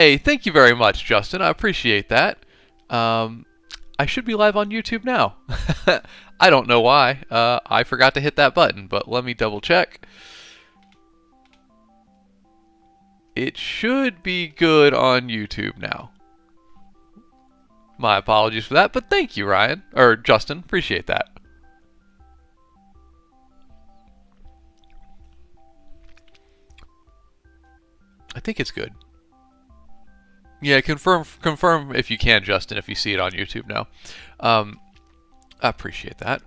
Hey, thank you very much, Justin. I appreciate that. Um, I should be live on YouTube now. I don't know why. I forgot to hit that button, but let me double check. It should be good on YouTube now. My apologies for that, but thank you, Ryan. Or Justin. Appreciate that. I think it's good. Yeah, confirm if you can, Justin, if you see it on YouTube now. I appreciate that.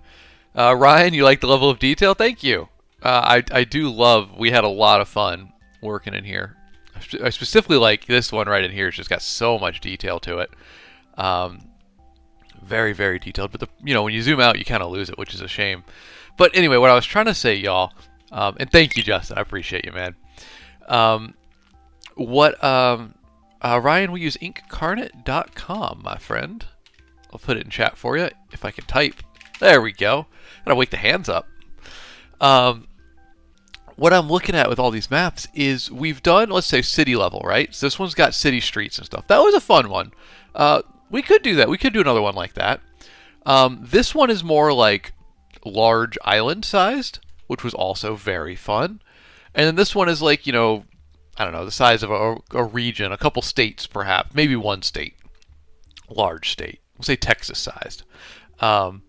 Ryan, you like the level of detail? Thank you. I do love. We had a lot of fun working in here. I specifically like this one right in here. It's just got so much detail to it. Very very detailed. But when you zoom out, you kind of lose it, which is a shame. But anyway, what I was trying to say, y'all, and thank you, Justin. I appreciate you, man. Ryan, we use inkcarnate.com, my friend. I'll put it in chat for you if I can type. There we go. Gotta wake the hands up. What I'm looking at with all these maps is we've done, let's say, city level, right? So this one's got city streets and stuff. That was a fun one. We could do that. We could do another one like that. This one is more like large island sized, which was also very fun. And then this one is like, I don't know, the size of a region, a couple states perhaps, maybe one state, large state. We'll say Texas sized. The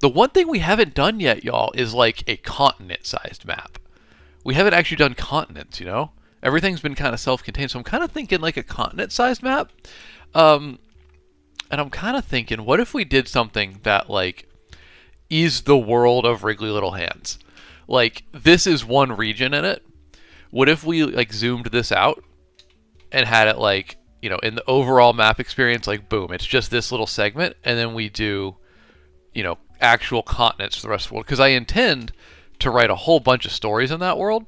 one thing we haven't done yet, y'all, is like a continent sized map. We haven't actually done continents, Everything's been kind of self-contained, so I'm kind of thinking like a continent-sized map. And I'm kind of thinking, what if we did something that like is the world of Wriggly Little Hands? Like this is one region in it. What if we like zoomed this out and had it like, in the overall map experience, like boom, it's just this little segment, and then we do, actual continents for the rest of the world. Because I intend to write a whole bunch of stories in that world,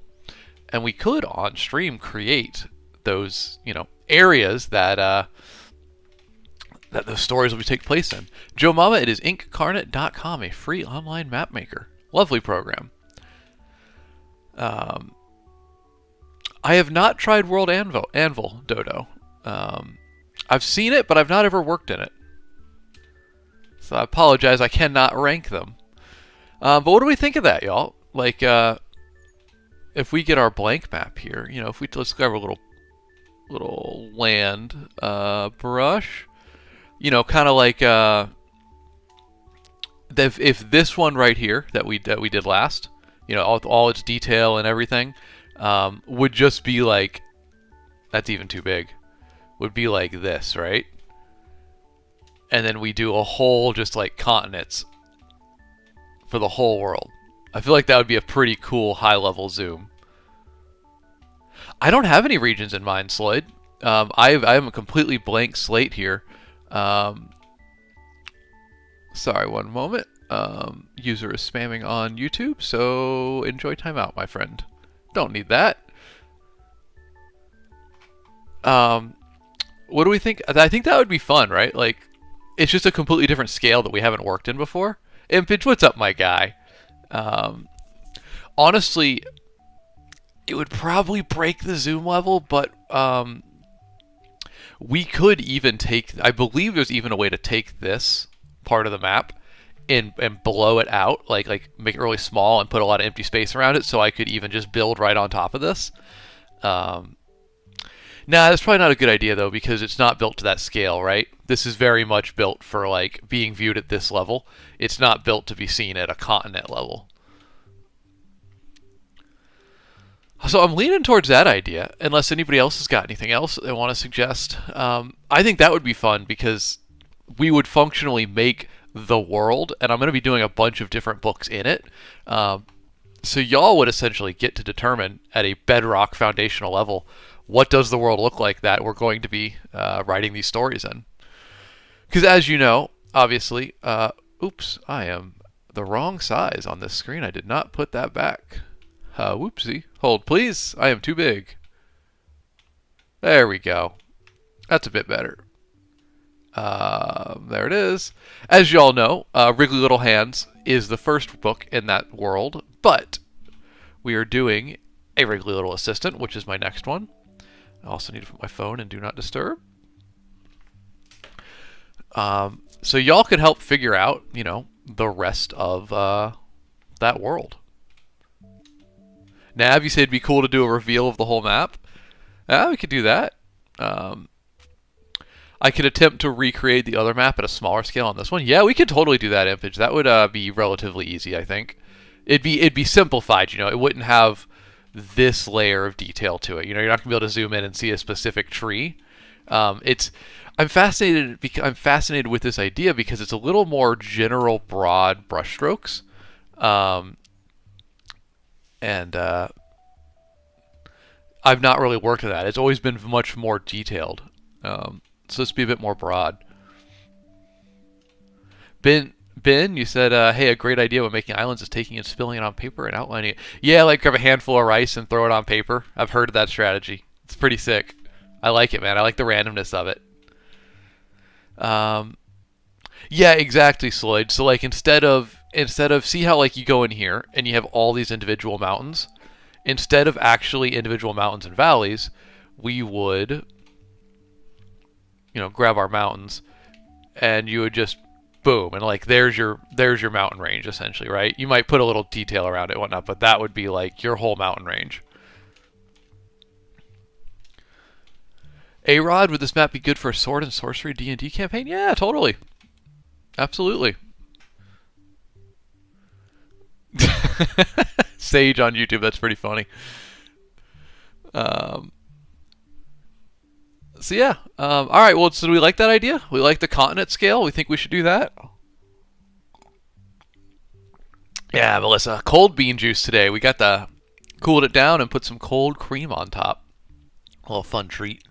and we could on stream create those, areas that those stories will take place in. Joe Mama, it is inkcarnate.com, a free online map maker. Lovely program. I have not tried World Anvil Dodo. I've seen it, but I've not ever worked in it. So I apologize, I cannot rank them. But what do we think of that, y'all? Like, if we get our blank map here, let's grab a little land brush, kind of like if this one right here that we did last, all its detail and everything, would just be like, that's even too big, would be like this, right? And then we do a whole just like continents for the whole world. I feel like that would be a pretty cool high-level zoom. I don't have any regions in mind, Sloyd. I have a completely blank slate here. Sorry, one moment. User is spamming on YouTube, so enjoy timeout, my friend. Don't need that. What do we think? I think that would be fun, right? Like, it's just a completely different scale that we haven't worked in before. Impage, what's up, my guy? Honestly, it would probably break the zoom level, but we could even take, I believe there's even a way to take this part of the map and blow it out, like make it really small and put a lot of empty space around it, so I could even just build right on top of this. Nah, that's probably not a good idea though, because it's not built to that scale, right? This is very much built for like being viewed at this level. It's not built to be seen at a continent level. So I'm leaning towards that idea, unless anybody else has got anything else they want to suggest. I think that would be fun because we would functionally make the world, and I'm going to be doing a bunch of different books in it. So y'all would essentially get to determine at a bedrock foundational level, what does the world look like that we're going to be writing these stories in? Because as you know, obviously, oops, I am the wrong size on this screen. I did not put that back. Whoopsie. Hold, please. I am too big. There we go. That's a bit better. There it is. As you all know, Wriggly Little Hands is the first book in that world, but we are doing a Wriggly Little Assistant, which is my next one. I also need to put my phone in Do Not Disturb. So y'all could help figure out, the rest of that world. Nav, you said it'd be cool to do a reveal of the whole map. We could do that. I could attempt to recreate the other map at a smaller scale on this one. Yeah, we could totally do that, Impage. That would be relatively easy, I think. It'd be simplified. It wouldn't have this layer of detail to it. You're not gonna be able to zoom in and see a specific tree. I'm fascinated with this idea because it's a little more general, broad brushstrokes, and I've not really worked with that. It's always been much more detailed. So let's be a bit more broad. Ben, you said, hey, a great idea when making islands is taking and spilling it on paper and outlining it. Yeah, like grab a handful of rice and throw it on paper. I've heard of that strategy. It's pretty sick. I like it, man. I like the randomness of it. Yeah, exactly, Sloyd. So like instead of see how like you go in here and you have all these individual mountains, instead of actually individual mountains and valleys, we would grab our mountains and you would just boom, and like there's your mountain range essentially, right? You might put a little detail around it and whatnot, but that would be like your whole mountain range. A-Rod, would this map be good for a sword and sorcery D&D campaign? Yeah, totally. Absolutely. Sage on YouTube, that's pretty funny. So yeah, all right. Well, so do we like that idea? We like the continent scale. We think we should do that. Yeah, Melissa, cold bean juice today. We got cooled it down and put some cold cream on top. A little fun treat.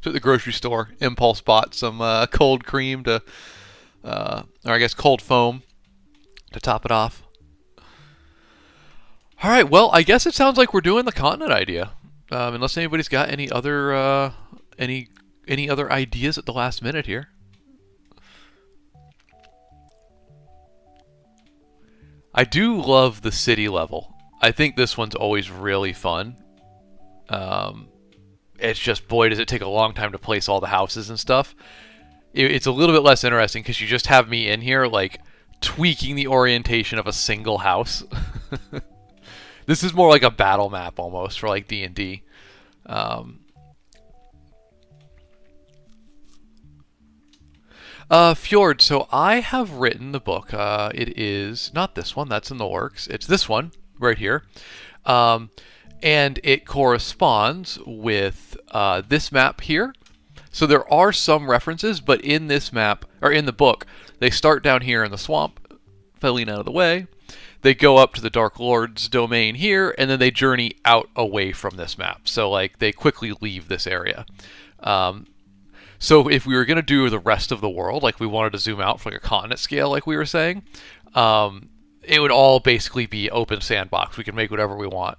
To the grocery store, impulse bought some cold cream or I guess cold foam to top it off. All right. Well, I guess it sounds like we're doing the continent idea. Unless anybody's got any other any other ideas at the last minute here. I do love the city level. I think this one's always really fun. It's just, boy, does it take a long time to place all the houses and stuff. It's a little bit less interesting because you just have me in here, like, tweaking the orientation of a single house. This is more like a battle map almost for, like, D&D. Fjord, so I have written the book. It is not this one, that's in the works. It's this one, right here. And it corresponds with this map here. So there are some references, but in this map, or in the book, they start down here in the swamp, if I lean out of the way. They go up to the Dark Lord's domain here, and then they journey out away from this map. So, like, they quickly leave this area. So if we were going to do the rest of the world, like we wanted to zoom out for like a continent scale, like we were saying, it would all basically be open sandbox. We can make whatever we want.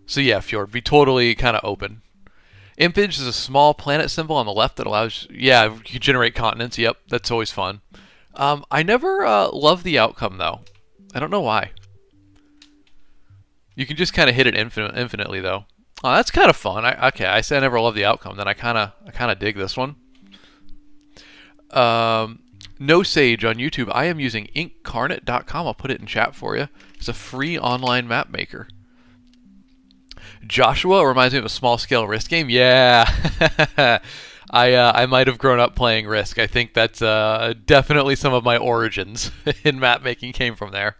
So yeah, Fjord, be totally kind of open. Impage is a small planet symbol on the left that allows, yeah, you can generate continents. Yep, that's always fun. I never love the outcome though. I don't know why. You can just kind of hit it infinitely though. Oh, that's kind of fun. Okay, I said I never love the outcome. Then I kind of dig this one. No Sage on YouTube. I am using inkcarnate.com. I'll put it in chat for you. It's a free online map maker. Joshua reminds me of a small scale Risk game. Yeah, I might have grown up playing Risk. I think that's definitely some of my origins in map making came from there.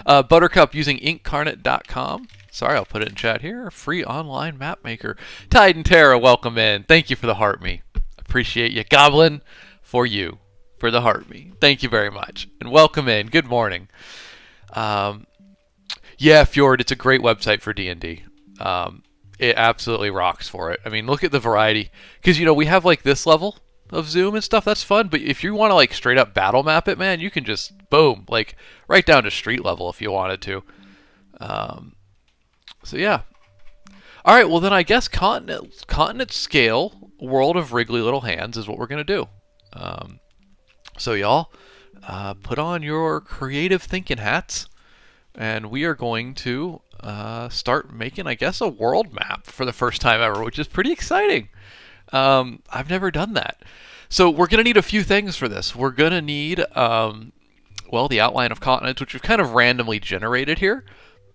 Buttercup using inkcarnate.com. Sorry, I'll put it in chat here. Free online map maker. Titan Terra, welcome in. Thank you for the heart me. Appreciate you. Goblin, for you. For the heart me. Thank you very much. And welcome in. Good morning. Yeah, Fjord, it's a great website for D&D. It absolutely rocks for it. I mean, look at the variety. Because, we have like this level of zoom and stuff. That's fun. But if you want to like straight up battle map it, man, you can just, boom, like right down to street level if you wanted to. So yeah. All right, well then I guess continent scale World of Wriggly Little Hands is what we're going to do. So y'all, put on your creative thinking hats. and we are going to start making, I guess, a world map for the first time ever, which is pretty exciting. I've never done that. So we're going to need a few things for this. We're going to need, well, the outline of continents, which we've kind of randomly generated here.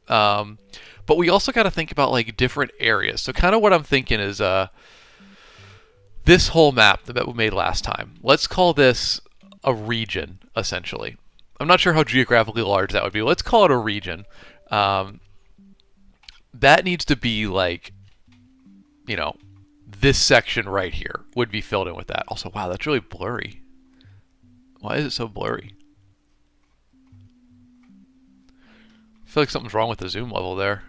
But we also got to think about like different areas. So kind of what I'm thinking is this whole map that we made last time. Let's call this a region, essentially. I'm not sure how geographically large that would be. Let's call it a region. That needs to be like, you know, this section right here would be filled in with that. Also, wow, that's really blurry. Why is it so blurry? I feel like something's wrong with the zoom level there.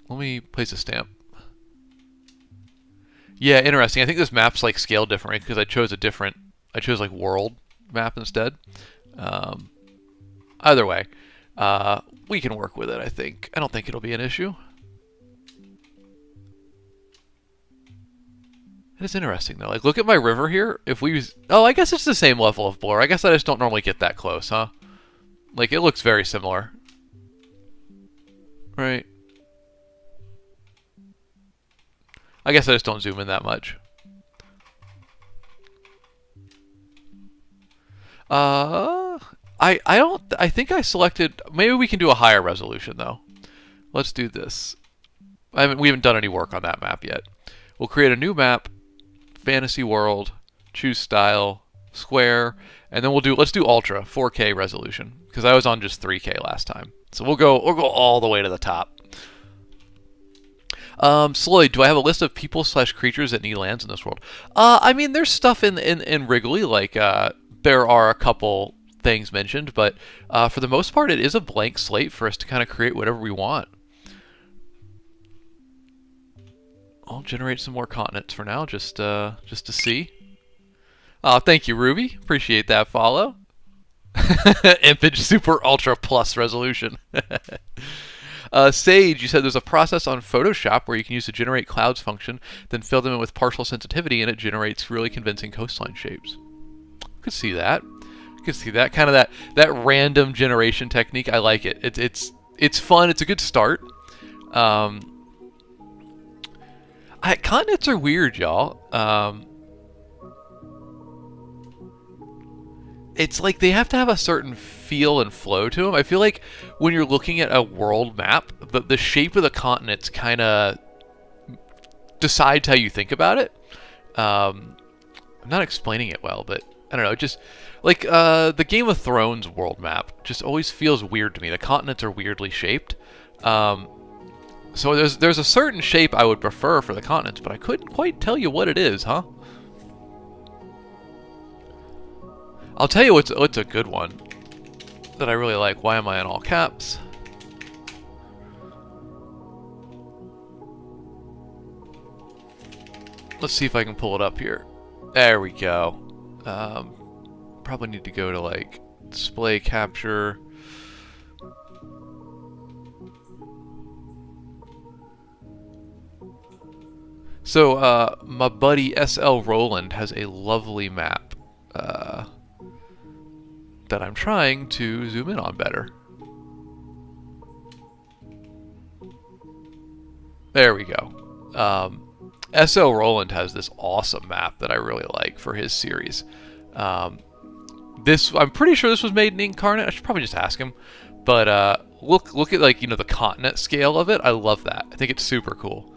Let me place a stamp. Yeah, interesting. I think this map's like scaled differently because I chose like world map instead. Either way, we can work with it, I think. I don't think it'll be an issue. It is interesting though. Like, look at my river here. If we use, oh, I guess it's the same level of blur. I guess I just don't normally get that close, huh? Like, it looks very similar. Right. I guess I just don't zoom in that much. I think I selected, maybe we can do a higher resolution though. Let's do this. We haven't done any work on that map yet. We'll create a new map, fantasy world, choose style, square, and then let's do ultra 4K resolution because I was on just 3K last time. So we'll go all the way to the top. Sloyd, do I have a list of people/creatures that need lands in this world? I mean, there's stuff in Wrigley, like there are a couple things mentioned, but for the most part, it is a blank slate for us to kind of create whatever we want. I'll generate some more continents for now, just to see. Oh, thank you, Ruby. Appreciate that follow. Impage Super Ultra Plus resolution. Sage, you said there's a process on Photoshop where you can use the generate clouds function, then fill them in with partial sensitivity, and it generates really convincing coastline shapes. Could see that. Could see that kind of that random generation technique. I like it. It's fun. It's a good start. Continents are weird, y'all. It's like they have to have a certain feel and flow to them. I feel like when you're looking at a world map, the shape of the continents kind of decides how you think about it. I'm not explaining it well, but I don't know. Just like the Game of Thrones world map just always feels weird to me. The continents are weirdly shaped. So there's a certain shape I would prefer for the continents, but I couldn't quite tell you what it is, huh? I'll tell you what's a good one that I really like. Why am I in all caps? Let's see if I can pull it up here. There we go. Probably need to go to like display capture. So my buddy SL Roland has a lovely map that I'm trying to zoom in on better. There we go. SL Roland has this awesome map that I really like for his series. I'm pretty sure this was made in Incarnate. I should probably just ask him. But look at, like, you know, the continent scale of it. I love that. I think it's super cool.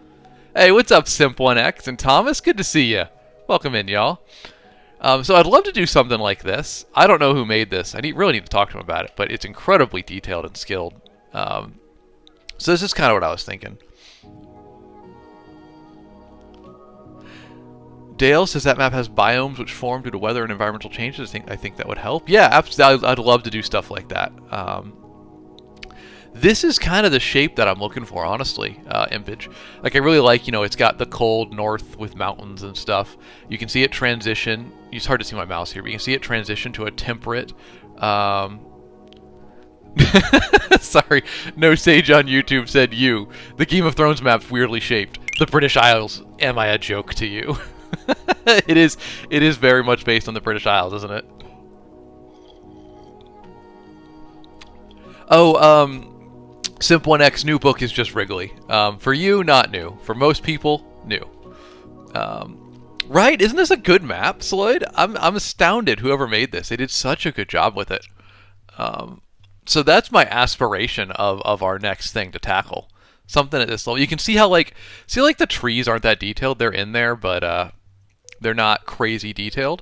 Hey, what's up, Simp1X and Thomas? Good to see you. Welcome in, y'all. So I'd love to do something like this. I don't know who made this. I really need to talk to him about it, but it's incredibly detailed and skilled. So this is kind of what I was thinking. Dale says that map has biomes which form due to weather and environmental changes. I think that would help. Yeah, absolutely. I'd love to do stuff like that. This is kind of the shape that I'm looking for, honestly, Impage. Like, I really like, you know, it's got the cold north with mountains and stuff. You can see it transition. It's hard to see my mouse here, but you can see it transition to a temperate... Sorry, No Sage on YouTube said the Game of Thrones map's weirdly shaped. The British Isles, am I a joke to you? It is very much based on the British Isles, isn't it? Oh, Simp 1X new book is just Wrigley. For you, not new. For most people, new. Right? Isn't this a good map, Sloyd? I'm astounded whoever made this. They did such a good job with it. So that's my aspiration of our next thing to tackle. Something at this level. You can see how like the trees aren't that detailed. They're in there, but they're not crazy detailed.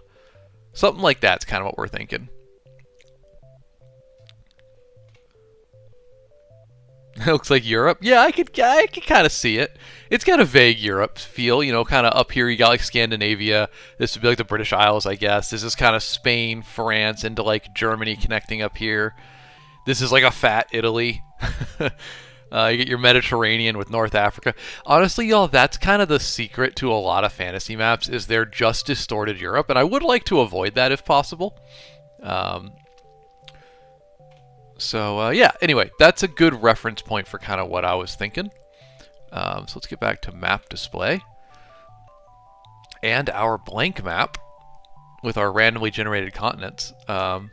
Something like that's kind of what we're thinking. It looks like Europe. Yeah, I could kind of see it. It's got a vague Europe feel, you know, kind of up here you got like Scandinavia. This would be like the British Isles, I guess. This is kind of Spain, France, into like Germany connecting up here. This is like a fat Italy. You get your Mediterranean with North Africa. Honestly, y'all, that's kind of the secret to a lot of fantasy maps is they're just distorted Europe, and I would like to avoid that if possible. Yeah, anyway, that's a good reference point for kind of what I was thinking. So let's get back to map display. And our blank map with our randomly generated continents. Oh,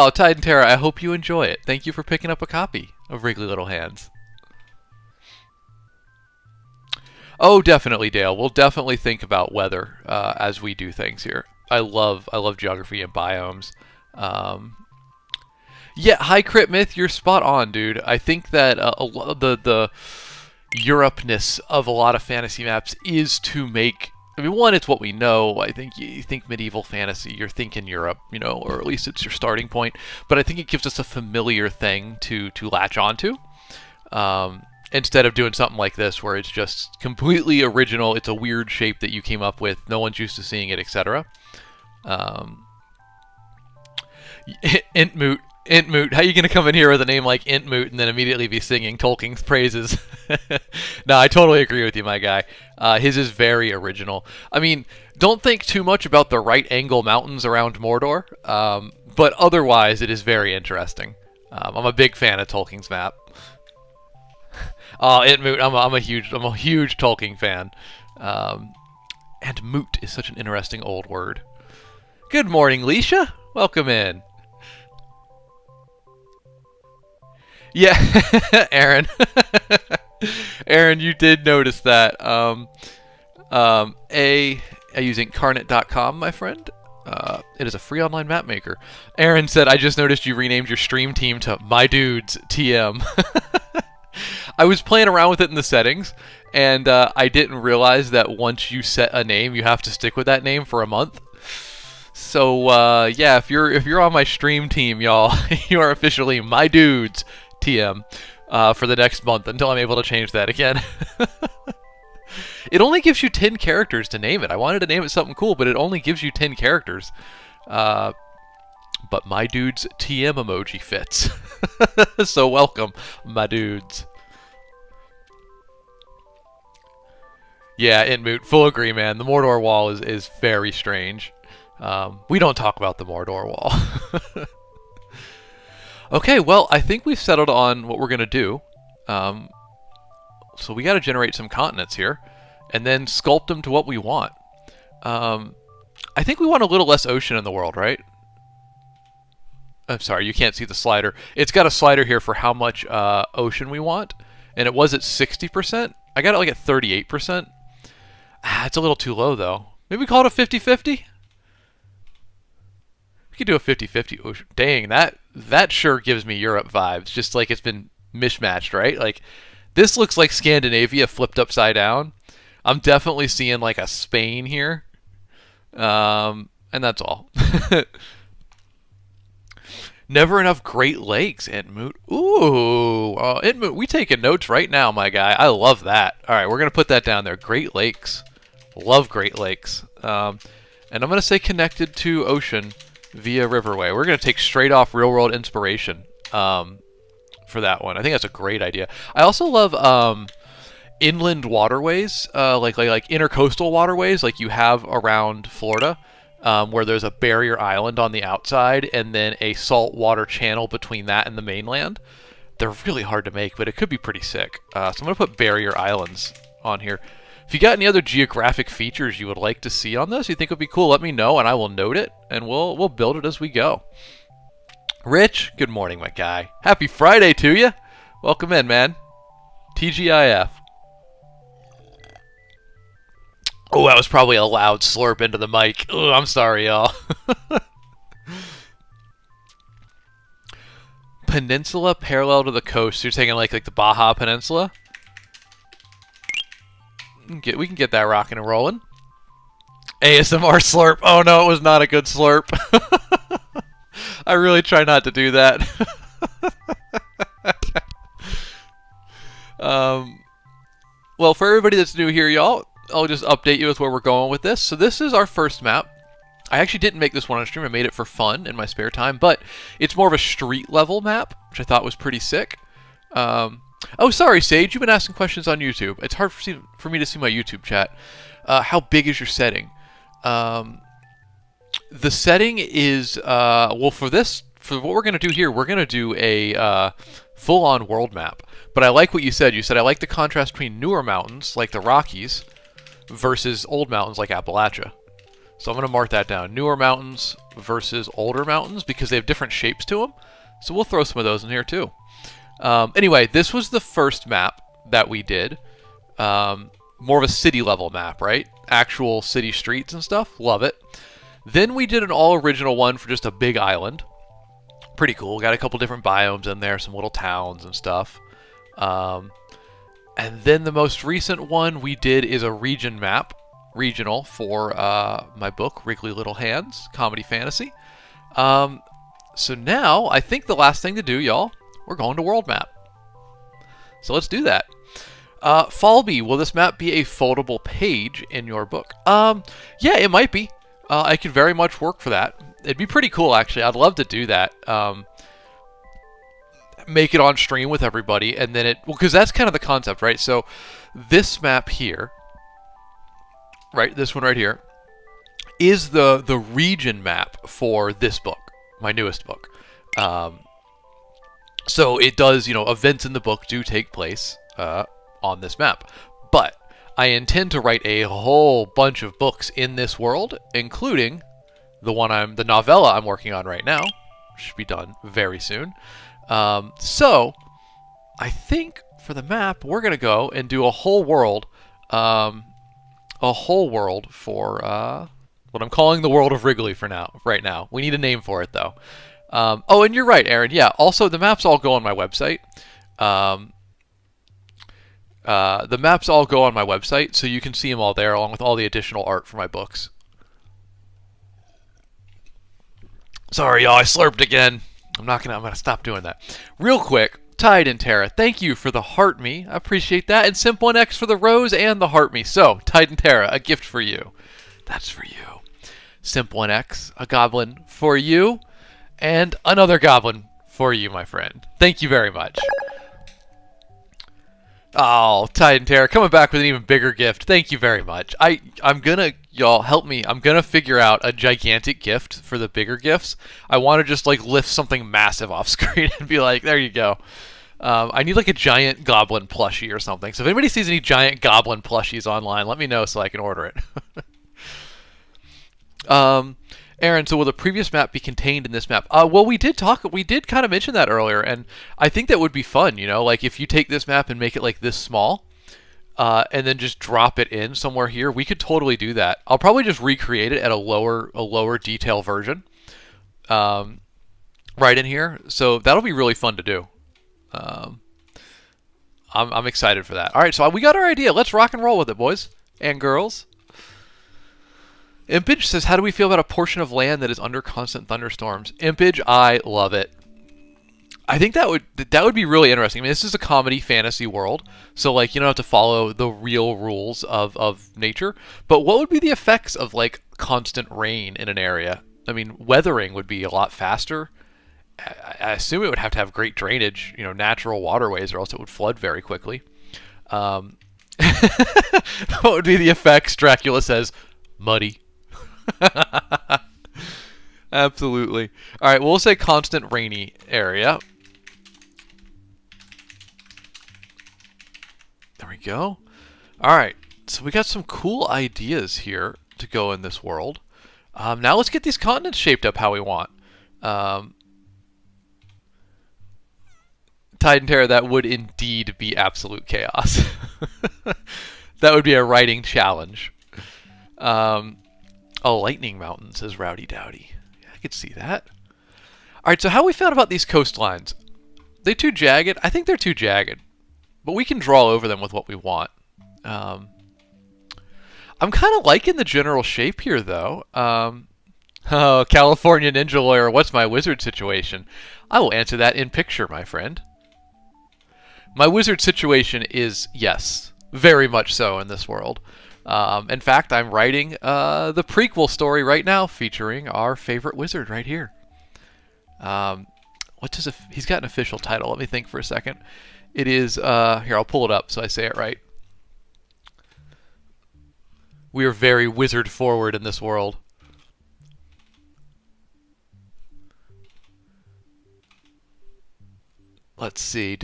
Tide and Terra, I hope you enjoy it. Thank you for picking up a copy of Wriggly Little Hands. Oh, definitely, Dale. We'll definitely think about weather as we do things here. I love geography and biomes. Yeah, hi Crit Myth, you're spot on, dude. I think that the Europe-ness of a lot of fantasy maps is to make. I mean, one, it's what we know. I think you think medieval fantasy, you're thinking Europe, you know, or at least it's your starting point. But I think it gives us a familiar thing to latch onto, instead of doing something like this where it's just completely original. It's a weird shape that you came up with. No one's used to seeing it, etc. Intmoot, how you gonna come in here with a name like Intmoot and then immediately be singing Tolkien's praises? No, I totally agree with you, my guy. His is very original. I mean, don't think too much about the right angle mountains around Mordor, but otherwise it is very interesting. I'm a big fan of Tolkien's map. Oh, Intmoot, I'm a huge Tolkien fan. And moot is such an interesting old word. Good morning, Leisha. Welcome in. Yeah, Aaron. Aaron, you did notice that. Using Carnet.com, my friend. It is a free online map maker. Aaron said, I just noticed you renamed your stream team to My Dudes TM. I was playing around with it in the settings, and I didn't realize that once you set a name, you have to stick with that name for a month. So yeah, if you're on my stream team, y'all, you are officially My Dudes TM for the next month until I'm able to change that again. It only gives you 10 characters to name it. I wanted to name it something cool, but it only gives you 10 characters. But My Dudes TM emoji fits. So welcome, My Dudes. Yeah, Intmoot, full agree, man. The Mordor wall is very strange. We don't talk about the Mordor wall. Okay, well, I think we've settled on what we're going to do. So we got to generate some continents here, and then sculpt them to what we want. I think we want a little less ocean in the world, right? I'm sorry, you can't see the slider. It's got a slider here for how much ocean we want, and it was at 60%. I got it like at 38%. It's a little too low, though. Maybe we call it a 50-50? We could do a 50-50 ocean. Dang, that sure gives me Europe vibes, just like it's been mishmatched, right? Like, this looks like Scandinavia flipped upside down. I'm definitely seeing like a Spain here. And that's all. Never enough Great Lakes, Intmoot. Ooh, Intmoot, we taking notes right now, my guy. I love that. All right, we're going to put that down there. Great Lakes. Love Great Lakes. And I'm going to say connected to ocean via Riverway. We're going to take straight off real world inspiration for that one. I think that's a great idea. I also love inland waterways, like intercoastal waterways like you have around Florida, where there's a barrier island on the outside and then a saltwater channel between that and the mainland. They're really hard to make, but it could be pretty sick. So I'm going to put barrier islands on here. If you got any other geographic features you would like to see on this, you think would be cool, let me know and I will note it, and we'll build it as we go. Rich, good morning, my guy. Happy Friday to you. Welcome in, man. TGIF. Oh, that was probably a loud slurp into the mic. Oh, I'm sorry, y'all. Peninsula parallel to the coast. So you're taking like the Baja Peninsula? We can get that rocking and rolling. ASMR slurp. Oh no, it was not a good slurp. I really try not to do that. Well, for everybody that's new here, y'all, I'll just update you with where we're going with this. So this is our first map. I actually didn't make this one on stream. I made it for fun in my spare time, but it's more of a street level map, which I thought was pretty sick. Oh, sorry, Sage. You've been asking questions on YouTube. It's hard for me to see my YouTube chat. How big is your setting? The setting is, well, for what we're going to do here, we're going to do a full-on world map. But I like what you said. You said I like the contrast between newer mountains, like the Rockies, versus old mountains like Appalachia. So I'm going to mark that down. Newer mountains versus older mountains, because they have different shapes to them. So we'll throw some of those in here too. Anyway, this was the first map that we did. More of a city level map, right? Actual city streets and stuff. Love it. Then we did an all original one for just a big island. Pretty cool. Got a couple different biomes in there, some little towns and stuff. And then the most recent one we did is a region map. Regional for my book, Wriggly Little Hands, Comedy Fantasy. So now, I think the last thing to do, y'all, we're going to world map. So let's do that. Falby, will this map be a foldable page in your book? Yeah, it might be. I could very much work for that. It'd be pretty cool, actually. I'd love to do that. Make it on stream with everybody, and then well, because that's kind of the concept, right? So this map here, right, this one right here, is the region map for this book, my newest book. So it does, events in the book do take place on this map. But I intend to write a whole bunch of books in this world, including the novella I'm working on right now. Should be done very soon. So I think for the map, we're gonna go and do a whole world for what I'm calling the world of Wrigley right now. We need a name for it though. Oh, and you're right, Aaron. Yeah. Also, the maps all go on my website. The maps all go on my website, so you can see them all there, along with all the additional art for my books. Sorry, y'all. I slurped again. I'm gonna stop doing that. Real quick, Tide and Terra, thank you for the heart me. I appreciate that. And Simp1X for the rose and the heart me. So, Tide and Terra, a gift for you. That's for you. Simp1X, a goblin for you. And another goblin for you, my friend. Thank you very much. Oh, Tide and Terra coming back with an even bigger gift. Thank you very much. I'm gonna, y'all help me. I'm gonna figure out a gigantic gift for the bigger gifts. I want to just lift something massive off screen and be like, there you go. I need a giant goblin plushie or something. So if anybody sees any giant goblin plushies online, let me know so I can order it. Aaron, so will the previous map be contained in this map? Well, we did kind of mention that earlier, and I think that would be fun, if you take this map and make it this small, and then just drop it in somewhere here, we could totally do that. I'll probably just recreate it at a lower detail version, right in here, so that'll be really fun to do. I'm excited for that. All right, so we got our idea. Let's rock and roll with it, boys and girls. Impage says, how do we feel about a portion of land that is under constant thunderstorms? Impage, I love it. I think that would be really interesting. I mean, this is a comedy fantasy world, so you don't have to follow the real rules of nature. But what would be the effects of constant rain in an area? I mean, weathering would be a lot faster. I assume it would have to have great drainage, natural waterways, or else it would flood very quickly. What would be the effects? Dracula says, muddy. Absolutely. All right, we'll say constant rainy area. There we go. All right, so we got some cool ideas here to go in this world. Now let's get these continents shaped up how we want. Titan Terror, that would indeed be absolute chaos. That would be a writing challenge. Oh, Lightning Mountain, says Rowdy Dowdy. Yeah, I could see that. Alright, so how we found about these coastlines? They too jagged? I think they're too jagged. But we can draw over them with what we want. I'm kind of liking the general shape here, though. Oh, California Ninja Lawyer, what's my wizard situation? I will answer that in picture, my friend. My wizard situation is yes, very much so in this world. In fact, I'm writing the prequel story right now featuring our favorite wizard right here. He's got an official title. Let me think for a second. It is, here, I'll pull it up so I say it right. We are very wizard forward in this world. Let's see.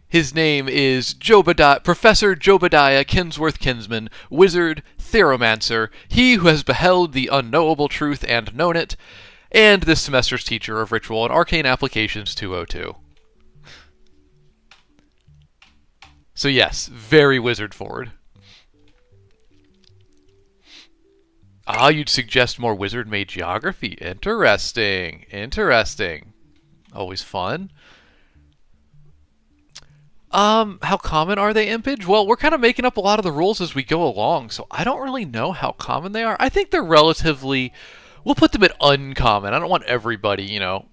His name is Professor Jobadiah Kinsworth Kinsman, wizard, theromancer, he who has beheld the unknowable truth and known it, and this semester's teacher of ritual and arcane applications 202. So yes, very wizard forward. Ah, you'd suggest more wizard-made geography. Interesting. Interesting. Always fun. How common are they, Impage? Well, we're kind of making up a lot of the rules as we go along, so I don't really know how common they are. I think they're relatively... We'll put them at uncommon. I don't want everybody, you know,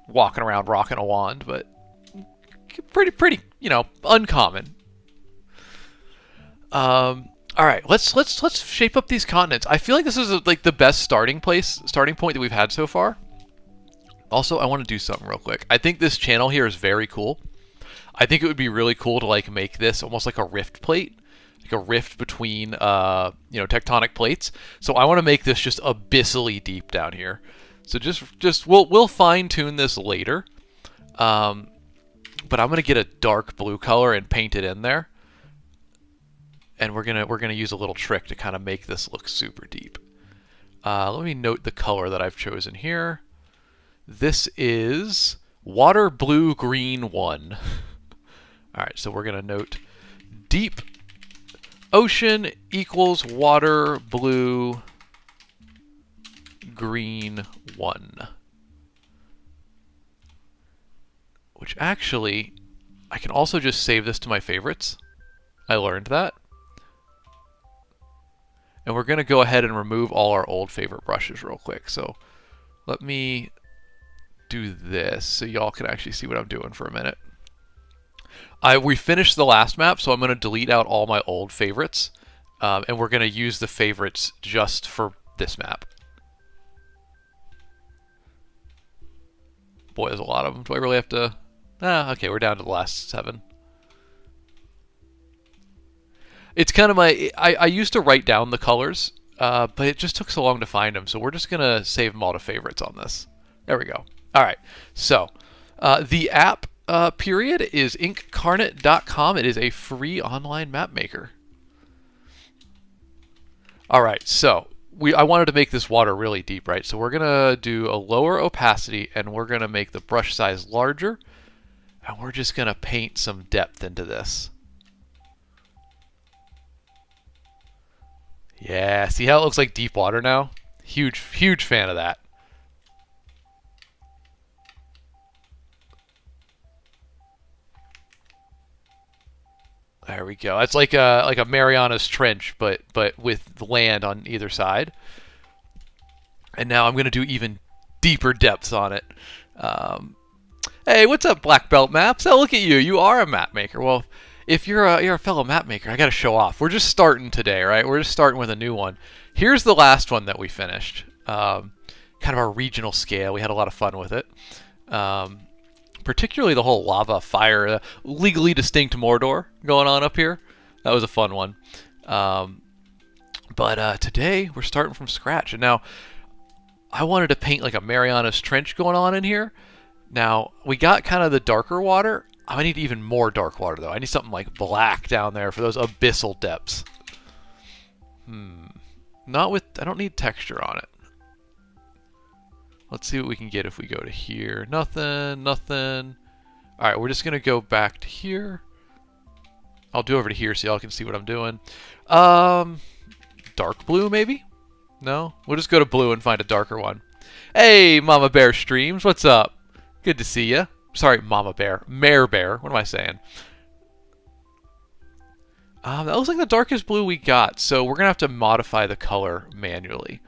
walking around rocking a wand, but pretty, uncommon. All right, let's shape up these continents. I feel like this is like the best starting point that we've had so far. Also, I want to do something real quick. I think this channel here is very cool. I think it would be really cool to like make this almost like a rift plate, like a rift between tectonic plates. So I want to make this just abyssally deep down here. So we'll fine tune this later. But I'm gonna get a dark blue color and paint it in there. And we're gonna use a little trick to kind of make this look super deep. Let me note the color that I've chosen here. This is Water Blue Green 1. Alright, so we're going to note deep ocean equals water blue green 1. Which actually, I can also just save this to my favorites. I learned that. And we're going to go ahead and remove all our old favorite brushes real quick. So let me do this so y'all can actually see what I'm doing for a minute. We finished the last map, so I'm going to delete out all my old favorites, and we're going to use the favorites just for this map. Boy, there's a lot of them. Do I really have to... okay, we're down to the last 7. It's kind of I used to write down the colors, but it just took so long to find them, so we're just going to save them all to favorites on this. There we go. All right, so the app period is inkcarnate.com. It is a free online map maker. All right, so I wanted to make this water really deep, right? So we're going to do a lower opacity, and we're going to make the brush size larger, and we're just going to paint some depth into this. Yeah, see how it looks like deep water now? Huge fan of that. There we go. It's like a Marianas Trench, but with land on either side. And now I'm going to do even deeper depths on it. Hey, what's up, Black Belt Maps? Oh, look at you. You are a map maker. Well, if you're a fellow map maker, I got to show off. We're just starting today, right? We're just starting with a new one. Here's the last one that we finished. Kind of our regional scale. We had a lot of fun with it. Particularly the whole lava, fire, legally distinct Mordor going on up here. That was a fun one. But today we're starting from scratch. And now I wanted to paint like a Marianas Trench going on in here. Now we got kind of the darker water. I need even more dark water though. I need something like black down there for those abyssal depths. I don't need texture on it. Let's see what we can get if we go to here. Nothing, nothing. All right, we're just going to go back to here. I'll do over to here so y'all can see what I'm doing. Dark blue, maybe? No? We'll just go to blue and find a darker one. Hey, Mama Bear Streams, what's up? Good to see ya. Sorry, Mama Bear. Mare Bear. What am I saying? That looks like the darkest blue we got, so we're going to have to modify the color manually.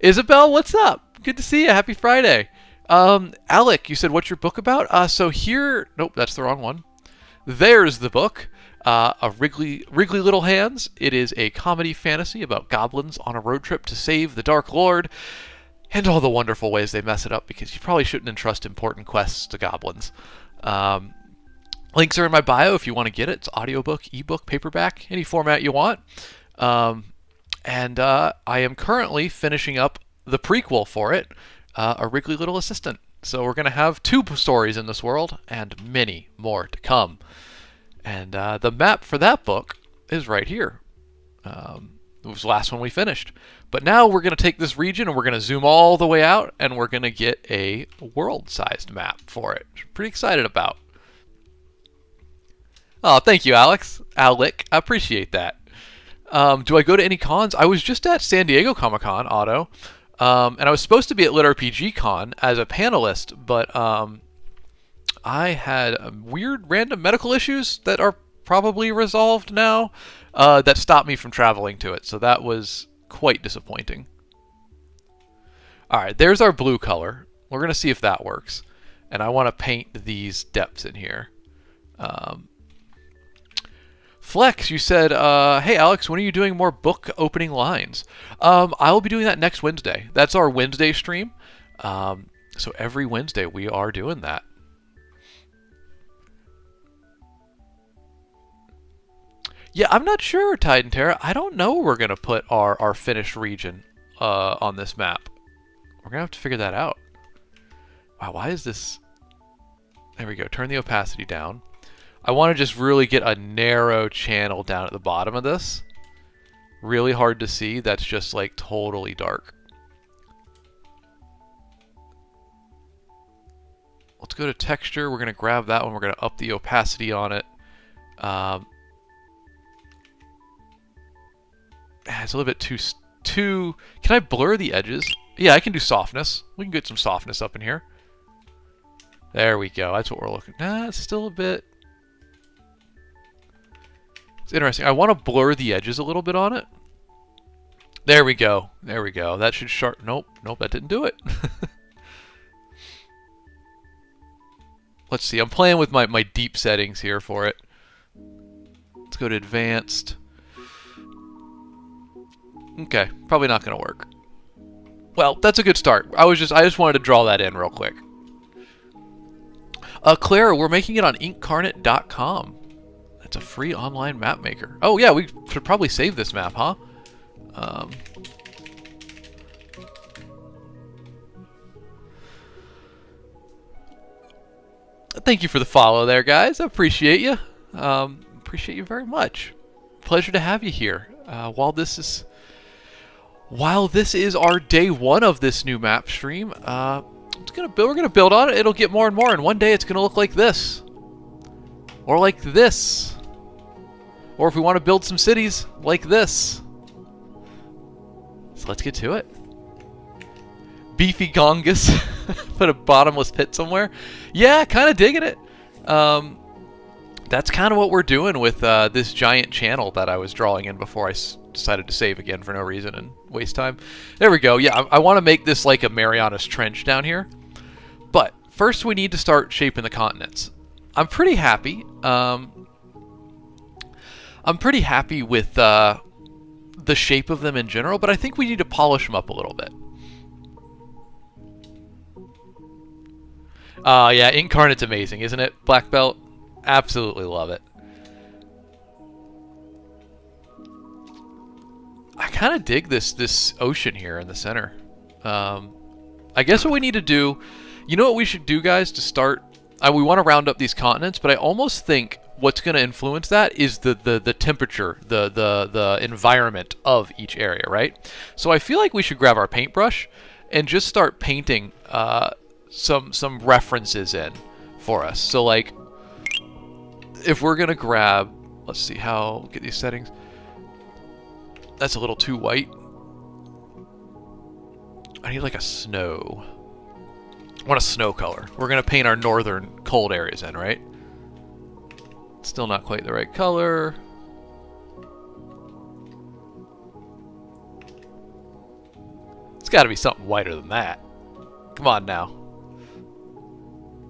Isabel, what's up? Good to see you. Happy Friday. Alec, you said, what's your book about? So here... Nope, that's the wrong one. There's the book. A Wriggly Little Hands. It is a comedy fantasy about goblins on a road trip to save the Dark Lord and all the wonderful ways they mess it up, because you probably shouldn't entrust important quests to goblins. Links are in my bio if you want to get it. It's audiobook, ebook, paperback, any format you want. And I am currently finishing up the prequel for it, A Wriggly Little Assistant. So we're going to have 2 stories in this world and many more to come. And the map for that book is right here. It was the last one we finished. But now we're going to take this region and we're going to zoom all the way out and we're going to get a world-sized map for it, which I'm pretty excited about. Oh, thank you, Alex. Alec, I appreciate that. Do I go to any cons? I was just at San Diego Comic-Con, Otto. And I was supposed to be at LitRPG Con as a panelist, but I had weird random medical issues that are probably resolved now that stopped me from traveling to it. So that was quite disappointing. All right, there's our blue color. We're going to see if that works. And I want to paint these depths in here. Flex, you said, hey Alex, when are you doing more book opening lines? I'll be doing that next Wednesday. That's our Wednesday stream. So every Wednesday we are doing that. Yeah, I'm not sure, Titan Terra. I don't know where we're going to put our finished region on this map. We're going to have to figure that out. Wow, why is this... There we go. Turn the opacity down. I want to just really get a narrow channel down at the bottom of this. Really hard to see. That's just like totally dark. Let's go to texture. We're going to grab that one. We're going to up the opacity on it. It's a little bit too... Can I blur the edges? Yeah, I can do softness. We can get some softness up in here. There we go. That's what we're looking... Nah, it's still a bit... It's interesting. I want to blur the edges a little bit on it. There we go. There we go. That should sharp... Nope. Nope, that didn't do it. Let's see. I'm playing with my deep settings here for it. Let's go to advanced. Okay. Probably not going to work. Well, that's a good start. I just wanted to draw that in real quick. Clara, we're making it on inkcarnate.com. It's a free online map maker. Oh yeah, we should probably save this map, huh? Thank you for the follow there, guys. I appreciate you. Appreciate you very much. Pleasure to have you here. While this is our day 1 of this new map stream, we're gonna build on it. It'll get more and more, and one day it's gonna look like this, or like this. Or if we want to build some cities, like this. So let's get to it. Beefy Gongus. Put a bottomless pit somewhere. Yeah, kind of digging it. That's kind of what we're doing with this giant channel that I was drawing in before I decided to save again for no reason and waste time. There we go. Yeah, I want to make this like a Marianas Trench down here. But first we need to start shaping the continents. I'm pretty happy. I'm pretty happy with the shape of them in general, but I think we need to polish them up a little bit. Yeah, Incarnate's amazing, isn't it? Black Belt? Absolutely love it. I kind of dig this ocean here in the center. I guess what we need to do... You know what we should do, guys, to start... we want to round up these continents, but I almost think what's going to influence that is the temperature, the environment of each area, right? So I feel like we should grab our paintbrush and just start painting some references in for us. So like, if we're gonna grab, let's see how get these settings. That's a little too white. I need like a snow. I want a snow color. We're gonna paint our northern cold areas in, right? Still not quite the right color. It's got to be something whiter than that. Come on now.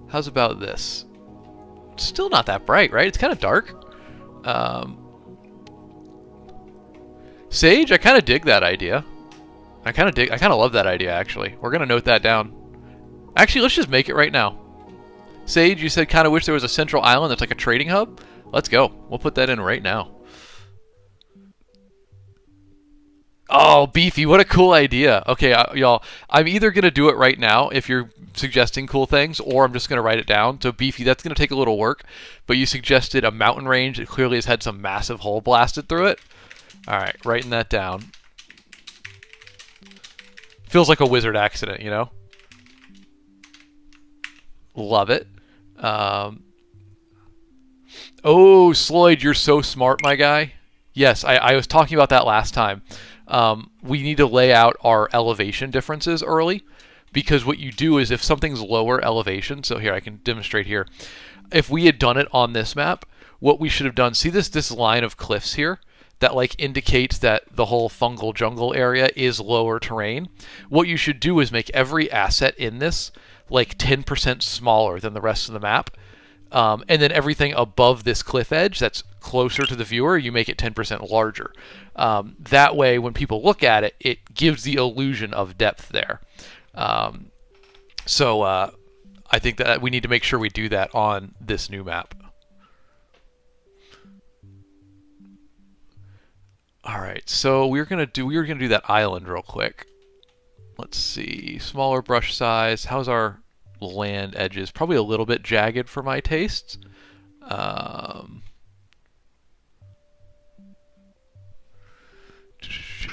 How's about this? Still not that bright, right? It's kind of dark. Sage, I kind of dig that idea. I kind of love that idea, actually. We're going to note that down. Actually, let's just make it right now. Sage, you said kind of wish there was a central island that's like a trading hub. Let's go. We'll put that in right now. Oh, Beefy, what a cool idea. Okay, y'all, I'm either going to do it right now if you're suggesting cool things, or I'm just going to write it down. So, Beefy, that's going to take a little work, but you suggested a mountain range that clearly has had some massive hole blasted through it. All right, writing that down. Feels like a wizard accident, you know? Love it. Oh, Sloyd, you're so smart, my guy. Yes, I was talking about that last time. We need to lay out our elevation differences early, because what you do is if something's lower elevation, so here I can demonstrate here. If we had done it on this map, what we should have done, see this line of cliffs here that like indicates that the whole fungal jungle area is lower terrain. What you should do is make every asset in this like 10% smaller than the rest of the map. And then everything above this cliff edge that's closer to the viewer, you make it 10% larger. That way, when people look at it, it gives the illusion of depth there. So I think that we need to make sure we do that on this new map. All right, so we were gonna do that island real quick. Let's see, smaller brush size. How's our land edges? Probably a little bit jagged for my tastes.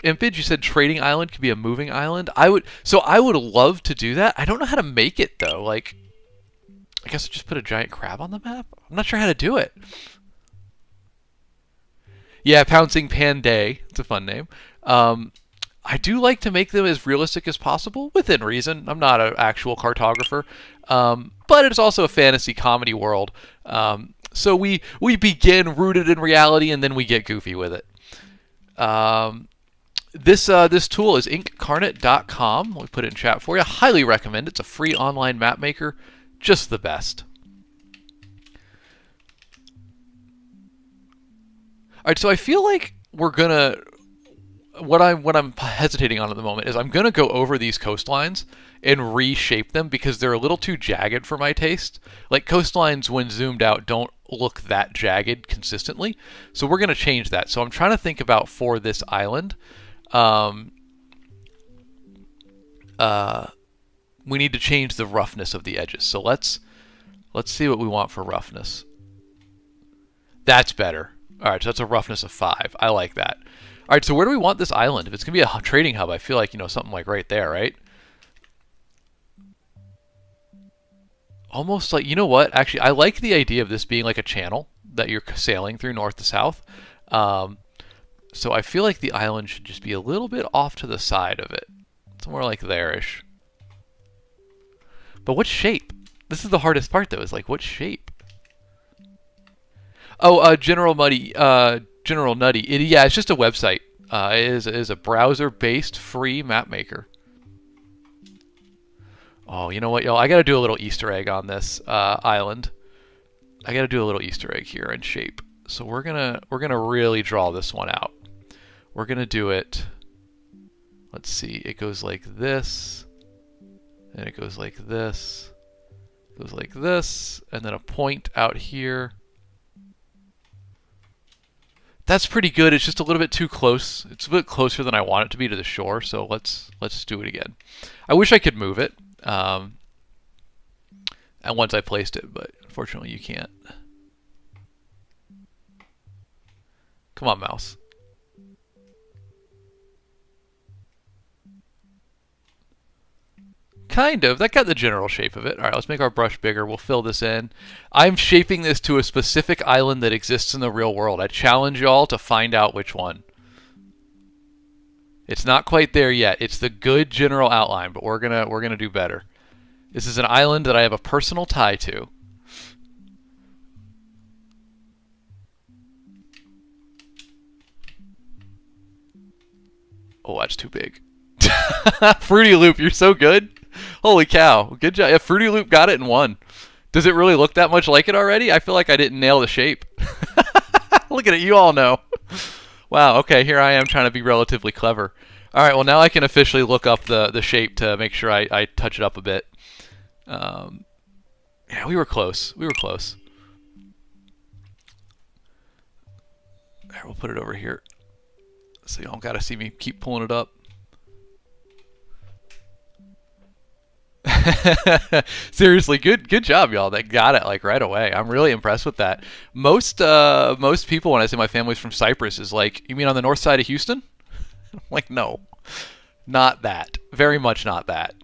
Impage, you said trading island could be a moving island. I would love to do that. I don't know how to make it though. Like, I guess I just put a giant crab on the map. I'm not sure how to do it. Yeah, Pouncing Panday. It's a fun name. I do like to make them as realistic as possible, within reason. I'm not an actual cartographer, but it's also a fantasy comedy world. So we begin rooted in reality, and then we get goofy with it. This tool is inkcarnate.com. We put it in chat for you. Highly recommend. It's a free online map maker, just the best. All right, so I feel like we're gonna. What I'm hesitating on at the moment is I'm gonna go over these coastlines and reshape them because they're a little too jagged for my taste. Like coastlines, when zoomed out, don't look that jagged consistently. So we're gonna change that. So I'm trying to think about for this island. We need to change the roughness of the edges. So let's see what we want for roughness. That's better. All right, so that's a roughness of 5. I like that. All right, so where do we want this island? If it's going to be a trading hub, I feel like, something like right there, right? Almost like, you know what? Actually, I like the idea of this being like a channel that you're sailing through north to south. So I feel like the island should just be a little bit off to the side of it. Somewhere like there-ish. But what shape? This is the hardest part, though, is like, what shape? Oh, General Nutty. Yeah, it's just a website. It is a browser-based free map maker. Oh, you know what, y'all? I got to do a little Easter egg on this island. I got to do a little Easter egg here in shape. So we're gonna really draw this one out. We're gonna do it. Let's see. It goes like this, and it goes like this, goes like this, and then a point out here. That's pretty good. It's just a little bit too close. It's a bit closer than I want it to be to the shore, so let's do it again. I wish I could move it, and once I placed it, but unfortunately you can't. Come on, mouse. Kind of. That got the general shape of it. All right, let's make our brush bigger. We'll fill this in. I'm shaping this to a specific island that exists in the real world. I challenge y'all to find out which one. It's not quite there yet. It's the good general outline, but we're gonna do better. This is an island that I have a personal tie to. Oh, that's too big. Fruity Loop, you're so good. Holy cow. Good job. Yeah, Fruity Loop got it in one. Does it really look that much like it already? I feel like I didn't nail the shape. Look at it. You all know. Wow. Okay, here I am trying to be relatively clever. All right, well, now I can officially look up the shape to make sure I touch it up a bit. Yeah, we were close. We were close. All right, we'll put it over here. So y'all got to see me keep pulling it up. Seriously, good job, y'all. That got it like right away. I'm really impressed with that. Most people, when I say my family's from Cyprus, is like, you mean on the north side of Houston? I'm like, no, not that. Very much not that.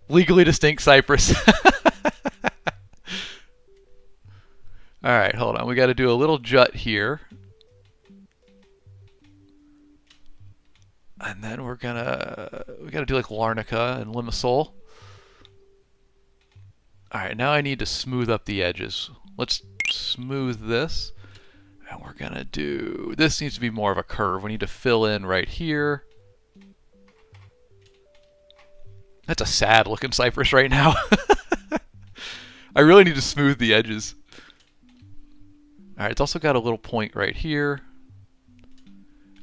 Legally distinct Cyprus. All right, hold on. We got to do a little jut here. And then we gotta do like Larnaca and Limassol. Alright, now I need to smooth up the edges. Let's smooth this. And we're gonna do, this needs to be more of a curve. We need to fill in right here. That's a sad looking cypress right now. I really need to smooth the edges. Alright, it's also got a little point right here.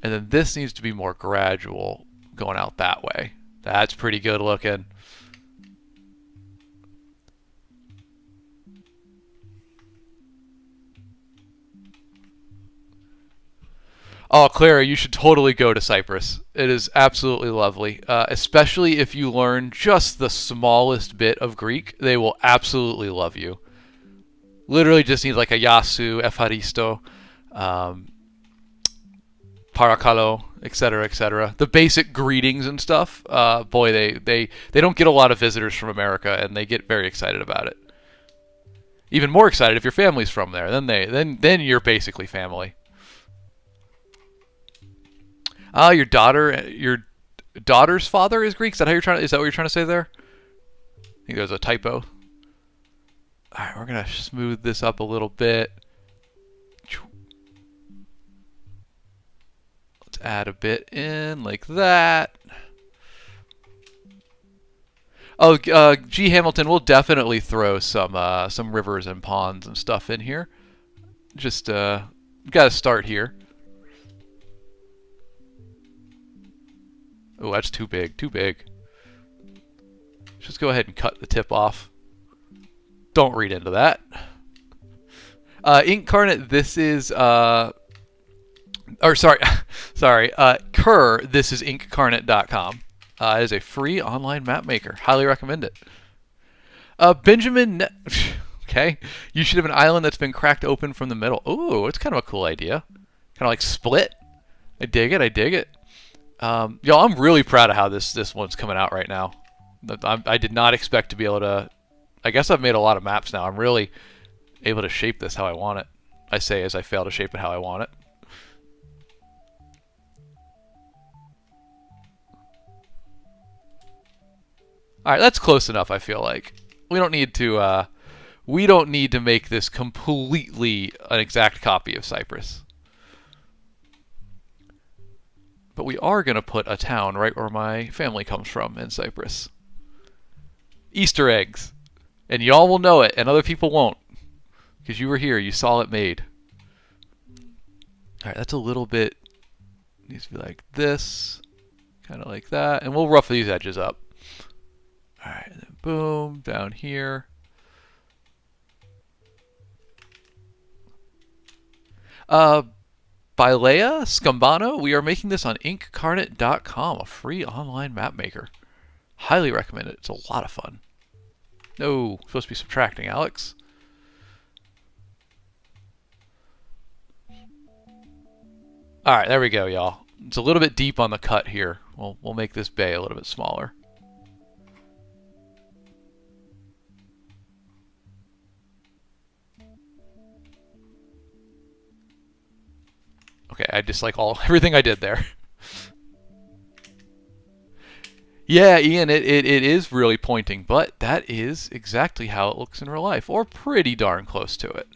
And then this needs to be more gradual, going out that way. That's pretty good looking. Oh, Clara, you should totally go to Cyprus. It is absolutely lovely, especially if you learn just the smallest bit of Greek. They will absolutely love you. Literally just need like a yasu, efharisto, parakalo, etc., etc. The basic greetings and stuff. Boy, they don't get a lot of visitors from America, and they get very excited about it. Even more excited if your family's from there. Then you're basically family. Your daughter's father is Greek. Is that what you're trying to say there? I think there's a typo. All right, we're gonna smooth this up a little bit. Let's add a bit in like that. Oh, G Hamilton, we'll definitely throw some rivers and ponds and stuff in here. Just got to start here. Oh, that's too big. Too big. Just go ahead and cut the tip off. Don't read into that. Incarnate, this is Kerr, this is inkcarnate.com. It is a free online map maker. Highly recommend it. Benjamin, okay. You should have an island that's been cracked open from the middle. Ooh, it's kind of a cool idea. Kind of like split. I dig it. I dig it. Y'all, I'm really proud of how this one's coming out right now. I did not expect to be able to. I guess I've made a lot of maps now. I'm really able to shape this how I want it. I say as I fail to shape it how I want it. All right, that's close enough. I feel like we don't need to make this completely an exact copy of Cyprus. But we are going to put a town right where my family comes from in Cyprus. Easter eggs. And y'all will know it, and other people won't. Because you were here, you saw it made. Alright, that's a little bit, needs to be like this. Kind of like that. And we'll rough these edges up. Alright, and then boom, down here. Bilea Scambano, we are making this on inkcarnate.com, a free online map maker. Highly recommend it. It's a lot of fun. No, supposed to be subtracting, Alex. Alright, there we go, y'all. It's a little bit deep on the cut here. We'll make this bay a little bit smaller. Okay, I dislike everything I did there. Yeah, Ian, it is really pointing, but that is exactly how it looks in real life, or pretty darn close to it.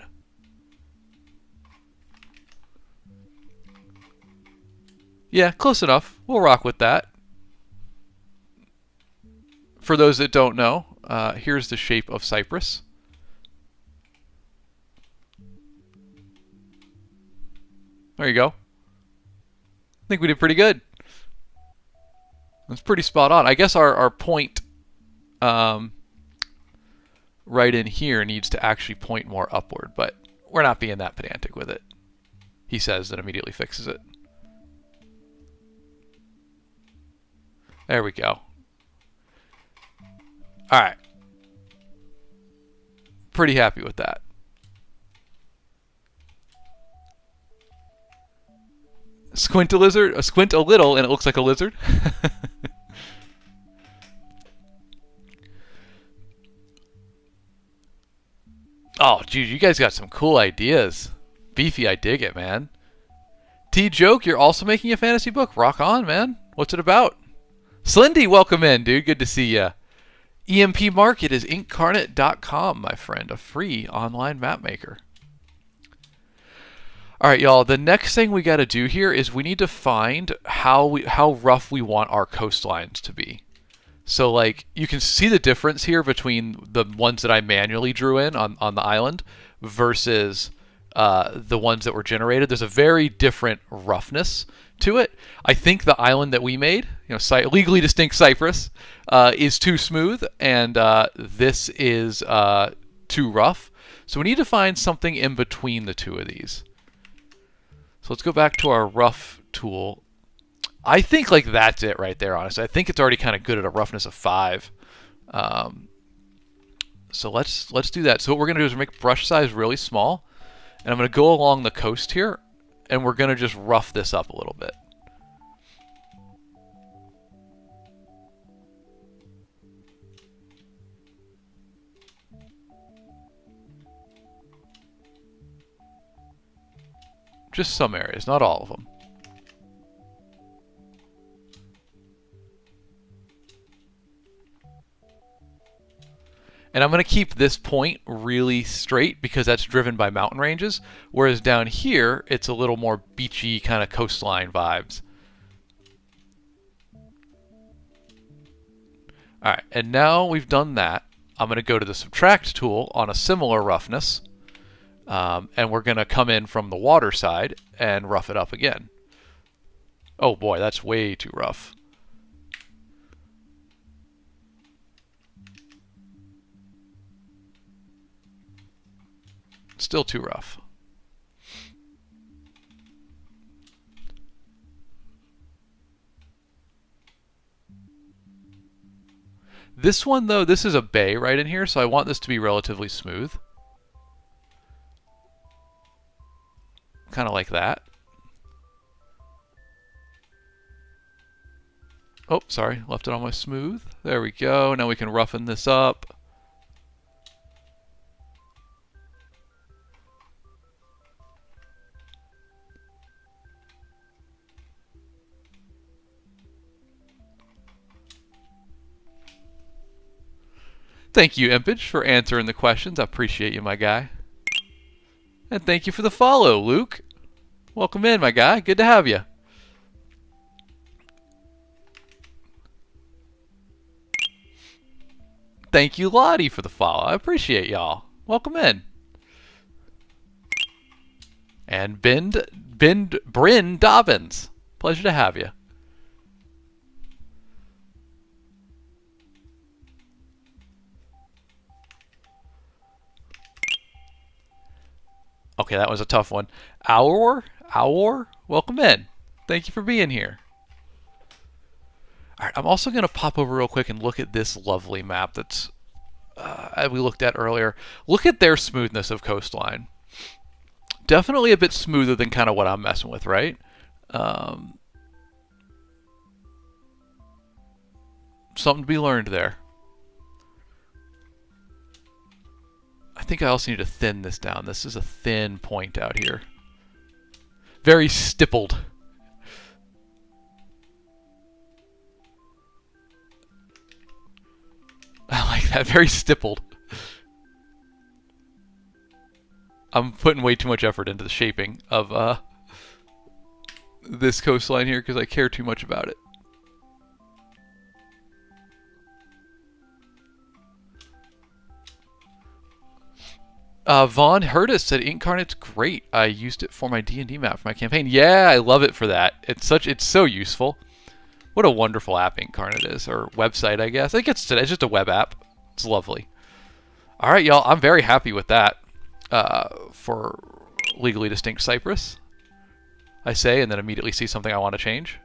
Yeah, close enough. We'll rock with that. For those that don't know, here's the shape of Cyprus. There you go. I think we did pretty good. That's pretty spot on. I guess our point right in here needs to actually point more upward, but we're not being that pedantic with it. He says and immediately fixes it. There we go. All right. Pretty happy with that. Squint a lizard, squint a little, and it looks like a lizard. Oh, geez, you guys got some cool ideas. Beefy, I dig it, man. T-Joke, you're also making a fantasy book. Rock on, man. What's it about? Slendy, welcome in, dude. Good to see ya. EMP Market is incarnate.com, my friend. A free online map maker. All right, y'all. The next thing we got to do here is we need to find how rough we want our coastlines to be. So, like, you can see the difference here between the ones that I manually drew in on the island versus the ones that were generated. There's a very different roughness to it. I think the island that we made, legally distinct Cyprus, is too smooth, and this is too rough. So we need to find something in between the two of these. So let's go back to our rough tool. I think like that's it right there, honestly. I think it's already kind of good at a roughness of 5. So let's do that. So what we're going to do is make brush size really small, and I'm going to go along the coast here, and we're going to just rough this up a little bit. Just some areas, not all of them. And I'm going to keep this point really straight because that's driven by mountain ranges, whereas down here, it's a little more beachy kind of coastline vibes. All right, and now we've done that, I'm going to go to the subtract tool on a similar roughness, and we're going to come in from the water side and rough it up again. Oh boy, that's way too rough. Still too rough. This one, though, this is a bay right in here, so I want this to be relatively smooth. Kind of like that. Oh, sorry, left it on my smooth. There we go. Now we can roughen this up. Thank you, Impage, for answering the questions. I appreciate you, my guy. And thank you for the follow, Luke. Welcome in, my guy. Good to have you. Thank you, Lottie, for the follow. I appreciate y'all. Welcome in. And Bryn Dobbins. Pleasure to have you. Okay, that was a tough one. Our, welcome in. Thank you for being here. All right, I'm also going to pop over real quick and look at this lovely map that's we looked at earlier. Look at their smoothness of coastline. Definitely a bit smoother than kind of what I'm messing with, right? something to be learned there. I think I also need to thin this down. This is a thin point out here. Very stippled. I like that. Very stippled. I'm putting way too much effort into the shaping of this coastline here because I care too much about it. Vaughn Hurtis said Incarnate's great. I used it for my D&D map for my campaign. Yeah, I love it for that. It's so useful. What a wonderful app Incarnate is, or website, I guess. It's just a web app. It's lovely. All right, y'all. I'm very happy with that for Legally Distinct Cypress. I say, and then immediately see something I want to change.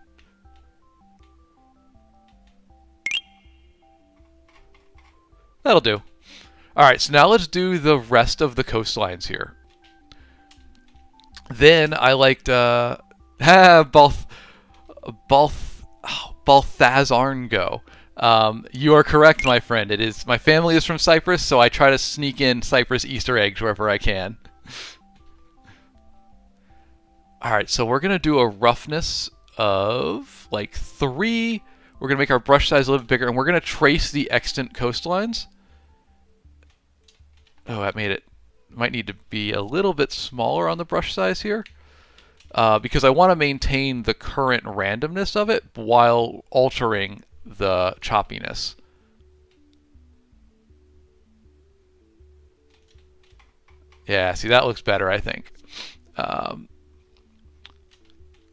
That'll do. All right, so now let's do the rest of the coastlines here. Then I liked Balthazarngo. You are correct, my friend. It is my family is from Cyprus, so I try to sneak in Cyprus Easter eggs wherever I can. All right, so we're gonna do a roughness of like 3. We're gonna make our brush size a little bit bigger, and we're gonna trace the extant coastlines. Oh, that made it. Might need to be a little bit smaller on the brush size here. Because I want to maintain the current randomness of it while altering the choppiness. Yeah, see, that looks better, I think.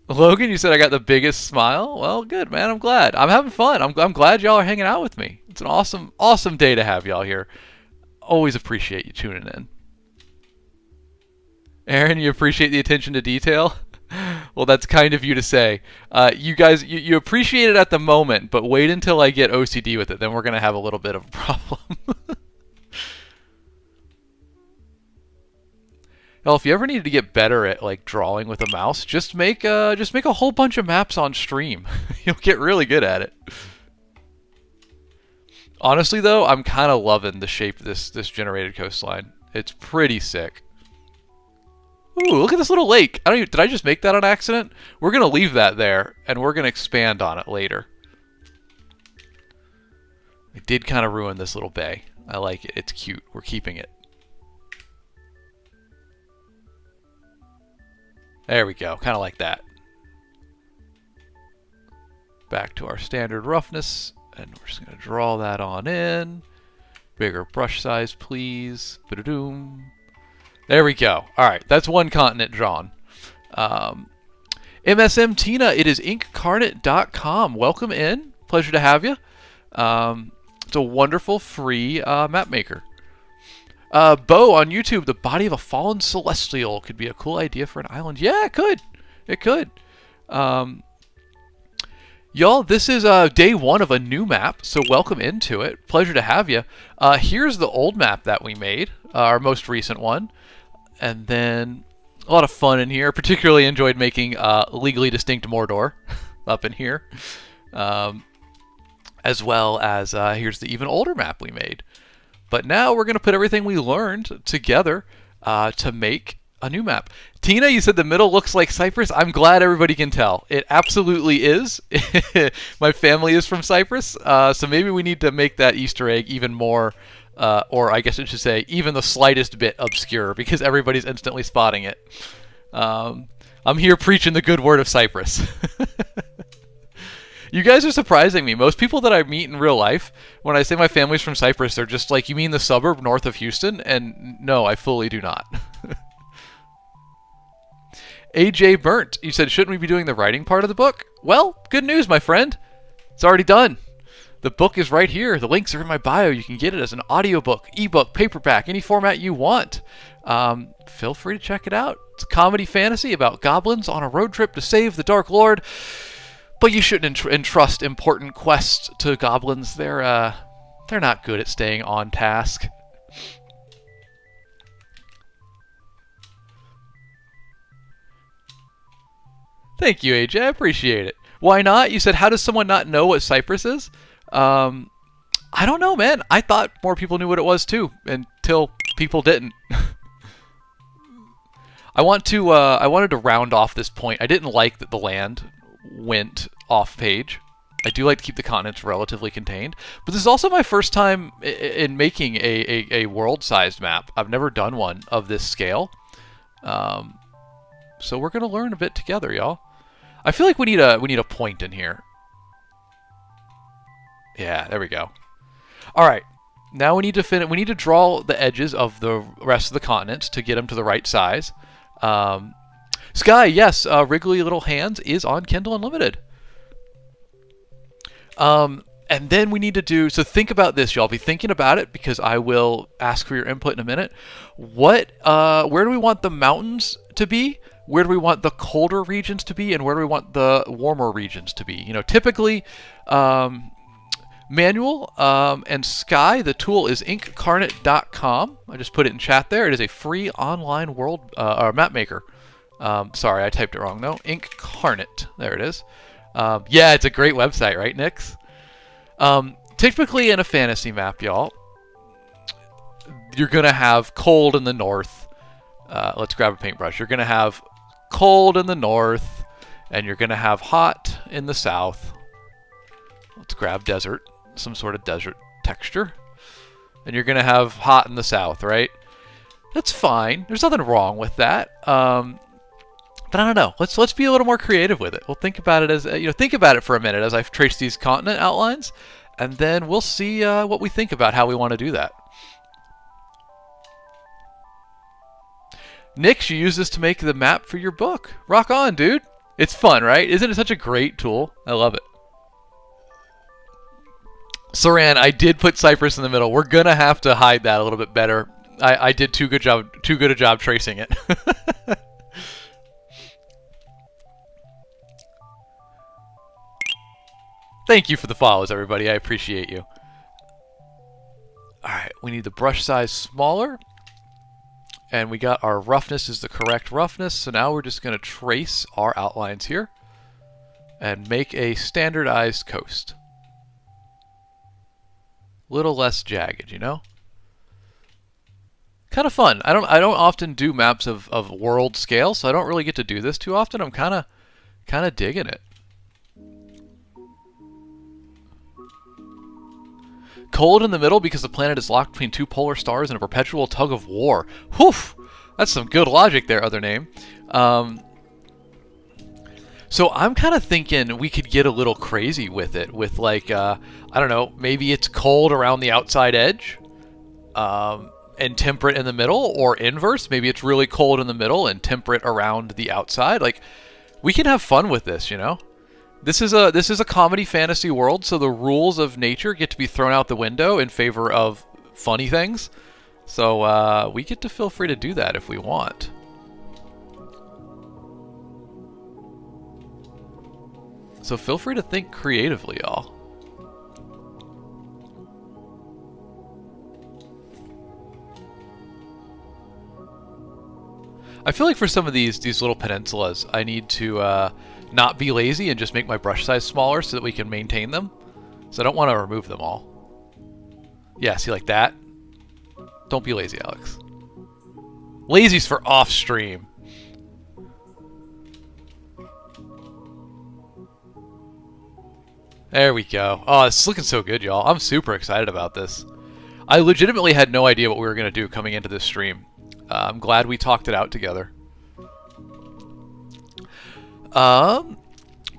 Logan, you said I got the biggest smile? Well, good, man. I'm glad. I'm having fun. I'm glad y'all are hanging out with me. It's an awesome day to have y'all here. Always appreciate you tuning in. Aaron, you appreciate the attention to detail? Well, that's kind of you to say. You guys, you appreciate it at the moment, but wait until I get OCD with it. Then we're going to have a little bit of a problem. Well, if you ever needed to get better at like drawing with a mouse, just make a whole bunch of maps on stream. You'll get really good at it. Honestly, though, I'm kind of loving the shape of this generated coastline. It's pretty sick. Ooh, look at this little lake. Did I just make that on accident? We're going to leave that there, and we're going to expand on it later. I did kind of ruin this little bay. I like it. It's cute. We're keeping it. There we go. Kind of like that. Back to our standard roughness. And we're just going to draw that on in. Bigger brush size, please. Ba-da-doom. There we go. All right, that's one continent drawn. MSM Tina, it is inkcarnate.com. Welcome in. Pleasure to have you. It's a wonderful free map maker. Bo on YouTube, the body of a fallen celestial could be a cool idea for an island. Yeah, it could. It could. Y'all, this is day 1 of a new map, so welcome into it. Pleasure to have you. Here's the old map that we made, our most recent one. And then a lot of fun in here. Particularly enjoyed making Legally Distinct Mordor up in here. As well as here's the even older map we made. But now we're going to put everything we learned together to make a new map. Tina, you said the middle looks like Cyprus. I'm glad everybody can tell. It absolutely is. My family is from Cyprus, so maybe we need to make that Easter egg even more, or I guess I should say, even the slightest bit obscure, because everybody's instantly spotting it. I'm here preaching the good word of Cyprus. You guys are surprising me. Most people that I meet in real life, when I say my family's from Cyprus, they're just like, you mean the suburb north of Houston? And no, I fully do not. AJ Burnt, you said, shouldn't we be doing the writing part of the book? Well, good news, my friend. It's already done. The book is right here. The links are in my bio. You can get it as an audiobook, ebook, paperback, any format you want. Feel free to check it out. It's a comedy fantasy about goblins on a road trip to save the Dark Lord. But you shouldn't entrust important quests to goblins. They're not good at staying on task. Thank you, AJ. I appreciate it. Why not? You said, how does someone not know what Cyprus is? I don't know, man. I thought more people knew what it was too, until people didn't. I wanted to round off this point. I didn't like that the land went off page. I do like to keep the continents relatively contained, but this is also my first time in making a world-sized map. I've never done one of this scale, so we're gonna learn a bit together, y'all. I feel like we need a point in here. Yeah, there we go. All right, now we need to finish. We need to draw the edges of the rest of the continents to get them to the right size. Sky, yes, Wriggly Little Hands is on Kindle Unlimited. And then we need to do, so think about this, y'all. Be thinking about it because I will ask for your input in a minute. Where do we want the mountains to be? Where do we want the colder regions to be? And where do we want the warmer regions to be? You know, typically, Manual and Sky, the tool is inkcarnate.com. I just put it in chat there. It is a free online world or map maker. Sorry, I typed it wrong though. Inkcarnate. There it is. Yeah, it's a great website, right, Nix? Typically in a fantasy map, y'all, you're going to have cold in the north. Let's grab a paintbrush. You're going to have cold in the north, and you're going to have hot in the south. Let's grab desert, some sort of desert texture. And you're going to have hot in the south, right? That's fine. There's nothing wrong with that. But I don't know. Let's be a little more creative with it. We'll think about it as think about it for a minute as I've traced these continent outlines, and then we'll see what we think about how we want to do that. Nix, you use this to make the map for your book. Rock on, dude. It's fun, right? Isn't it such a great tool? I love it. Saran, I did put Cypress in the middle. We're gonna have to hide that a little bit better. I did too good a job tracing it. Thank you for the follows, everybody. I appreciate you. Alright, we need the brush size smaller. And we got our roughness is the correct roughness. So now we're just going to trace our outlines here. And make a standardized coast. Little less jagged, you know? Kind of fun. I don't often do maps of world scale, so I don't really get to do this too often. I'm kind of digging it. Cold in the middle because the planet is locked between two polar stars in a perpetual tug of war. Whew! That's some good logic there, other name. So I'm kind of thinking we could get a little crazy with it. With like, I don't know, maybe it's cold around the outside edge and temperate in the middle, or inverse. Maybe it's really cold in the middle and temperate around the outside. Like, we can have fun with this, you know? This is a comedy fantasy world, so the rules of nature get to be thrown out the window in favor of funny things. So we get to feel free to do that if we want. So feel free to think creatively, y'all. I feel like for some of these little peninsulas, I need to not be lazy and just make my brush size smaller so that we can maintain them. So I don't want to remove them all. Yeah, see, like that? Don't be lazy, Alex. Lazy's for off stream. There we go. Oh, it's looking so good, y'all. I'm super excited about this. I legitimately had no idea what we were going to do coming into this stream. I'm glad we talked it out together.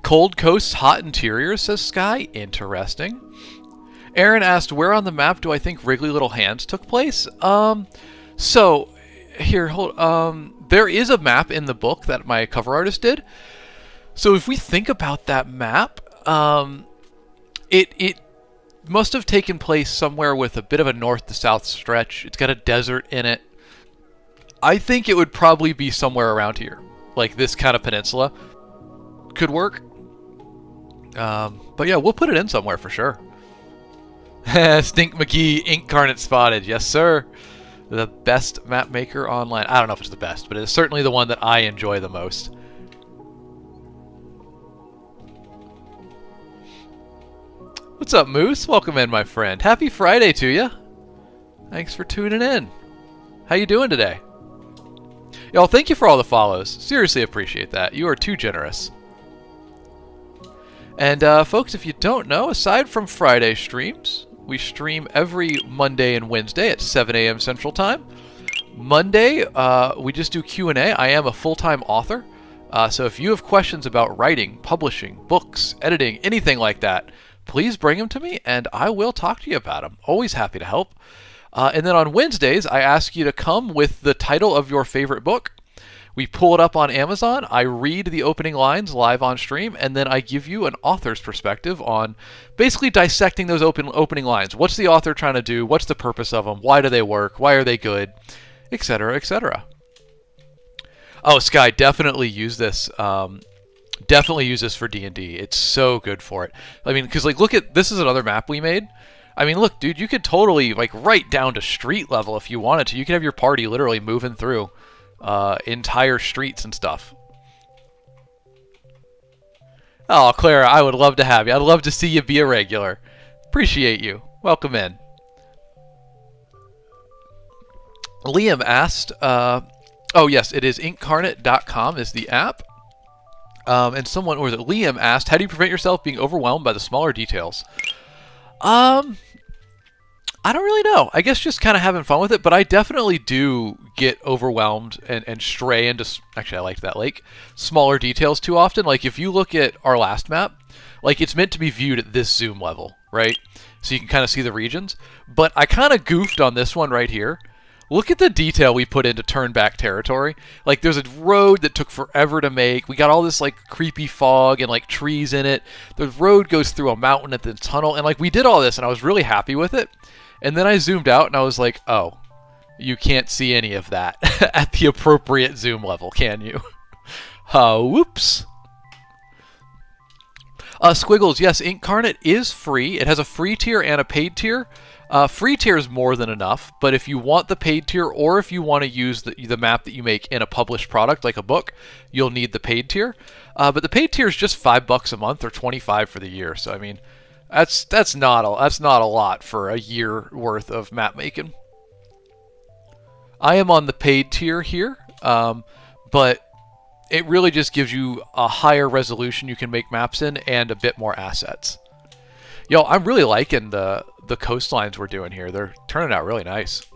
Cold coast, hot interior, says Sky. Interesting. Aaron asked, where on the map do I think Wriggly Little Hands took place? So, here, there is a map in the book that my cover artist did. So if we think about that map, it must have taken place somewhere with a bit of a north to south stretch. It's got a desert in it. I think it would probably be somewhere around here. Like this kind of peninsula. Could work. But yeah, we'll put it in somewhere for sure. Stink McGee, Inkcarnate spotted. Yes, sir. The best map maker online. I don't know if it's the best, but it's certainly the one that I enjoy the most. What's up, Moose? Welcome in, my friend. Happy Friday to you. Thanks for tuning in. How you doing today? Y'all, thank you for all the follows. Seriously appreciate that. You are too generous. And folks, if you don't know, aside from Friday streams, we stream every Monday and Wednesday at 7 a.m. Central Time. Monday, we just do Q&A. I am a full-time author. So if you have questions about writing, publishing, books, editing, anything like that, please bring them to me and I will talk to you about them. Always happy to help. And then on Wednesdays, I ask you to come with the title of your favorite book. We pull it up on Amazon, I read the opening lines live on stream, and then I give you an author's perspective on basically dissecting those opening lines. What's the author trying to do? What's the purpose of them? Why do they work? Why are they good? Etc., etc. Oh, Sky, definitely use this. Definitely use this for D&D. It's so good for it. I mean, because, like, look at, this is another map we made. I mean, look, dude, you could totally, like, right down to street level if you wanted to. You could have your party literally moving through entire streets and stuff. Oh, Clara, I would love to have you. I'd love to see you be a regular. Appreciate you. Welcome in. Liam asked, oh, yes, it is incarnate.com is the app. And someone, or was it Liam asked, how do you prevent yourself being overwhelmed by the smaller details? I don't really know. I guess just kind of having fun with it, but I definitely do get overwhelmed and stray into, actually I liked that lake, smaller details too often. Like if you look at our last map, like it's meant to be viewed at this zoom level, right? So you can kind of see the regions. But I kind of goofed on this one right here. Look at the detail we put into turn back territory. Like there's a road that took forever to make. We got all this like creepy fog and like trees in it. The road goes through a mountain at the tunnel. And like we did all this and I was really happy with it. And then I zoomed out and I was like, oh, you can't see any of that at the appropriate zoom level, can you? Whoops. Squiggles, yes, Incarnate is free. It has a free tier and a paid tier. Free tier is more than enough, but if you want the paid tier or if you want to use the map that you make in a published product like a book, you'll need the paid tier. But the paid tier is just $5 a month or $25 for the year. So I mean, that's not a lot for a year worth of map making. I am on the paid tier here, but it really just gives you a higher resolution you can make maps in and a bit more assets. Yo, I'm really liking the coastlines we're doing here. They're turning out really nice.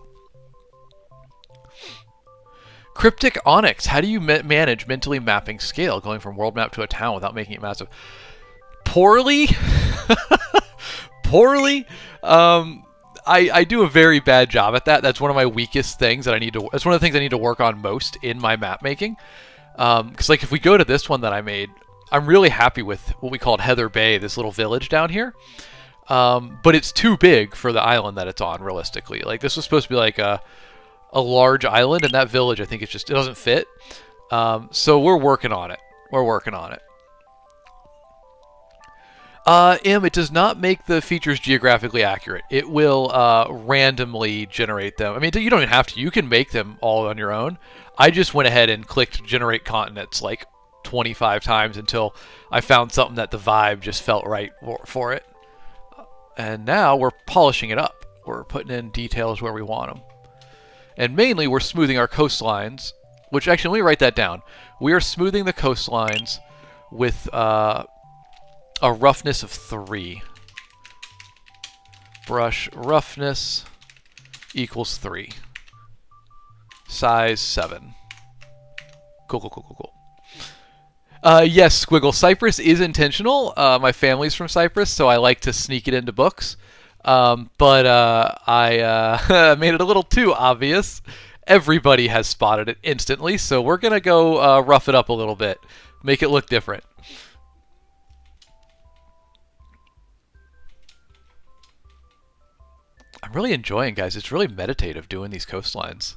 Cryptic Onyx, how do you manage mentally mapping scale, going from world map to a town without making it massive? Poorly. Poorly. I do a very bad job at that. That's one of my weakest things that I need to. That's one of the things I need to work on most in my map making. Because like if we go to this one that I made, I'm really happy with what we called Heather Bay, this little village down here. But it's too big for the island that it's on, realistically. Like this was supposed to be like a large island, and that village, I think it doesn't fit. So we're working on it. We're working on it. It does not make the features geographically accurate. It will randomly generate them. I mean, you don't even have to. You can make them all on your own. I just went ahead and clicked generate continents like 25 times until I found something that the vibe just felt right for it. And now we're polishing it up. We're putting in details where we want them. And mainly we're smoothing our coastlines, which actually, let me write that down. We are smoothing the coastlines with a roughness of 3. Brush roughness equals 3. Size 7. Cool. Yes, Squiggle. Cyprus is intentional. My family's from Cyprus, so I like to sneak it into books. But I made it a little too obvious. Everybody has spotted it instantly, so we're going to go rough it up a little bit. Make it look different. I'm really enjoying, guys. It's really meditative doing these coastlines.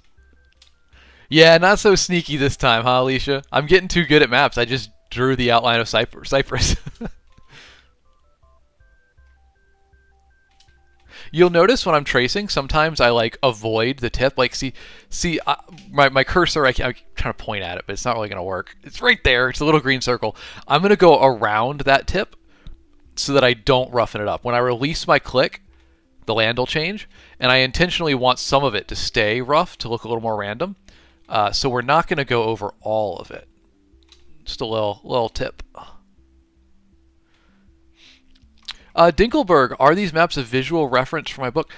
Yeah, not so sneaky this time, huh, Alicia? I'm getting too good at maps. I just drew the outline of Cyprus. You'll notice when I'm tracing, sometimes I like avoid the tip. Like, see, my cursor, I'm trying to point at it, but it's not really going to work. It's right there. It's a little green circle. I'm going to go around that tip so that I don't roughen it up. When I release my click, the land will change, and I intentionally want some of it to stay rough to look a little more random. So we're not going to go over all of it. Just a little tip. Dinkelberg, are these maps a visual reference for my book?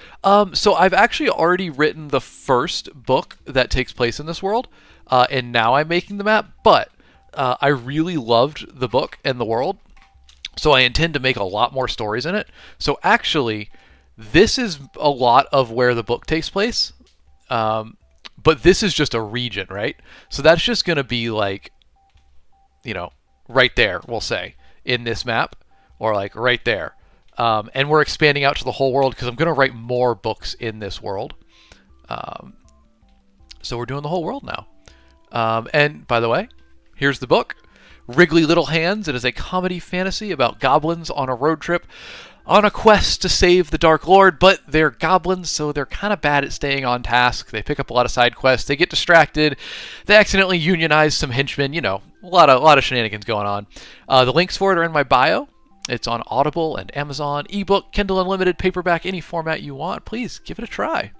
So I've actually already written the first book that takes place in this world, and now I'm making the map, but I really loved the book and the world, so I intend to make a lot more stories in it. So actually, this is a lot of where the book takes place, but this is just a region, right? So that's just going to be like, right there, we'll say, in this map, or like right there. And we're expanding out to the whole world because I'm going to write more books in this world. So we're doing the whole world now. And by the way, here's the book, Wriggly Little Hands. It is a comedy fantasy about goblins on a road trip on a quest to save the Dark Lord, but they're goblins, so they're kind of bad at staying on task. They pick up a lot of side quests. They get distracted. They accidentally unionize some henchmen. A lot of shenanigans going on. The links for it are in my bio. It's on Audible and Amazon, ebook, Kindle Unlimited, paperback, any format you want. Please give it a try.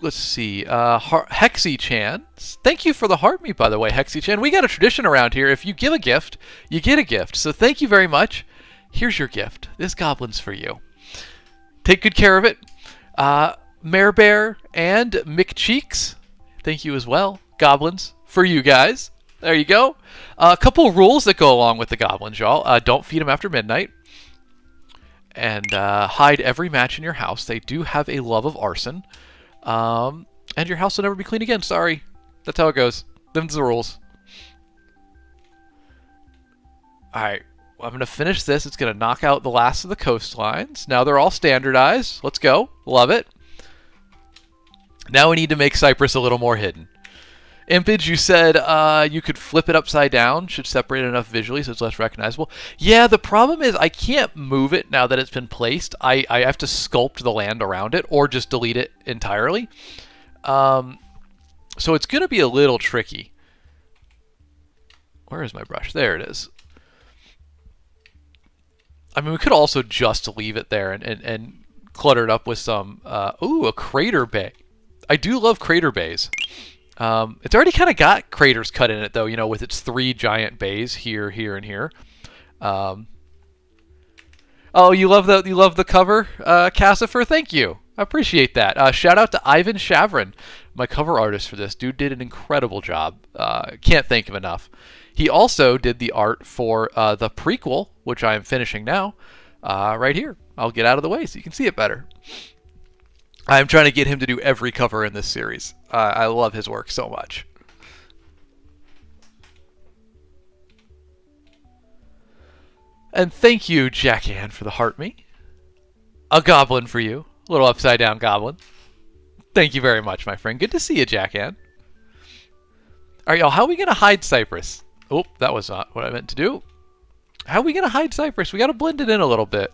Let's see. Hexy-chan. Thank you for the heart meet, by the way, Hexy-chan. We got a tradition around here. If you give a gift, you get a gift. So thank you very much. Here's your gift. This goblin's for you. Take good care of it. Mare Bear and McCheeks, thank you as well. Goblins for you guys. There you go. A couple of rules that go along with the goblins, y'all. Don't feed them after midnight. And hide every match in your house. They do have a love of arson. And your house will never be clean again. Sorry. That's how it goes. Them's the rules. Alright. Well, I'm going to finish this. It's going to knock out the last of the coastlines. Now they're all standardized. Let's go. Love it. Now we need to make Cyprus a little more hidden. Impage, you said you could flip it upside down. Should separate it enough visually so it's less recognizable. Yeah, the problem is I can't move it now that it's been placed. I have to sculpt the land around it or just delete it entirely. So it's going to be a little tricky. Where is my brush? There it is. I mean, we could also just leave it there and clutter it up with some... ooh, a crater bay. I do love crater bays. It's already kind of got craters cut in it, though, with its 3 giant bays here, here, and here. Oh, you love the cover, Cassifer? Thank you. I appreciate that. Shout out to Ivan Shavrin, my cover artist for this. Dude did an incredible job. Can't thank him enough. He also did the art for the prequel, which I am finishing now, right here. I'll get out of the way so you can see it better. I'm trying to get him to do every cover in this series. I love his work so much. And thank you, Jackann, for the heart me. A goblin for you. A little upside down goblin. Thank you very much, my friend. Good to see you, Jackann. Alright, y'all, how are we going to hide Cyprus? Oh, that was not what I meant to do. How are we going to hide Cyprus? We got to blend it in a little bit.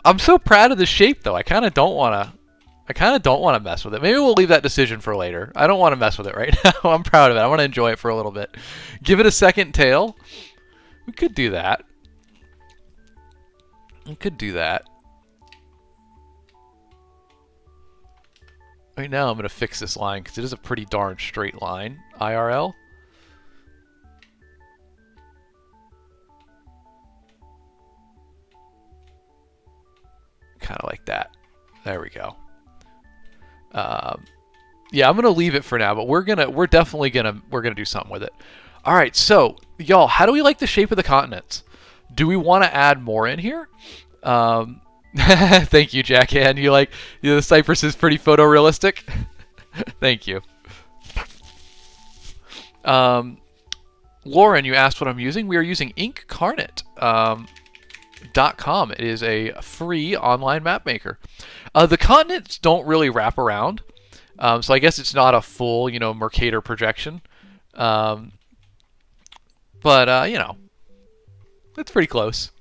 I'm so proud of the shape, though. I kind of don't want to mess with it. Maybe we'll leave that decision for later. I don't want to mess with it right now. I'm proud of it. I want to enjoy it for a little bit. Give it a second tail. We could do that. We could do that. Right now, I'm going to fix this line because it is a pretty darn straight line. IRL. Kind of like that. There we go. Yeah, I'm gonna leave it for now, but we're definitely gonna do something with it. All right, so y'all, how do we like the shape of the continents? Do we want to add more in here? Thank you, Jackann. The Cyprus is pretty photorealistic. Thank you. Lauren, you asked what I'm using. We are using Incarnate. .com. It is a free online map maker. The continents don't really wrap around, so I guess it's not a full, Mercator projection. But it's pretty close.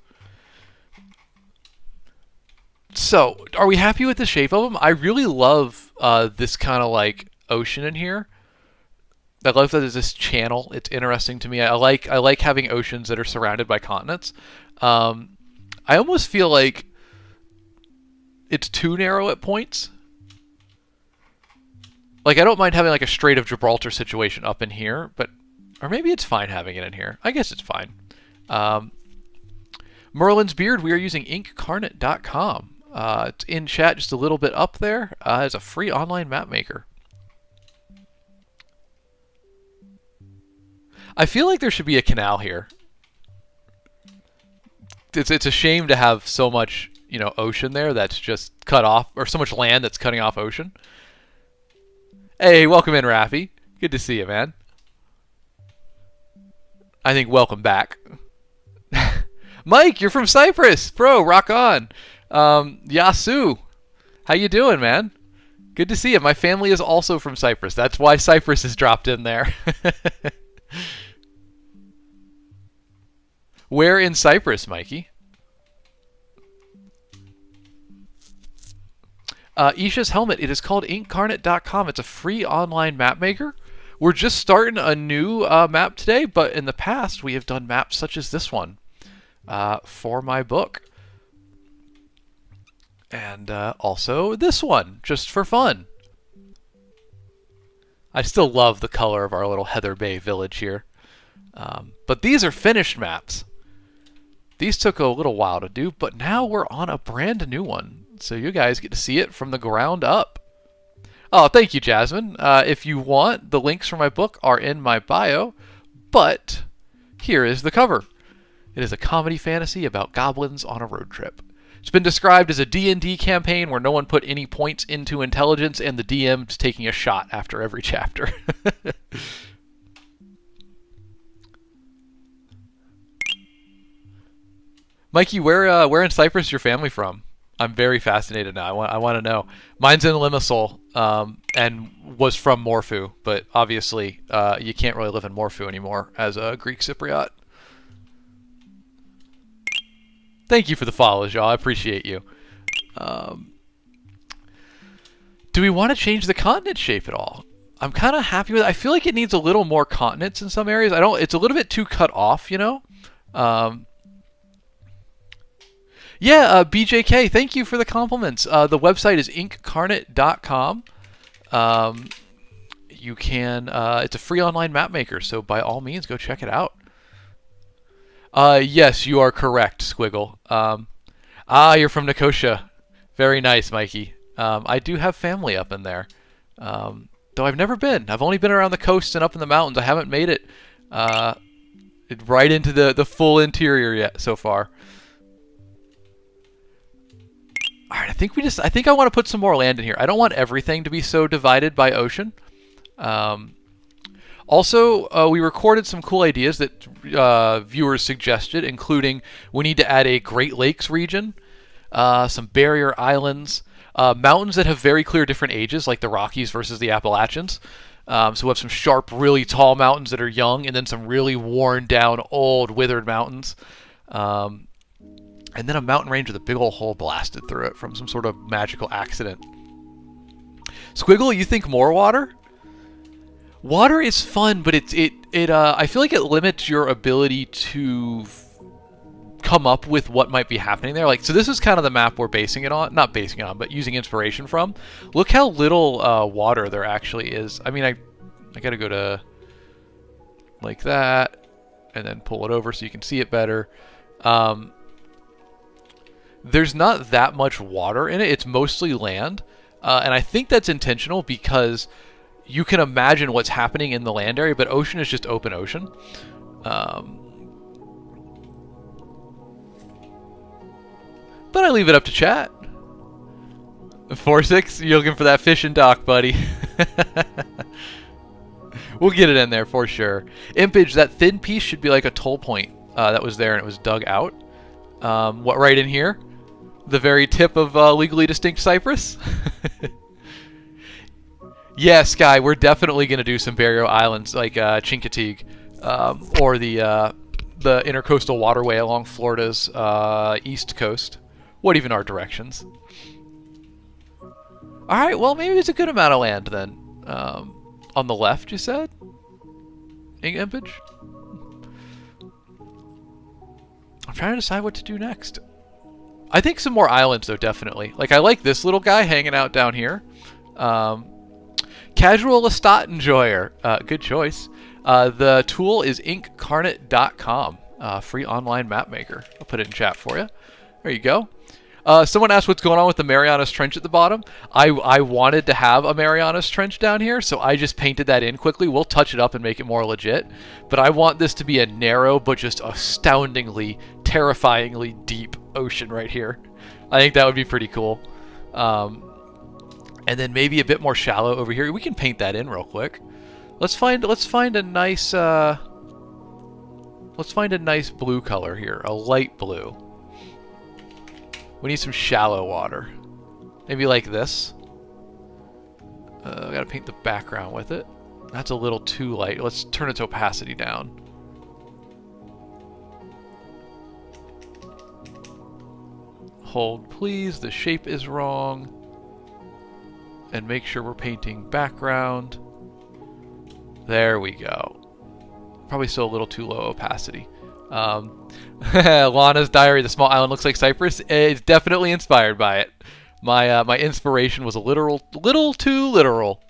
So, are we happy with the shape of them? I really love this kind of like ocean in here. I love that there's this channel. It's interesting to me. I like having oceans that are surrounded by continents. I almost feel like it's too narrow at points. Like, I don't mind having like a Strait of Gibraltar situation up in here, but or maybe it's fine having it in here. I guess it's fine. Merlin's Beard, we are using inkcarnate.com. It's in chat just a little bit up there as a free online map maker. I feel like there should be a canal here. It's a shame to have so much, ocean there that's just cut off, or so much land that's cutting off ocean. Hey, welcome in, Rafi. Good to see you, man. I think welcome back. Mike, you're from Cyprus. Bro, rock on. Yasu, how you doing, man? Good to see you. My family is also from Cyprus. That's why Cyprus is dropped in there. Where in Cyprus, Mikey? Isha's Helmet. It is called inkcarnate.com. It's a free online map maker. We're just starting a new map today, but in the past we have done maps such as this one for my book. And also this one, just for fun. I still love the color of our little Heather Bay village here. But these are finished maps. These took a little while to do, but now we're on a brand new one. So you guys get to see it from the ground up. Oh, thank you, Jasmine. If you want, the links for my book are in my bio, but here is the cover. It is a comedy fantasy about goblins on a road trip. It's been described as a D&D campaign where no one put any points into intelligence and the DM's taking a shot after every chapter. Mikey, where in Cyprus is your family from? I'm very fascinated now. I want to know. Mine's in Limassol, and was from Morphu, but obviously you can't really live in Morphu anymore as a Greek Cypriot. Thank you for the follows, y'all. I appreciate you. Do we want to change the continent shape at all? I'm kind of happy with it. I feel like it needs a little more continents in some areas. It's a little bit too cut off, Yeah, BJK, thank you for the compliments. The website is inkcarnate.com. You can, it's a free online map maker, so by all means, go check it out. Yes, you are correct, Squiggle. You're from Nicosia. Very nice, Mikey. I do have family up in there, though I've never been. I've only been around the coast and up in the mountains. I haven't made it right into the full interior yet so far. All right, I think I want to put some more land in here. I don't want everything to be so divided by ocean. Also, we recorded some cool ideas that viewers suggested, including we need to add a Great Lakes region, some barrier islands, mountains that have very clear different ages, like the Rockies versus the Appalachians. So we have some sharp, really tall mountains that are young, and then some really worn down, old, withered mountains. And then a mountain range with a big old hole blasted through it from some sort of magical accident. Squiggle, you think more water? Water is fun, but I feel like it limits your ability to come up with what might be happening there. Like, so this is kind of the map we're basing it on. Not basing it on, but using inspiration from. Look how little water there actually is. I mean, I gotta go to like that, and then pull it over so you can see it better. There's not that much water in it. It's mostly land. And I think that's intentional because you can imagine what's happening in the land area, but ocean is just open ocean. But I leave it up to chat. 4-6, you're looking for that fishing dock, buddy. We'll get it in there for sure. Impage, that thin piece should be like a toll point that was there and it was dug out. What, right in here? The very tip of legally distinct Cyprus? Yeah, Sky, we're definitely going to do some barrier islands like Chincoteague or the intercoastal waterway along Florida's east coast. What even are directions? Alright, well, maybe it's a good amount of land then. On the left, you said? Image? I'm trying to decide what to do next. I think some more islands, though, definitely. Like, I like this little guy hanging out down here. Casual Lestat Enjoyer. Good choice. The tool is inkcarnate.com. Free online map maker. I'll put it in chat for you. There you go. Someone asked what's going on with the Marianas Trench at the bottom. I wanted to have a Marianas Trench down here, so I just painted that in quickly. We'll touch it up and make it more legit. But I want this to be a narrow but just astoundingly, terrifyingly deep ocean right here. I think that would be pretty cool. And then maybe a bit more shallow over here. We can paint that in real quick. Let's find a nice blue color here, a light blue. We need some shallow water. Maybe like this. I gotta paint the background with it. That's a little too light. Let's turn its opacity down. Hold please, the shape is wrong. And make sure we're painting background. There we go. Probably still a little too low opacity. Lana's Diary, the small island looks like Cyprus. It's definitely inspired by it. My inspiration was a little too literal.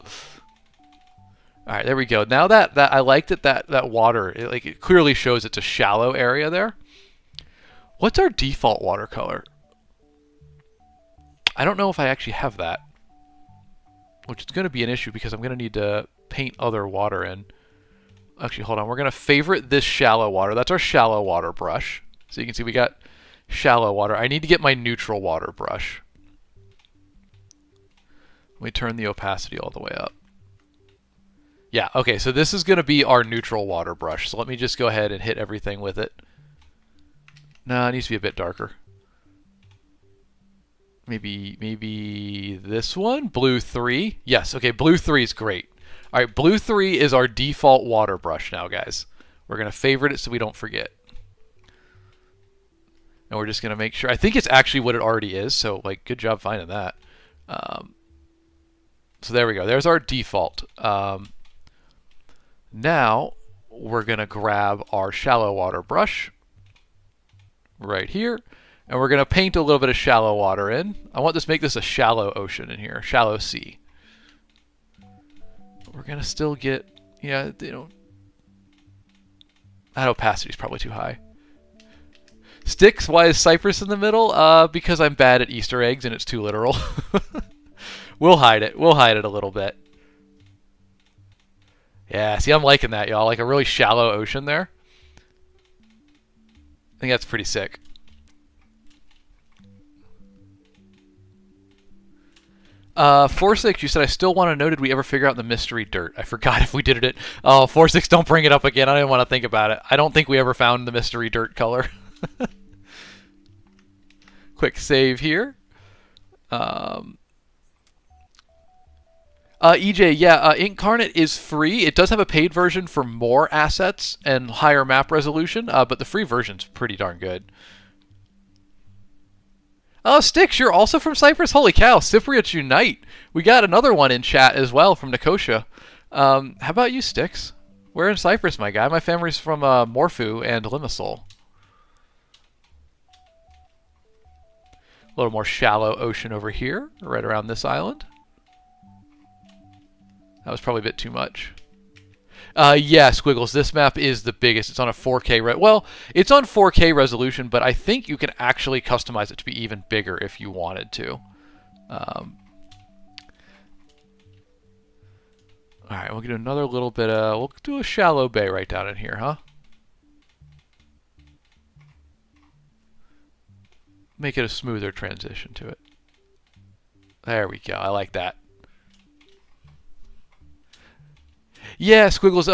All right, there we go. Now that I liked it, that water, it clearly shows it's a shallow area there. What's our default watercolor? I don't know if I actually have that, which is going to be an issue because I'm going to need to paint other water in. Actually, hold on. We're going to favorite this shallow water. That's our shallow water brush. So you can see we got shallow water. I need to get my neutral water brush. Let me turn the opacity all the way up. Yeah, okay, so this is going to be our neutral water brush. So let me just go ahead and hit everything with it. No, it needs to be a bit darker. Maybe this one? Blue 3? Yes, okay, blue 3 is great. All right, blue 3 is our default water brush now, guys. We're going to favorite it so we don't forget. And we're just going to make sure. I think it's actually what it already is, so like, good job finding that. So there we go. There's our default. Now, we're going to grab our shallow water brush right here. And we're going to paint a little bit of shallow water in. I want this make this a shallow ocean in here, shallow sea. We're going to still get, yeah, you know, that opacity is probably too high. Sticks, why is Cyprus in the middle? Because I'm bad at Easter eggs and it's too literal. We'll hide it. We'll hide it a little bit. Yeah, see, I'm liking that, y'all. Like a really shallow ocean there. I think that's pretty sick. Forsix, you said, I still want to know, did we ever figure out the mystery dirt? I forgot if we did it. Oh, Forsix, don't bring it up again. I didn't want to think about it. I don't think we ever found the mystery dirt color. Quick save here. EJ, yeah, Incarnate is free. It does have a paid version for more assets and higher map resolution, but the free version's pretty darn good. Oh, Styx, you're also from Cyprus? Holy cow, Cypriots unite. We got another one in chat as well from Nicosia. How about you, Styx? We're in Cyprus, my guy. My family's from Morphu and Limassol. A little more shallow ocean over here, right around this island. That was probably a bit too much. Yeah, Squiggles, this map is the biggest. It's on a 4K... Well, it's on 4K resolution, but I think you can actually customize it to be even bigger if you wanted to. Alright, we'll get another little bit of... We'll do a shallow bay right down in here, huh? Make it a smoother transition to it. There we go. I like that. Yeah, Squiggles,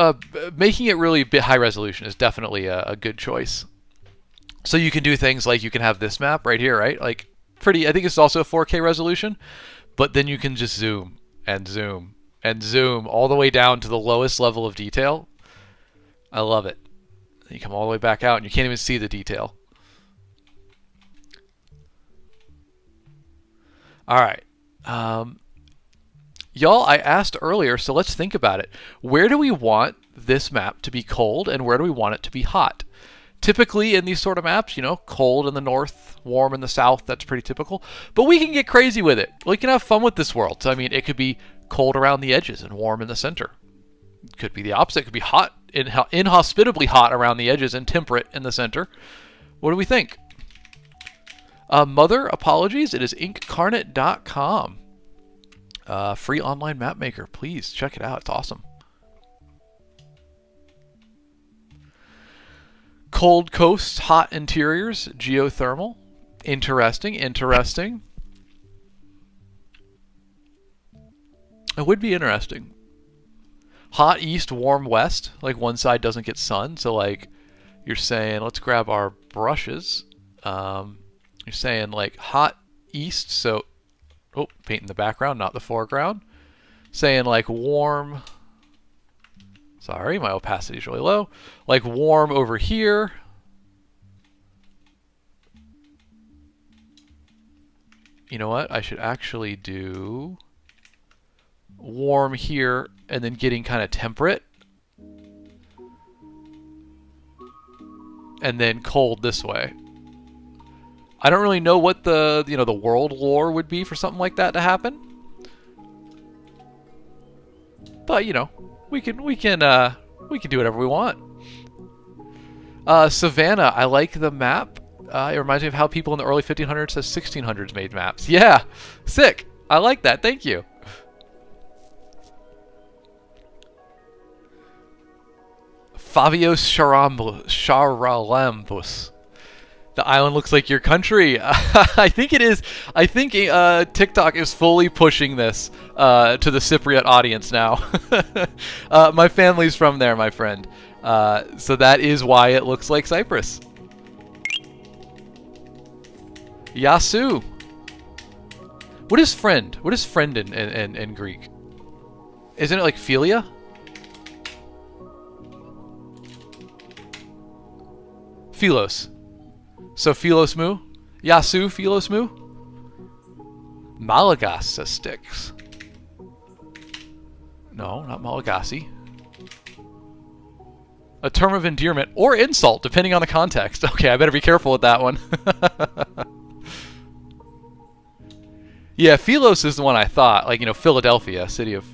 making it really a bit high resolution is definitely a good choice. So you can do things like you can have this map right here, right? Like, pretty, I think it's also a 4K resolution, but then you can just zoom and zoom and zoom all the way down to the lowest level of detail. I love it. You come all the way back out and you can't even see the detail. All right. Y'all, I asked earlier, so let's think about it. Where do we want this map to be cold and where do we want it to be hot? Typically in these sort of maps, cold in the north, warm in the south, that's pretty typical. But we can get crazy with it. We can have fun with this world. So, I mean, it could be cold around the edges and warm in the center. It could be the opposite. It could be hot, inhospitably hot around the edges and temperate in the center. What do we think? Mother, apologies. It is inkcarnate.com. Free online map maker. Please check it out. It's awesome. Cold coasts, hot interiors, geothermal. Interesting. It would be interesting. Hot east, warm west. Like one side doesn't get sun. So like you're saying, let's grab our brushes. You're saying like hot east. So, painting the background, not the foreground. Saying like warm. Sorry, my opacity is really low. Like warm over here. You know what? I should actually do warm here and then getting kind of temperate. And then cold this way. I don't really know what the world lore would be for something like that to happen. But we can do whatever we want. Savannah, I like the map. It reminds me of how people in the early 1500s to 1600s made maps. Yeah, sick. I like that. Thank you. Favios Charalambos. The island looks like your country. I think it is. I think TikTok is fully pushing this to the Cypriot audience now. My family's from there, my friend. So that is why it looks like Cyprus. Yasu. What is friend? What is friend in Greek? Isn't it like philia? Philos. So Philos Mu? Yasu Philos Mu? Malagasy sticks. No, not Malagasy. A term of endearment or insult, depending on the context. Okay, I better be careful with that one. Yeah, Philos is the one I thought. Like, Philadelphia, city of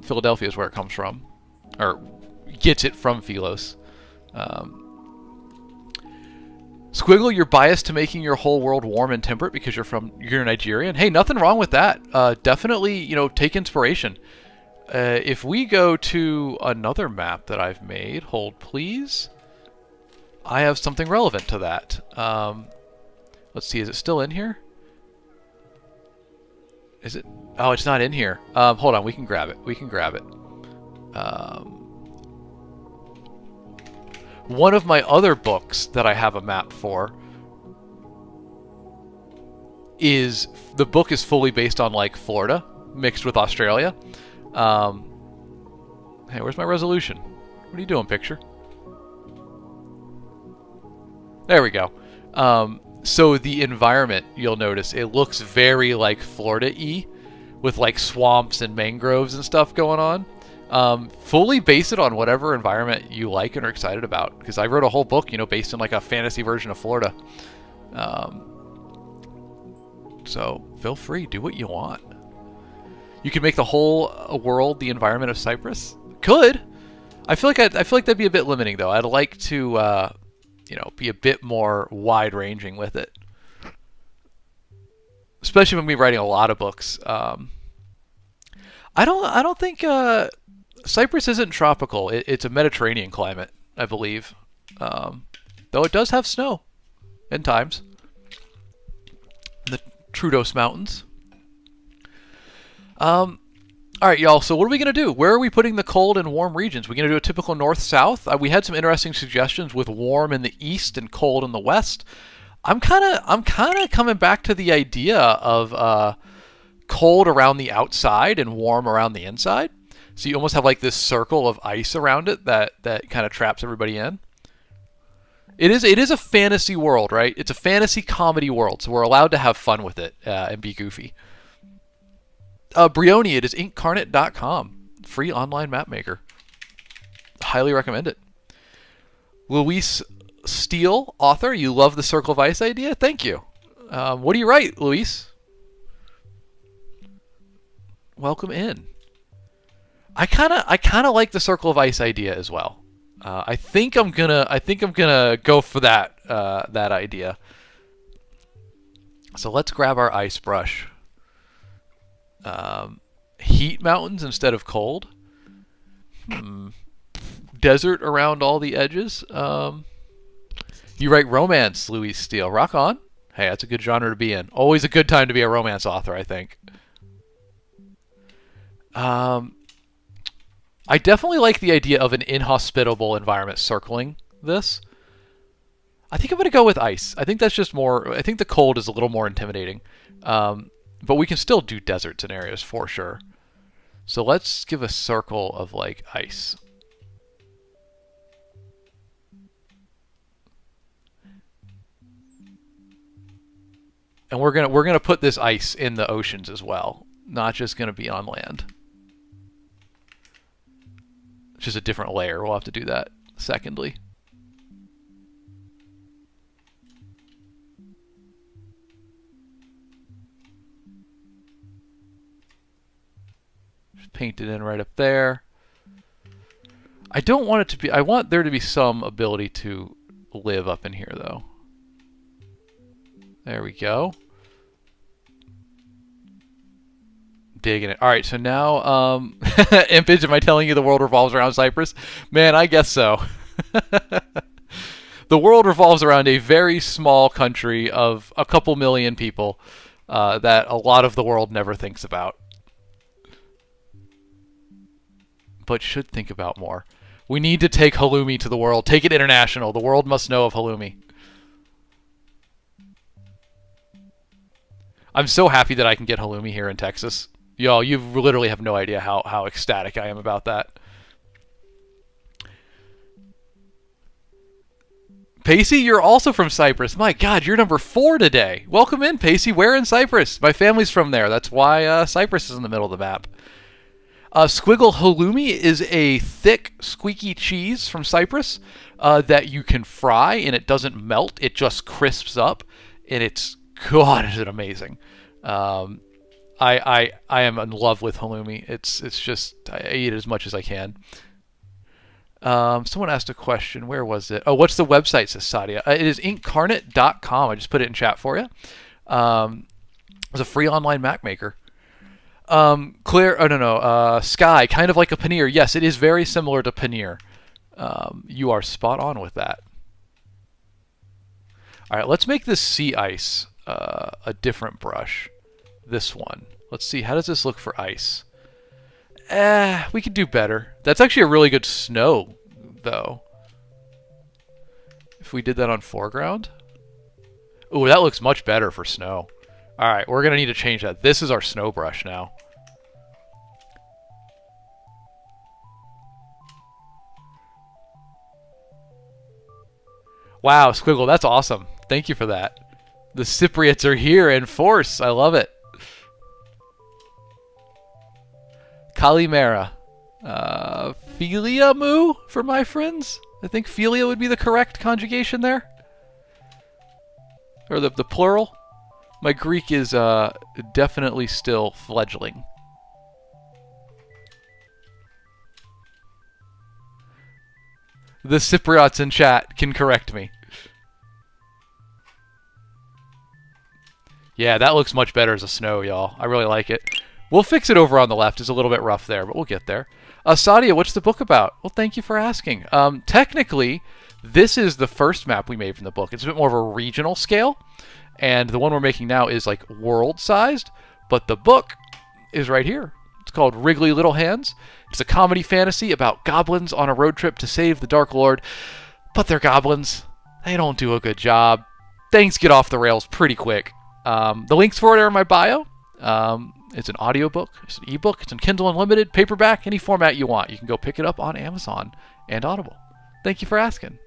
Philadelphia is where it comes from. Or gets it from Philos. Squiggle, you're biased to making your whole world warm and temperate because you're Nigerian. Hey, nothing wrong with that. Definitely, take inspiration. If we go to another map that I've made, hold please. I have something relevant to that. Let's see, is it still in here? Is it? Oh, it's not in here. Hold on, we can grab it. One of my other books that I have a map for is the book is fully based on like Florida mixed with Australia. Hey, where's my resolution? What are you doing, picture? There we go. So the environment, you'll notice, it looks very like Florida-y with like swamps and mangroves and stuff going on. Fully base it on whatever environment you like and are excited about. Because I wrote a whole book, based in like a fantasy version of Florida. So feel free, do what you want. You could make the whole world the environment of Cyprus. Could. I feel like that'd be a bit limiting though. I'd like to, be a bit more wide-ranging with it. Especially when we're writing a lot of books. I don't think. Cyprus isn't tropical. It's a Mediterranean climate, I believe. Though it does have snow in times. The Troodos Mountains. All right, y'all. So what are we going to do? Where are we putting the cold and warm regions? We're going to do a typical north-south. We had some interesting suggestions with warm in the east and cold in the west. I'm kind of coming back to the idea of cold around the outside and warm around the inside. So you almost have like this circle of ice around it that kind of traps everybody in. It is a fantasy world, right? It's a fantasy comedy world, so we're allowed to have fun with it and be goofy. Brioni, it is inkcarnate.com. Free online map maker. Highly recommend it. Luis Steele, author, you love the Circle of Ice idea? Thank you. What do you write, Luis? Welcome in. I kind of like the Circle of Ice idea as well. I think I'm gonna go for that idea. So let's grab our ice brush. Heat mountains instead of cold. Desert around all the edges. You write romance, Louis Steele. Rock on. Hey, that's a good genre to be in. Always a good time to be a romance author, I think. I definitely like the idea of an inhospitable environment circling this. I think I'm going to go with ice. I think that's just more... I think the cold is a little more intimidating. But we can still do desert scenarios for sure. So let's give a circle of, like, ice. And we're gonna put this ice in the oceans as well. Not just going to be on land. It's just a different layer. We'll have to do that secondly. Just paint it in right up there. I don't want it to be... I want there to be some ability to live up in here, though. There we go. Digging it. All right, so now, Impage, am I telling you the world revolves around Cyprus? Man, I guess so. The world revolves around a very small country of a couple million people that a lot of the world never thinks about. But should think about more. We need to take halloumi to the world. Take it international. The world must know of halloumi. I'm so happy that I can get halloumi here in Texas. Y'all, you literally have no idea how ecstatic I am about that. Pacey, you're also from Cyprus. My God, you're number 4 today. Welcome in, Pacey. Where in Cyprus? My family's from there. That's why Cyprus is in the middle of the map. Squiggle halloumi is a thick, squeaky cheese from Cyprus that you can fry, and it doesn't melt. It just crisps up, and it's... God, is it amazing. I am in love with halloumi. It's just... I eat it as much as I can. Someone asked a question. Where was it? Oh, what's the website, says Sadia? It is incarnate.com. I just put it in chat for you. It's a free online Mac maker. Claire, oh no, Sky, kind of like a paneer. Yes, it is very similar to paneer. You are spot on with that. All right, let's make this sea ice a different brush. This one. Let's see, how does this look for ice? We could do better. That's actually a really good snow, though. If we did that on foreground. Ooh, that looks much better for snow. Alright, we're going to need to change that. This is our snow brush now. Wow, Squiggle, that's awesome. Thank you for that. The Cypriots are here in force. I love it. Kalimera. Philia Mu for my friends. I think Philia would be the correct conjugation there. Or the plural. My Greek is definitely still fledgling. The Cypriots in chat can correct me. Yeah, that looks much better as a snow, y'all. I really like it. We'll fix it over on the left. It's a little bit rough there, but we'll get there. Sadia, what's the book about? Well, thank you for asking. Technically, this is the first map we made from the book. It's a bit more of a regional scale, and the one we're making now is like world-sized, but the book is right here. It's called Wriggly Little Hands. It's a comedy fantasy about goblins on a road trip to save the Dark Lord, but they're goblins. They don't do a good job. Things get off the rails pretty quick. The links for it are in my bio. It's an audiobook, it's an ebook, it's in Kindle Unlimited, paperback, any format you want. You can go pick it up on Amazon and Audible. Thank you for asking.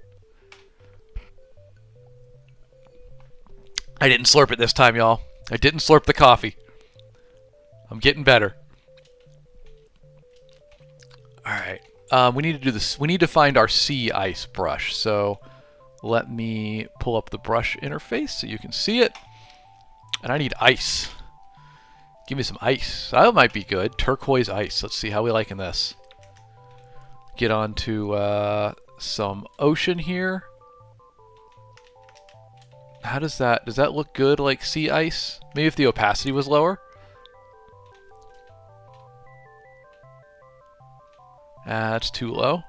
I didn't slurp it this time, y'all. I didn't slurp the coffee. I'm getting better. Alright. We need to do this. We need to find our sea ice brush. So let me pull up the brush interface so you can see it. And I need ice. Give me some ice. That might be good. Turquoise ice. Let's see how we liking this. Get on to some ocean here. How does that look good like sea ice? Maybe if the opacity was lower. That's too low.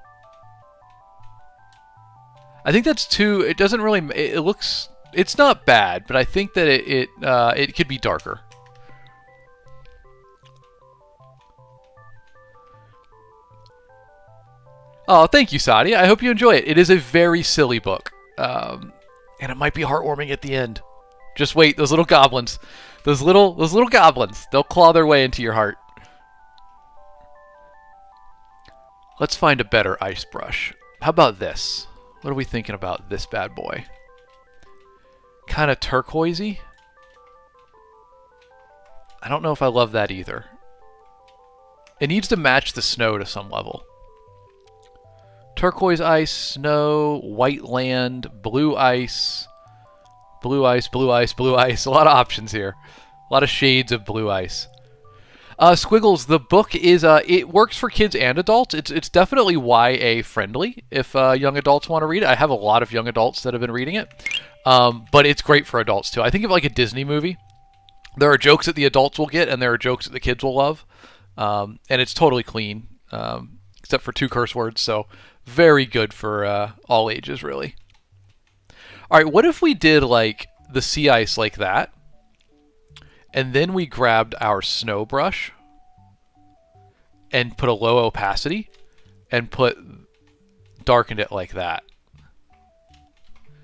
I think that's too. It doesn't really. It looks. It's not bad, but I think that it could be darker. Oh, thank you, Sadia. I hope you enjoy it. It is a very silly book, and it might be heartwarming at the end. Just wait, those little goblins, those little goblins. They'll claw their way into your heart. Let's find a better ice brush. How about this? What are we thinking about this bad boy? Kind of turquoisey. I don't know if I love that either. It needs to match the snow to some level. Turquoise ice, snow, white land, blue ice, blue ice, blue ice, blue ice. A lot of options here. A lot of shades of blue ice. Squiggles, the book is, it works for kids and adults. It's definitely YA friendly if young adults want to read it. I have a lot of young adults that have been reading it. But it's great for adults too. I think of like a Disney movie. There are jokes that the adults will get and there are jokes that the kids will love. And it's totally clean, except for 2 curse words. So very good for all ages, really. All right, what if we did like the sea ice like that? And then we grabbed our snow brush and put a low opacity and darkened it like that.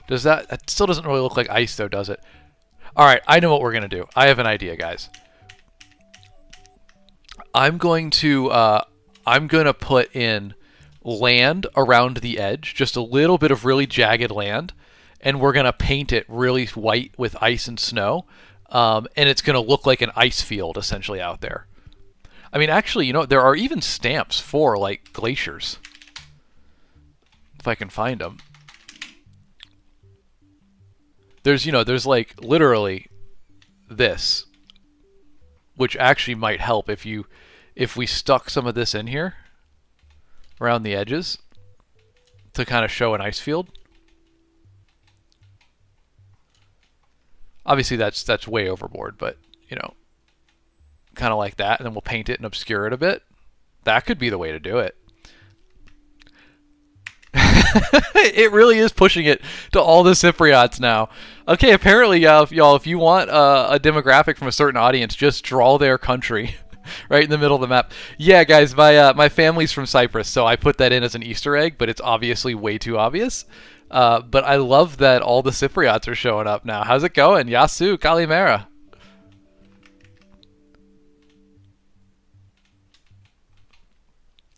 That still doesn't really look like ice though, does it? All right, I know what we're going to do. I have an idea, guys. I'm going to put in land around the edge, just a little bit of really jagged land, and we're going to paint it really white with ice and snow. And it's going to look like an ice field essentially out there. I mean, actually, you know, there are even stamps for like glaciers. If I can find them. There's like literally this, which actually might help if we stuck some of this in here around the edges to kind of show an ice field. Obviously, that's way overboard, but, you know, kind of like that, and then we'll paint it and obscure it a bit. That could be the way to do it. It really is pushing it to all the Cypriots now. Okay, apparently, y'all, if you want a demographic from a certain audience, just draw their country right in the middle of the map. Yeah, guys, my family's from Cyprus, so I put that in as an Easter egg, but it's obviously way too obvious. But I love that all the Cypriots are showing up now. How's it going? Yasu, Kalimera.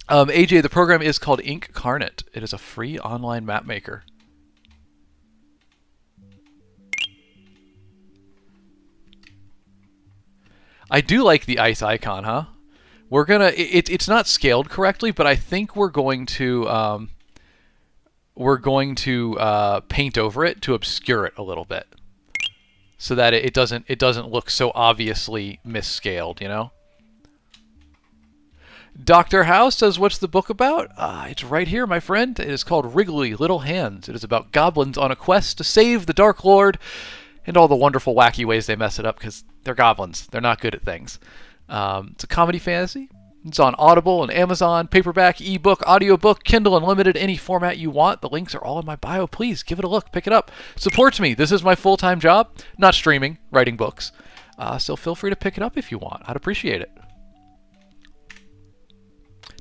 AJ, the program is called Incarnate. It is a free online map maker. I do like the ice icon, huh? We're gonna. It's not scaled correctly, but I think we're going to paint over it to obscure it a little bit, so that it doesn't look so obviously misscaled, you know. Dr. House says, what's the book about? It's right here, my friend. It is called Wriggly Little Hands. It is about goblins on a quest to save the Dark Lord and all the wonderful, wacky ways they mess it up because they're goblins. They're not good at things. It's a comedy fantasy. It's on Audible and Amazon, paperback, ebook, audiobook, Kindle Unlimited, any format you want. The links are all in my bio. Please give it a look. Pick it up. Supports me. This is my full-time job. Not streaming, writing books. So feel free to pick it up if you want. I'd appreciate it.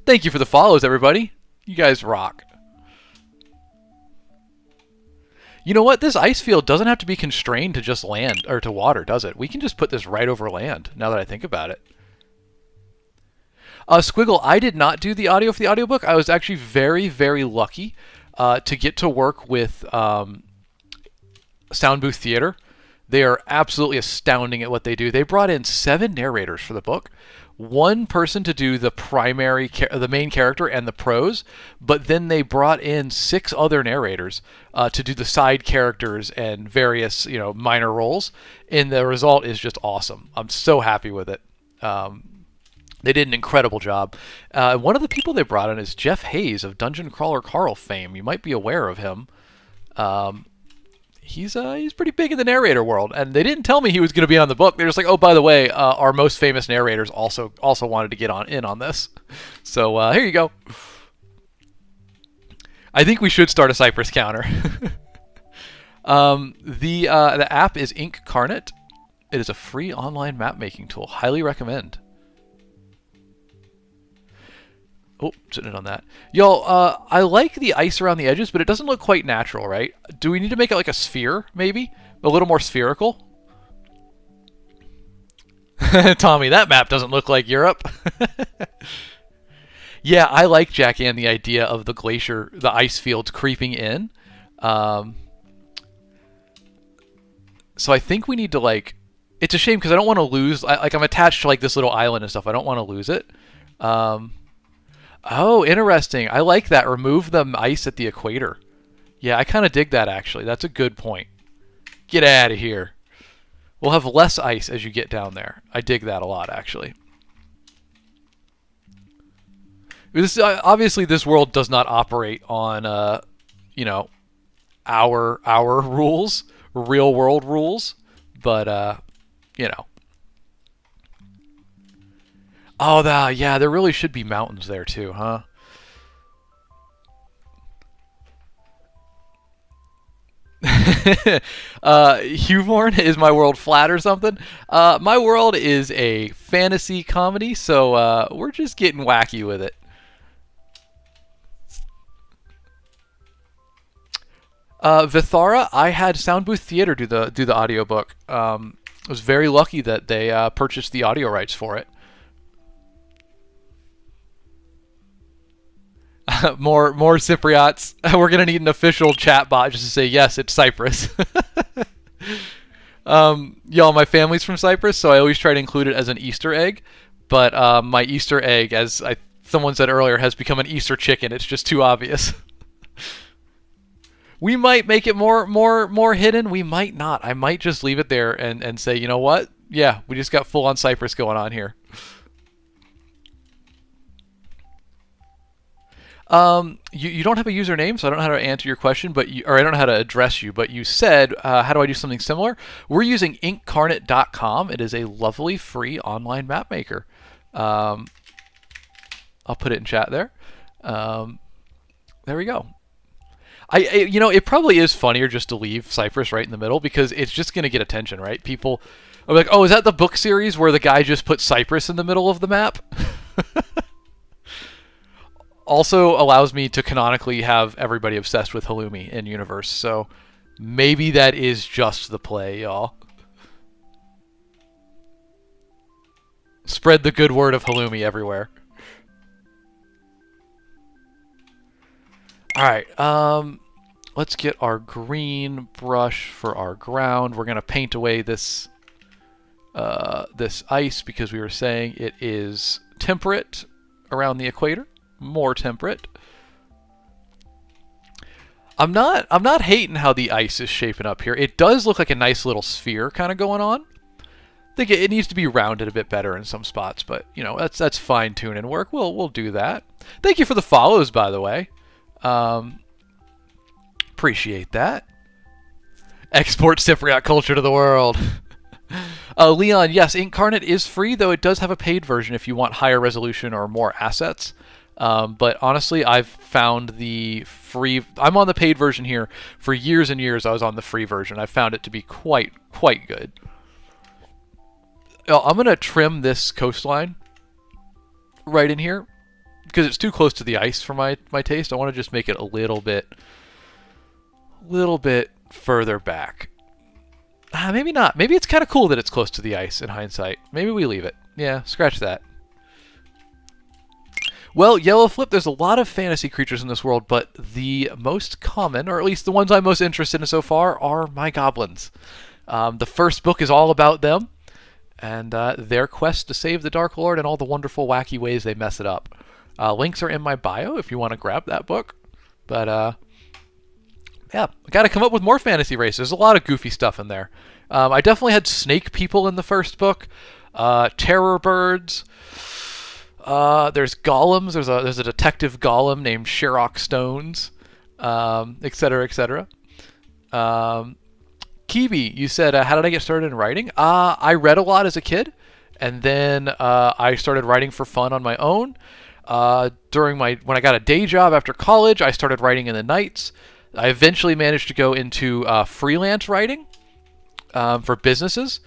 Thank you for the follows, everybody. You guys rock. You know what? This ice field doesn't have to be constrained to just land or to water, does it? We can just put this right over land, now that I think about it. Squiggle, I did not do the audio for the audiobook. I was actually very, very lucky to get to work with Sound Booth Theater. They are absolutely astounding at what they do. They brought in 7 narrators for the book, one person to do the main character and the prose, but then they brought in 6 other narrators to do the side characters and various minor roles, and the result is just awesome. I'm so happy with it. They did an incredible job. One of the people they brought in is Jeff Hayes of Dungeon Crawler Carl fame. You might be aware of him. He's pretty big in the narrator world, and they didn't tell me he was going to be on the book. They're just like, oh, by the way, our most famous narrators also wanted to get in on this. So here you go. I think we should start a Cypress counter. The app is Incarnate. It is a free online map making tool. Highly recommend. Oh, sitting it on that. Y'all, I like the ice around the edges, but it doesn't look quite natural, right? Do we need to make it like a sphere, maybe? A little more spherical? Tommy, that map doesn't look like Europe. Yeah, I like, Jackie, and the idea of the glacier, the ice fields creeping in. So I think we need to, like... It's a shame because I don't want to lose... I'm attached to, like, this little island and stuff. I don't want to lose it. Oh, interesting. I like that. Remove the ice at the equator. Yeah, I kind of dig that, actually. That's a good point. Get out of here. We'll have less ice as you get down there. I dig that a lot, actually. Obviously, this world does not operate on, our rules, real world rules, but, Oh, yeah, there really should be mountains there too, huh? Hughorn, is my world flat or something? My world is a fantasy comedy, so we're just getting wacky with it. Vithara, I had Sound Booth Theater do the audiobook. I was very lucky that they purchased the audio rights for it. more Cypriots. We're gonna need an official chat bot just to say yes, it's Cyprus. Y'all, my family's from Cyprus, so I always try to include it as an Easter egg. But my Easter egg, as someone said earlier, has become an Easter chicken. It's just too obvious. We might make it more hidden. We might not. I might just leave it there and say, you know what? Yeah, we just got full on Cyprus going on here. You don't have a username, so I don't know how to answer your question, or I don't know how to address you, but you said, how do I do something similar? We're using Incarnate.com. It is a lovely free online map maker. I'll put it in chat there. There we go. It probably is funnier just to leave Cyprus right in the middle because it's just going to get attention, right? People are like, oh, is that the book series where the guy just put Cyprus in the middle of the map? Also allows me to canonically have everybody obsessed with Halloumi in universe, so maybe that is just the play, y'all. Spread the good word of Halloumi everywhere. Alright, let's get our green brush for our ground. We're going to paint away this ice because we were saying it is temperate around the equator. More temperate. I'm not hating how the ice is shaping up here. It does look like a nice little sphere kind of going on. I think it needs to be rounded a bit better in some spots, but that's fine tuning work. We'll do that. Thank you for the follows, by the way. Appreciate that. Export Cypriot culture to the world. Leon, yes, Incarnate is free, though it does have a paid version if you want higher resolution or more assets. But honestly, I've found the free... I'm on the paid version here. For years and years, I was on the free version. I found it to be quite good. I'm going to trim this coastline right in here because it's too close to the ice for my taste. I want to just make it a little bit further back. Maybe not. Maybe it's kind of cool that it's close to the ice in hindsight. Maybe we leave it. Yeah, scratch that. Well, Yellow Flip, there's a lot of fantasy creatures in this world, but the most common, or at least the ones I'm most interested in so far, are my goblins. The first book is all about them, and their quest to save the Dark Lord and all the wonderful, wacky ways they mess it up. Links are in my bio if you want to grab that book. But yeah, I got to come up with more fantasy races. There's a lot of goofy stuff in there. I definitely had snake people in the first book, terror birds. There's golems. There's a detective golem named Sherrock Stones, etc., etc. Kiwi, you said, how did I get started in writing? I read a lot as a kid, and then I started writing for fun on my own. When I got a day job after college, I started writing in the nights. I eventually managed to go into freelance writing for businesses.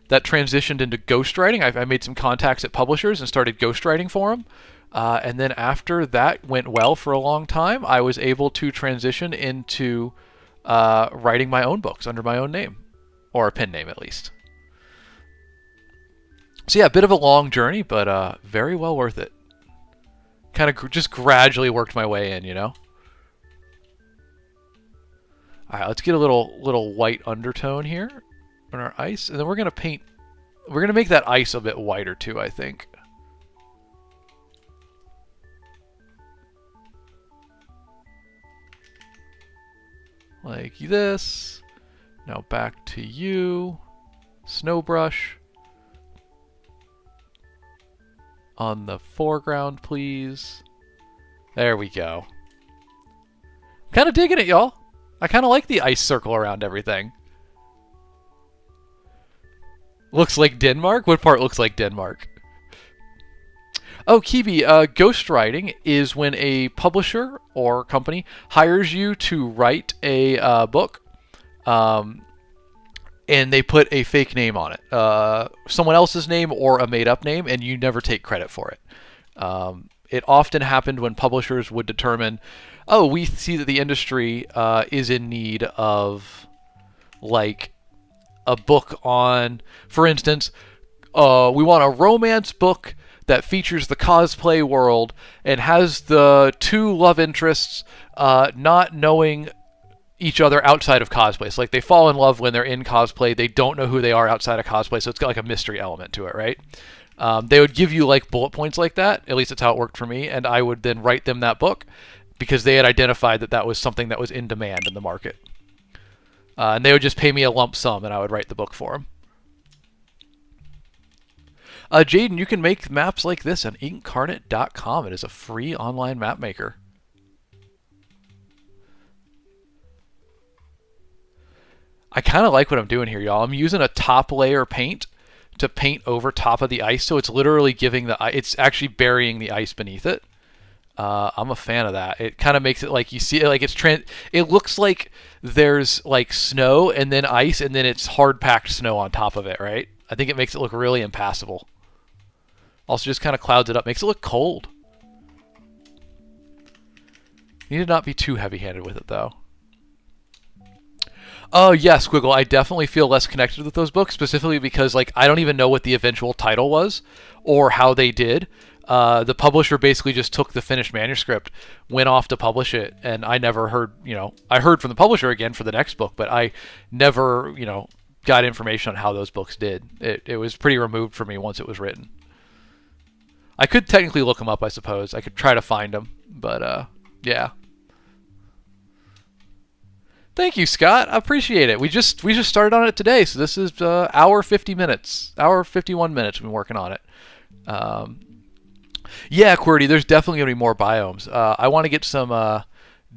That transitioned into ghostwriting. I made some contacts at publishers and started ghostwriting for them. And then after that went well for a long time, I was able to transition into writing my own books under my own name, or a pen name at least. So yeah, a bit of a long journey, but very well worth it. Kind of just gradually worked my way in, you know. All right, let's get a little white undertone here on our ice, and then we're gonna paint. We're gonna make that ice a bit whiter too, I think. Like this. Now back to you. Snow brush. On the foreground, please. There we go. Kind of digging it, y'all. I kind of like the ice circle around everything. Looks like Denmark? What part looks like Denmark? Oh, Kiwi, ghostwriting is when a publisher or company hires you to write a book, and they put a fake name on it. Someone else's name or a made-up name, and you never take credit for it. It often happened when publishers would determine, oh, we see that the industry is in need of, like, a book on, for instance, we want a romance book that features the cosplay world and has the two love interests not knowing each other outside of cosplay. So like they fall in love when they're in cosplay, they don't know who they are outside of cosplay, so it's got like a mystery element to it, right? They would give you like bullet points like that, at least that's how it worked for me, and I would then write them that book because they had identified that that was something that was in demand in the market. And they would just pay me a lump sum, and I would write the book for them. Jaden, you can make maps like this on incarnate.com. It is a free online map maker. I kind of like what I'm doing here, y'all. I'm using a top layer paint to paint over top of the ice, so it's literally giving it's actually burying the ice beneath it. I'm a fan of that. It kind of makes it like you see it, like it looks like there's like snow and then ice and then it's hard packed snow on top of it, right? I think it makes it look really impassable. Also just kind of clouds it up, makes it look cold. You need to not be too heavy-handed with it though. Oh yeah, Squiggle, I definitely feel less connected with those books, specifically because like I don't even know what the eventual title was or how they did. The publisher basically just took the finished manuscript, went off to publish it, and I never heard, I heard from the publisher again for the next book, but I never, got information on how those books did. It was pretty removed from me once it was written. I could technically look them up, I suppose. I could try to find them, but yeah. Thank you, Scott. I appreciate it. We just started on it today, so this is hour 50 minutes, hour 51 minutes we've been working on it. Yeah, QWERTY, there's definitely going to be more biomes. I want to get some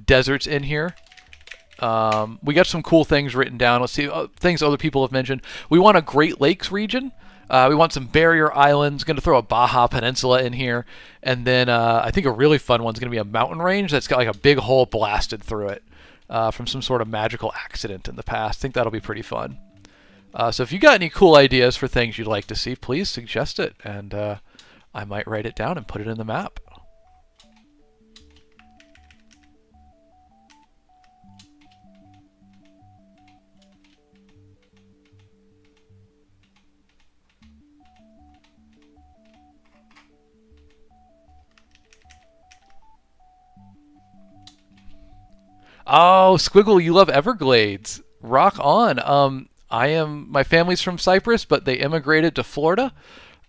deserts in here. We got some cool things written down. Let's see, things other people have mentioned. We want a Great Lakes region. We want some barrier islands. Going to throw a Baja Peninsula in here. And then I think a really fun one's going to be a mountain range that's got like a big hole blasted through it from some sort of magical accident in the past. I think that'll be pretty fun. So if you got any cool ideas for things you'd like to see, please suggest it. And I might write it down and put it in the map. Oh, Squiggle, you love Everglades. Rock on. My family's from Cyprus, but they immigrated to Florida.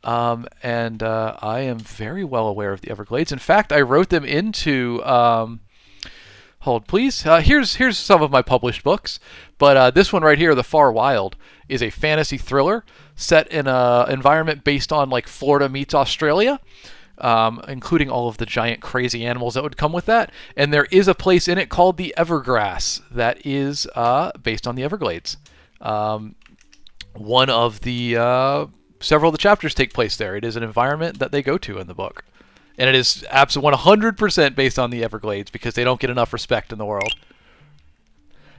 And I am very well aware of the Everglades. In fact, I wrote them into. Hold, please. Here's some of my published books, but this one right here, The Far Wild, is a fantasy thriller set in an environment based on like Florida meets Australia, including all of the giant crazy animals that would come with that. And there is a place in it called the Evergrass that is based on the Everglades. One of the several of the chapters take place there. It is an environment that they go to in the book. And it is absolutely 100% based on the Everglades because they don't get enough respect in the world.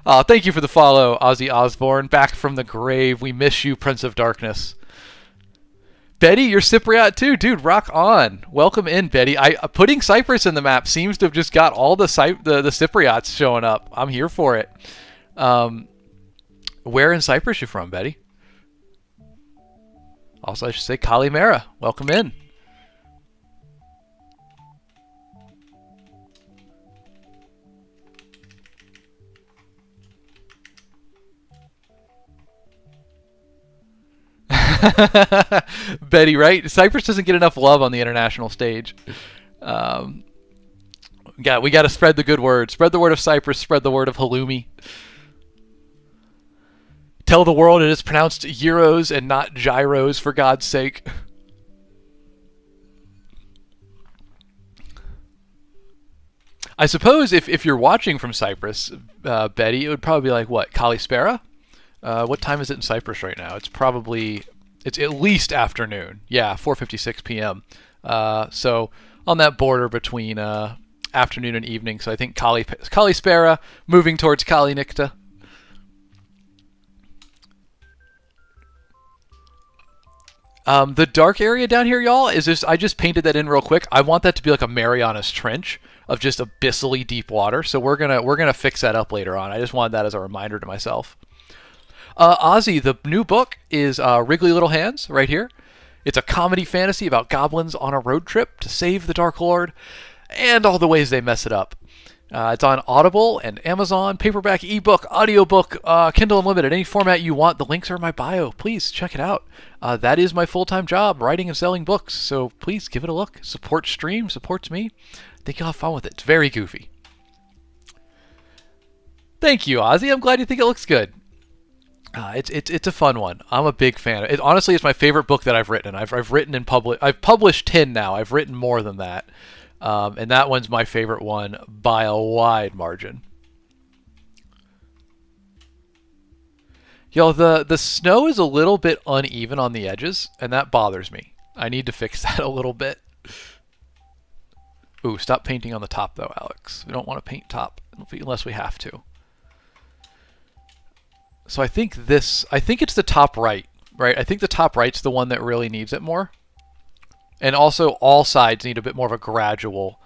Thank you for the follow, Ozzy Osbourne. Back from the grave. We miss you, Prince of Darkness. Betty, you're Cypriot too. Dude, rock on. Welcome in, Betty. Putting Cyprus in the map seems to have just got all the Cypriots showing up. I'm here for it. Where in Cyprus you from, Betty? Also, I should say Kalimera. Welcome in. Betty, right? Cyprus doesn't get enough love on the international stage. We got to spread the good word. Spread the word of Cyprus. Spread the word of halloumi. Tell the world it is pronounced gyros and not gyros, for God's sake. I suppose if you're watching from Cyprus, Betty, it would probably be like, what, Kalispera? What time is it in Cyprus right now? It's at least afternoon. Yeah, 4:56 p.m. So on that border between afternoon and evening. So I think Kalispera, moving towards Kalinikta. The dark area down here, y'all, is just, I just painted that in real quick. I want that to be like a Marianas Trench of just abyssally deep water. So we're gonna fix that up later on. I just wanted that as a reminder to myself. Ozzy, the new book is Wriggly Little Hands, right here. It's a comedy fantasy about goblins on a road trip to save the Dark Lord and all the ways they mess it up. It's on Audible and Amazon, paperback, ebook, audiobook, Kindle Unlimited, any format you want. The links are in my bio. Please check it out. That is my full-time job, writing and selling books. So please give it a look. Support stream, supports me. I think you'll have fun with it. It's very goofy. Thank you, Ozzy. I'm glad you think it looks good. It's a fun one. I'm a big fan. Honestly, it's my favorite book that I've written. I've written and published. I've published 10 now. I've written more than that. And that one's my favorite one by a wide margin. Yo, the snow is a little bit uneven on the edges, and that bothers me. I need to fix that a little bit. Ooh, stop painting on the top though, Alex. We don't want to paint top unless we have to. So I think it's the top right? I think the top right's the one that really needs it more. And also all sides need a bit more of a gradual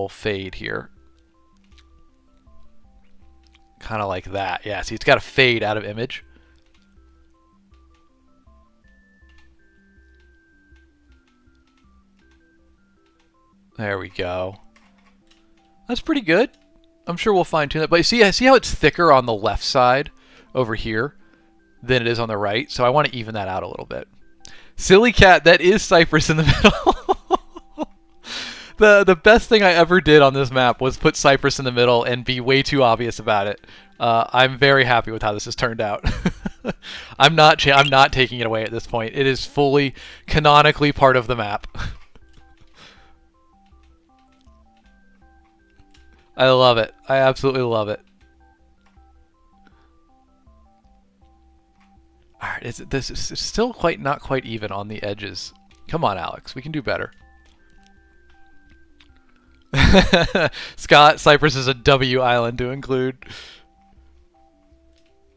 fade here. Kind of like that. Yeah, see, it's got to fade out of image. There we go. That's pretty good. I'm sure we'll fine tune that. But see how it's thicker on the left side over here than it is on the right? So I want to even that out a little bit. Silly cat, that is Cyprus in the middle. The best thing I ever did on this map was put Cyprus in the middle and be way too obvious about it. I'm very happy with how this has turned out. I'm not taking it away at this point. It is fully canonically part of the map. I love it. I absolutely love it. All right, this is still not quite even on the edges. Come on, Alex. We can do better. Scott, Cyprus is a W island to include.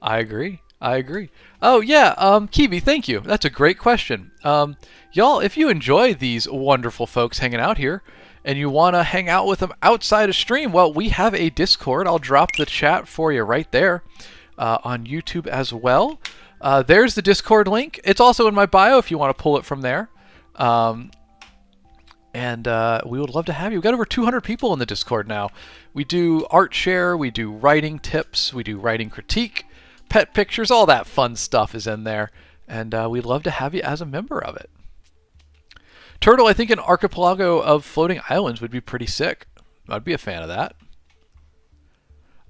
I agree. Oh, yeah, Kiwi, thank you. That's a great question. Y'all, if you enjoy these wonderful folks hanging out here, and you want to hang out with them outside of stream, well, we have a Discord. I'll drop the chat for you right there on YouTube as well. There's the Discord link. It's also in my bio if you want to pull it from there. And we would love to have you. We've got over 200 people in the Discord now. We do art share, we do writing tips, we do writing critique, pet pictures, all that fun stuff is in there. And we'd love to have you as a member of it. Turtle, I think an archipelago of floating islands would be pretty sick. I'd be a fan of that.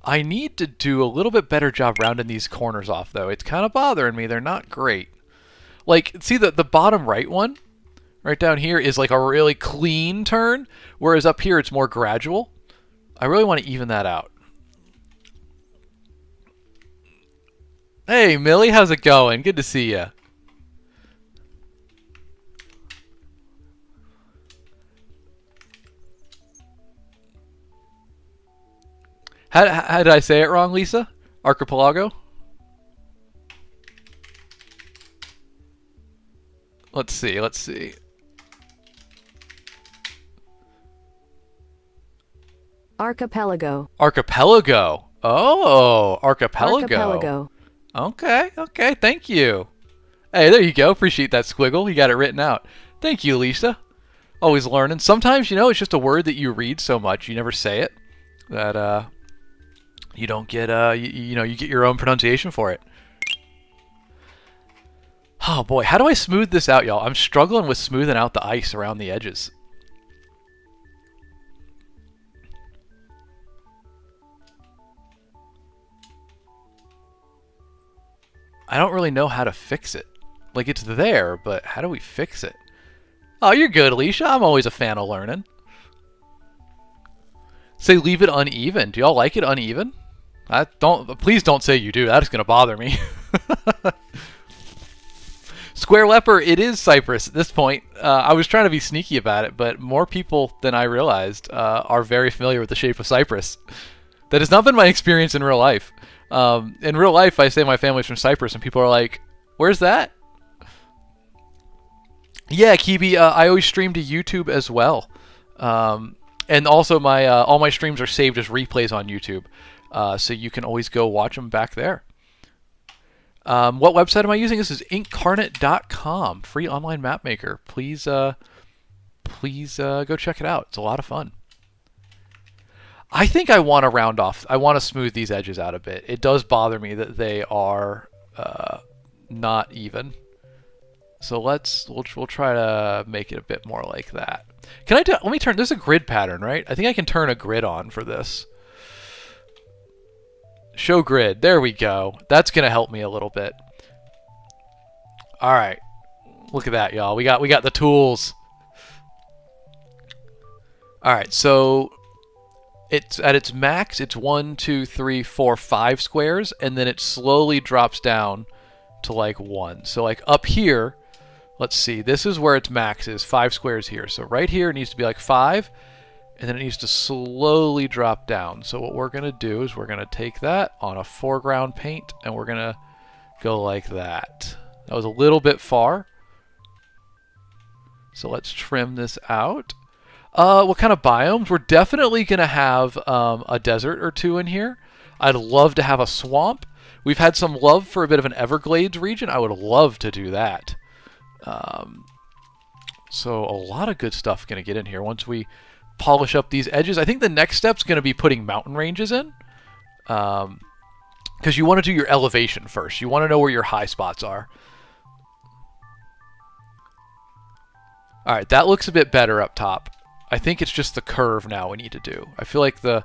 I need to do a little bit better job rounding these corners off, though. It's kind of bothering me. They're not great. Like, see the bottom right one? Right down here is like a really clean turn, whereas up here it's more gradual. I really want to even that out. Hey, Millie, how's it going? Good to see you. How did I say it wrong, Lisa? Archipelago? Let's see, let's see. Archipelago. Archipelago. Oh, archipelago. Archipelago. Okay, okay, thank you. Hey, there you go. Appreciate that squiggle. You got it written out. Thank you, Lisa. Always learning. Sometimes, you know, it's just a word that you read so much, you never say it, that you don't get, you know, you get your own pronunciation for it. Oh boy, how do I smooth this out, y'all? I'm struggling with smoothing out the ice around the edges. I don't really know how to fix it. Like, it's there, but how do we fix it? Oh, you're good, Alicia. I'm always a fan of learning. Say leave it uneven. Do y'all like it uneven? Please don't say you do. That's going to bother me. Square leper, it is Cyprus at this point. I was trying to be sneaky about it, but more people than I realized are very familiar with the shape of Cyprus. That has not been my experience in real life. In real life, I say my family's from Cyprus, and people are like, where's that? Yeah, Kibi, I always stream to YouTube as well. And also, all my streams are saved as replays on YouTube. So you can always go watch them back there. What website am I using? This is incarnate.com, free online map maker. Please go check it out. It's a lot of fun. I think I want to round off. I want to smooth these edges out a bit. It does bother me that they are not even. So we'll try to make it a bit more like that. Let me turn. This is a grid pattern, right? I think I can turn a grid on for this. Show grid. There we go. That's gonna help me a little bit. All right. Look at that, y'all. We got the tools. All right. So it's at its max. It's 1, 2, 3, 4, 5 squares, and then it slowly drops down to like 1. So like up here, let's see. This is where its max is. 5 squares here. So right here it needs to be like 5. And then it needs to slowly drop down. So what we're going to do is we're going to take that on a foreground paint, and we're going to go like that. That was a little bit far. So let's trim this out. What kind of biomes? We're definitely going to have a desert or two in here. I'd love to have a swamp. We've had some love for a bit of an Everglades region. I would love to do that. So a lot of good stuff going to get in here once we polish up these edges. I think the next step's going to be putting mountain ranges in, because you want to do your elevation first. You want to know where your high spots are. All right, that looks a bit better up top. I think it's just the curve now we need to do. I feel like the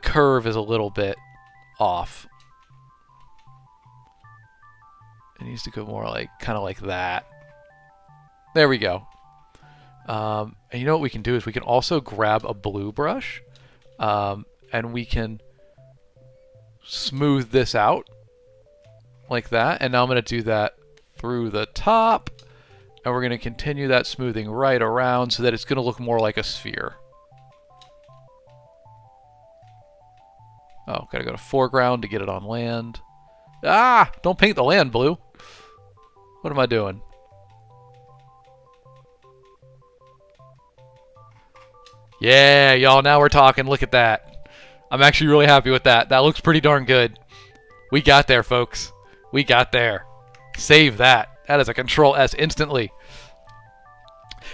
curve is a little bit off. It needs to go more like kind of like that. There we go. And you know what we can do is we can also grab a blue brush, and we can smooth this out like that. And now I'm going to do that through the top, and we're going to continue that smoothing right around so that it's going to look more like a sphere. Oh, gotta go to foreground to get it on land. Ah! Don't paint the land blue. What am I doing? Yeah, y'all, now we're talking. Look at that. I'm actually really happy with that. That looks pretty darn good. We got there, folks. We got there. Save that. That is a Control S instantly.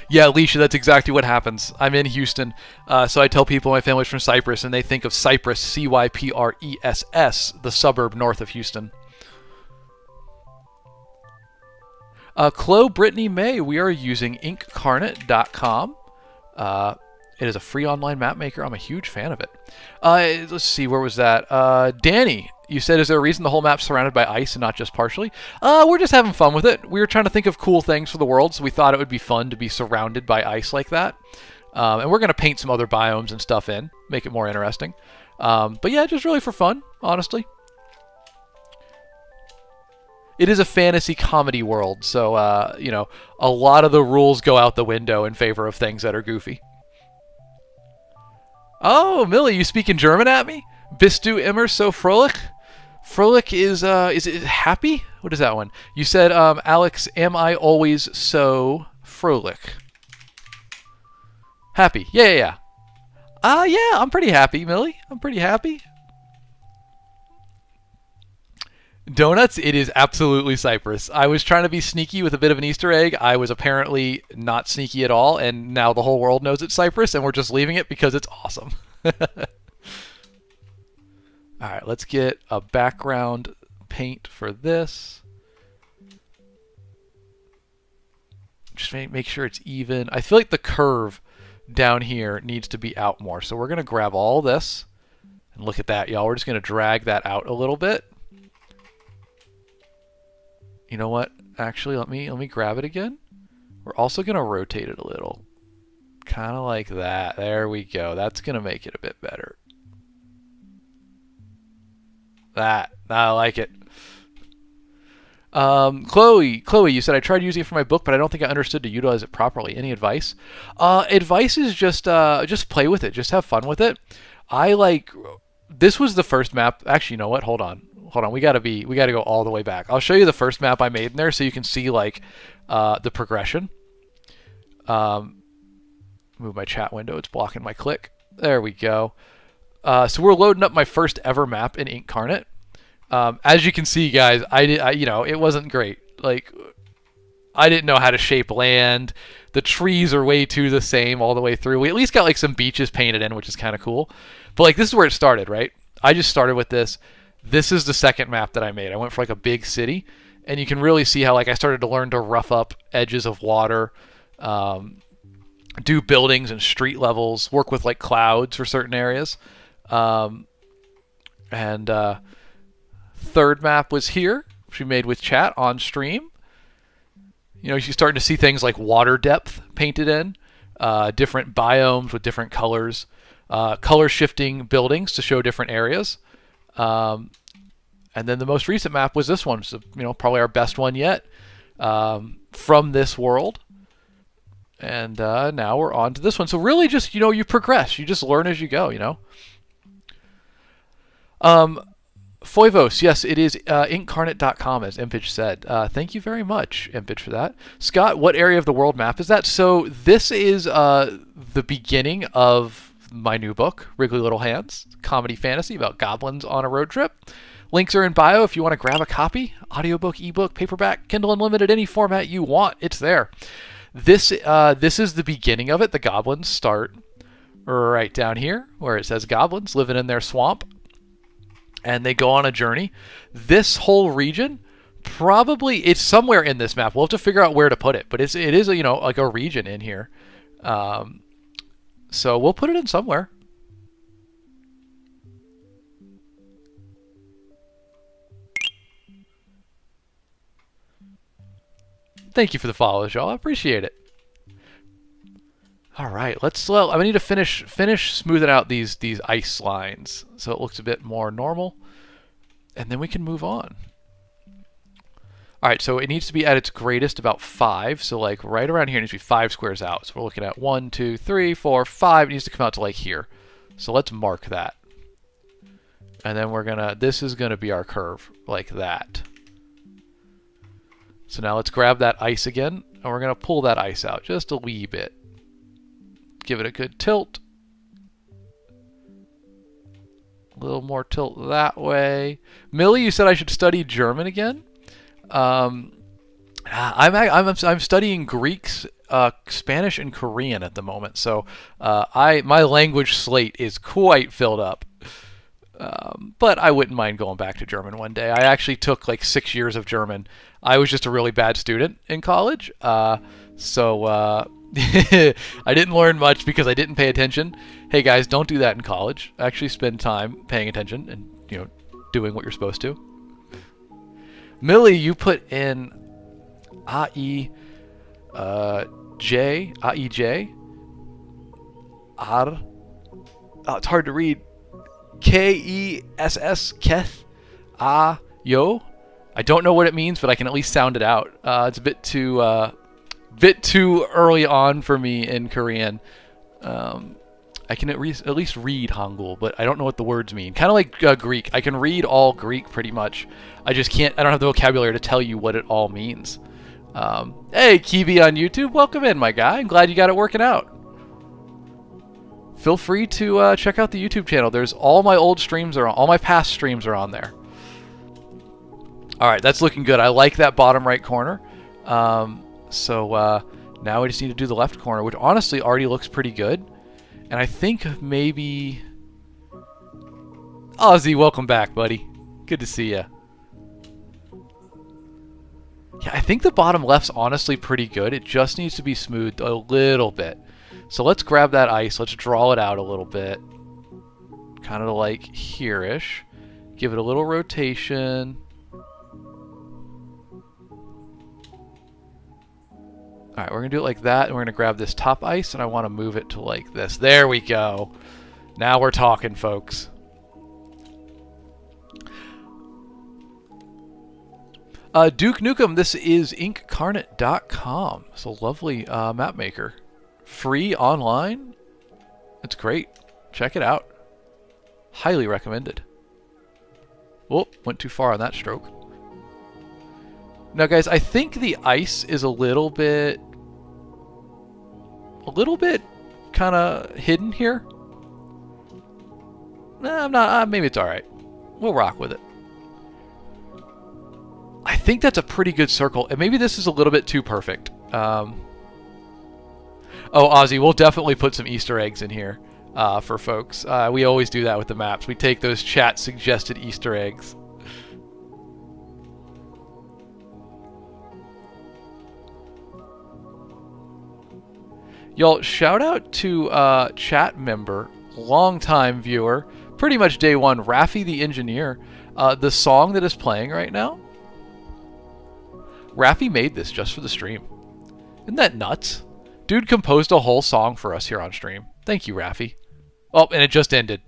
Yeah, Alicia, that's exactly what happens. I'm in Houston, so I tell people my family's from Cyprus, and they think of Cypress, C-Y-P-R-E-S-S, the suburb north of Houston. Chloe Brittany May, we are using inkcarnate.com. It is a free online map maker. I'm a huge fan of it. Let's see, where was that? Danny, you said, is there a reason the whole map's surrounded by ice and not just partially? We're just having fun with it. We were trying to think of cool things for the world, so we thought it would be fun to be surrounded by ice like that. And we're going to paint some other biomes and stuff in, make it more interesting. But yeah, just really for fun, honestly. It is a fantasy comedy world, so, a lot of the rules go out the window in favor of things that are goofy. Oh, Millie, you speaking German at me? Bist du immer so fröhlich? Fröhlich is it happy? What is that one? You said, Alex, am I always so fröhlich? Happy. Yeah. Yeah, I'm pretty happy, Millie. I'm pretty happy. Donuts, it is absolutely Cyprus. I was trying to be sneaky with a bit of an Easter egg. I was apparently not sneaky at all, and now the whole world knows it's Cyprus, and we're just leaving it because it's awesome. Alright, let's get a background paint for this. Just make sure it's even. I feel like the curve down here needs to be out more. So we're going to grab all this, and look at that, y'all. We're just going to drag that out a little bit. You know what? Actually, let me grab it again. We're also going to rotate it a little. Kind of like that. There we go. That's going to make it a bit better. That. I like it. Chloe, you said I tried using it for my book, but I don't think I understood to utilize it properly. Any advice? Advice is just play with it. Just have fun with it. This was the first map. Actually, you know what? Hold on. We gotta go all the way back. I'll show you the first map I made in there so you can see the progression. Move my chat window. It's blocking my click. There we go. So we're loading up my first ever map in Incarnate. As you can see, guys, it wasn't great. I didn't know how to shape land. The trees are way too the same all the way through. We at least got some beaches painted in, which is kind of cool. But this is where it started, right? I just started with this. This is the second map that I made. I went for a big city, and you can really see how I started to learn to rough up edges of water, do buildings and street levels, work with clouds for certain areas. Third map was here, which we made with chat on stream. You're starting to see things like water depth painted in, different biomes with different colors, color shifting buildings to show different areas. And then the most recent map was this one, so probably our best one yet, from this world. And now we're on to this one. So really, just you progress, you just learn as you go. Foivos, yes, it is incarnate.com, as Impage said. Thank you very much, Impage, for that. Scott, what area of the world map is that? So this is the beginning of my new book, Wriggly Little Hands, comedy fantasy about goblins on a road trip. Links are in bio if you want to grab a copy. Audiobook, ebook, paperback, Kindle Unlimited, any format you want, it's there. This is the beginning of it. The goblins start right down here where it says goblins living in their swamp. And they go on a journey. This whole region, probably it's somewhere in this map. We'll have to figure out where to put it, but it is a region in here. So we'll put it in somewhere. Thank you for the follows, y'all. I appreciate it. All right, I need to finish smoothing out these ice lines so it looks a bit more normal, and then we can move on. All right, so it needs to be at its greatest about 5. So right around here it needs to be 5 squares out. So we're looking at 1, 2, 3, 4, 5. It needs to come out to here. So let's mark that, and then this is gonna be our curve like that. So now let's grab that ice again, and we're gonna pull that ice out just a wee bit. Give it a good tilt. A little more tilt that way. Millie, you said I should study German again. I'm studying Greek, Spanish, and Korean at the moment. So my language slate is quite filled up. But I wouldn't mind going back to German one day. I actually took like 6 years of German. I was just a really bad student in college, so I didn't learn much because I didn't pay attention. Hey guys, don't do that in college. Actually, spend time paying attention and doing what you're supposed to. Millie, you put in AEJ, AEJ, R. Oh, it's hard to read. Kess, Keth, yo. I don't know what it means, but I can at least sound it out. It's a bit too early on for me in Korean. I can at least read Hangul, but I don't know what the words mean. Kind of like Greek. I can read all Greek pretty much. I just can't. I don't have the vocabulary to tell you what it all means. Hey, Kiwi on YouTube, welcome in, my guy. I'm glad you got it working out. Feel free to check out the YouTube channel. There's all my old streams are on. All my past streams are on there. All right, that's looking good. I like that bottom right corner. So now we just need to do the left corner, which honestly already looks pretty good. And I think maybe... Ozzy, welcome back, buddy. Good to see you. Yeah, I think the bottom left's honestly pretty good. It just needs to be smoothed a little bit. So let's grab that ice. Let's draw it out a little bit. Kind of like here-ish. Give it a little rotation. Alright, we're going to do it like that, and we're going to grab this top ice, and I want to move it to like this. There we go. Now we're talking, folks. Duke Nukem, this is inkcarnate.com. It's a lovely map maker. Free online. It's great. Check it out. Highly recommended. Whoop, went too far on that stroke. Now, guys, I think the ice is a little bit kind of hidden here. Nah, I'm not. Maybe it's all right. We'll rock with it. I think that's a pretty good circle, and maybe this is a little bit too perfect. Oh, Ozzy, we'll definitely put some Easter eggs in here for folks. We always do that with the maps. We take those chat-suggested Easter eggs. Y'all, shout out to chat member, longtime viewer, pretty much day one, Raffi the Engineer. The song that is playing right now, Raffi made this just for the stream. Isn't that nuts? Dude composed a whole song for us here on stream. Thank you, Raffi. Oh, and it just ended.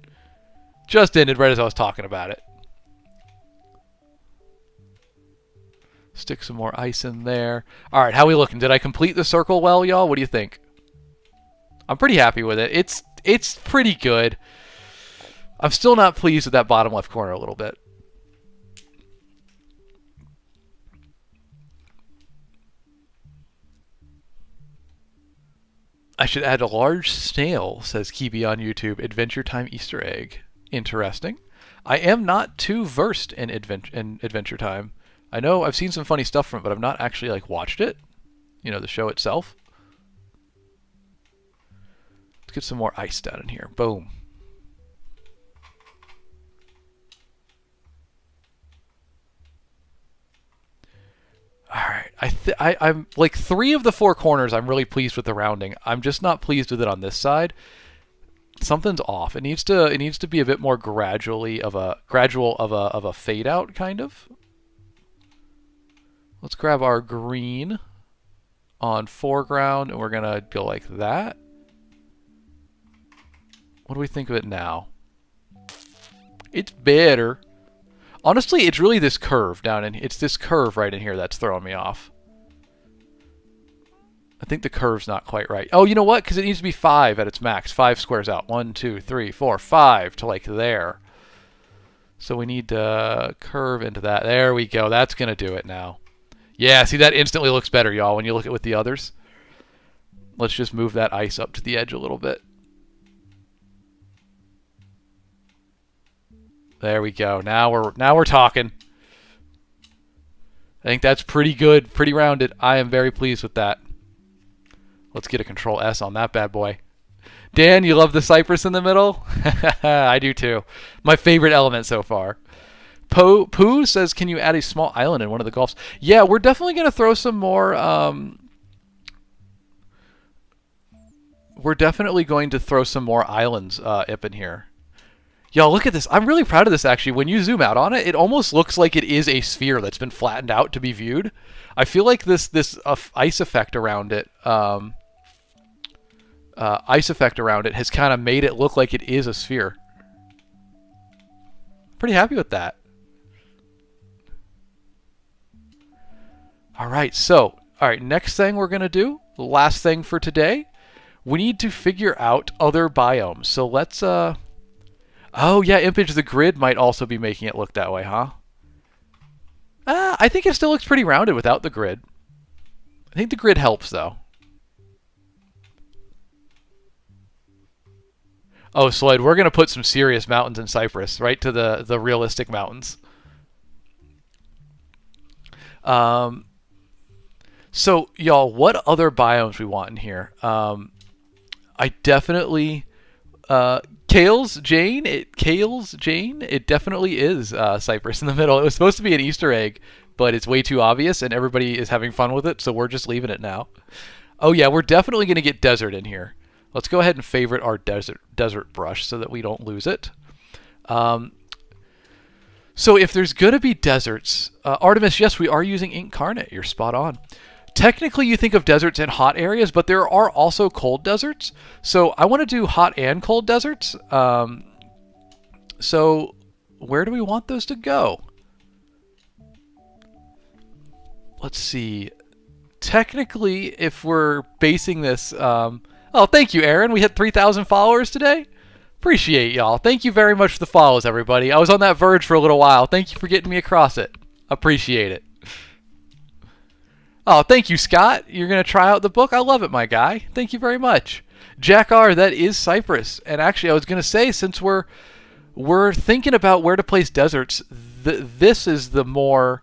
Just ended right as I was talking about it. Stick some more ice in there. All right, how we looking? Did I complete the circle well, y'all? What do you think? I'm pretty happy with it. It's pretty good. I'm still not pleased with that bottom left corner a little bit. I should add a large snail, says Kibi on YouTube. Adventure Time Easter egg. Interesting. I am not too versed in Adventure Time. I know I've seen some funny stuff from it, but I've not actually like watched it. You know, the show itself. Let's get some more ice down in here. Boom. All right, I'm like 3 of the 4 corners. I'm really pleased with the rounding. I'm just not pleased with it on this side. Something's off. It needs to be a bit more gradual of a fade out kind of. Let's grab our green on foreground, and we're gonna go like that. What do we think of it now? It's better. Honestly, it's really this curve down in. It's this curve right in here that's throwing me off. I think the curve's not quite right. Oh, you know what? Because it needs to be 5 at its max. 5 squares out. 1, 2, 3, 4, 5 to like there. So we need to curve into that. There we go. That's going to do it now. Yeah, see, that instantly looks better, y'all, when you look at it with the others. Let's just move that ice up to the edge a little bit. There we go. Now we're talking. I think that's pretty good, pretty rounded. I am very pleased with that. Let's get a Control S on that bad boy. Dan, you love the cypress in the middle? I do too. My favorite element so far. Pooh says, can you add a small island in one of the gulfs? Yeah, we're definitely going to throw some more... we're definitely going to throw some more islands up in here. Y'all, look at this. I'm really proud of this, actually. When you zoom out on it, it almost looks like it is a sphere that's been flattened out to be viewed. I feel like this ice effect around it... ice effect around it has kind of made it look like it is a sphere. Pretty happy with that. Alright, next thing we're going to do, the last thing for today, we need to figure out other biomes. So let's, oh yeah, Impage the Grid might also be making it look that way, huh? I think it still looks pretty rounded without the grid. I think the grid helps, though. Oh, Sloyd, we're going to put some serious mountains in Cyprus, right to the realistic mountains. So, y'all, what other biomes we want in here? I definitely... Kale's Jane, it definitely is Cyprus in the middle. It was supposed to be an Easter egg, but it's way too obvious, and everybody is having fun with it, so we're just leaving it now. Oh yeah, we're definitely going to get desert in here. Let's go ahead and favorite our desert brush so that we don't lose it. So if there's going to be deserts, Artemis, yes, we are using Incarnate. You're spot on. Technically, you think of deserts in hot areas, but there are also cold deserts. So I want to do hot and cold deserts. So where do we want those to go? Let's see. Technically, if we're basing this... oh, thank you, Aaron. We hit 3,000 followers today. Appreciate y'all. Thank you very much for the follows, everybody. I was on that verge for a little while. Thank you for getting me across it. Appreciate it. Oh, thank you, Scott. You're going to try out the book? I love it, my guy. Thank you very much. Jack R., that is Cyprus. And actually, I was going to say, since we're thinking about where to place deserts, this is the more...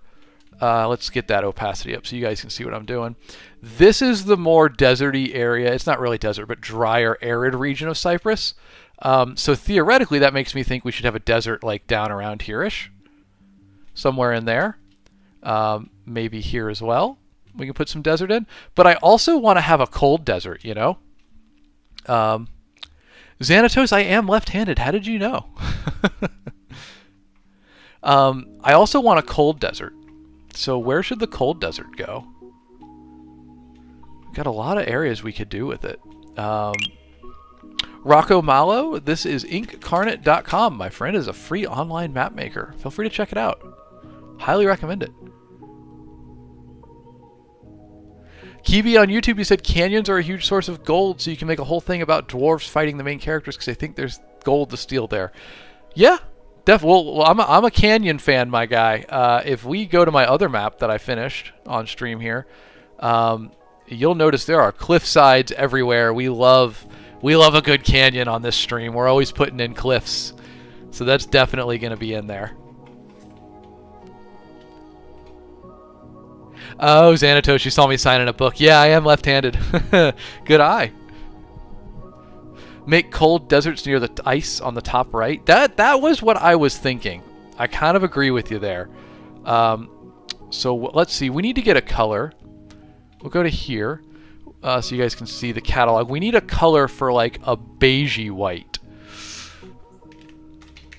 let's get that opacity up so you guys can see what I'm doing. This is the more deserty area. It's not really desert, but drier, arid region of Cyprus. So theoretically, that makes me think we should have a desert like down around here-ish. Somewhere in there. Maybe here as well. We can put some desert in. But I also want to have a cold desert, you know? Xanatos, I am left-handed. How did you know? I also want a cold desert. So where should the cold desert go? We've got a lot of areas we could do with it. Rocco Malo, this is inkcarnate.com. My friend is a free online map maker. Feel free to check it out. Highly recommend it. Kibi on YouTube, you said canyons are a huge source of gold, so you can make a whole thing about dwarves fighting the main characters because they think there's gold to steal there. Yeah, definitely. Well, I'm a canyon fan, my guy. If we go to my other map that I finished on stream here, you'll notice there are cliff sides everywhere. We love a good canyon on this stream. We're always putting in cliffs, so that's definitely going to be in there. Oh, Xanatos, you saw me signing a book. Yeah, I am left-handed. Good eye. Make cold deserts near the ice on the top right. That was what I was thinking. I kind of agree with you there. So let's see. We need to get a color. We'll go to here so you guys can see the catalog. We need a color for like a beigey white.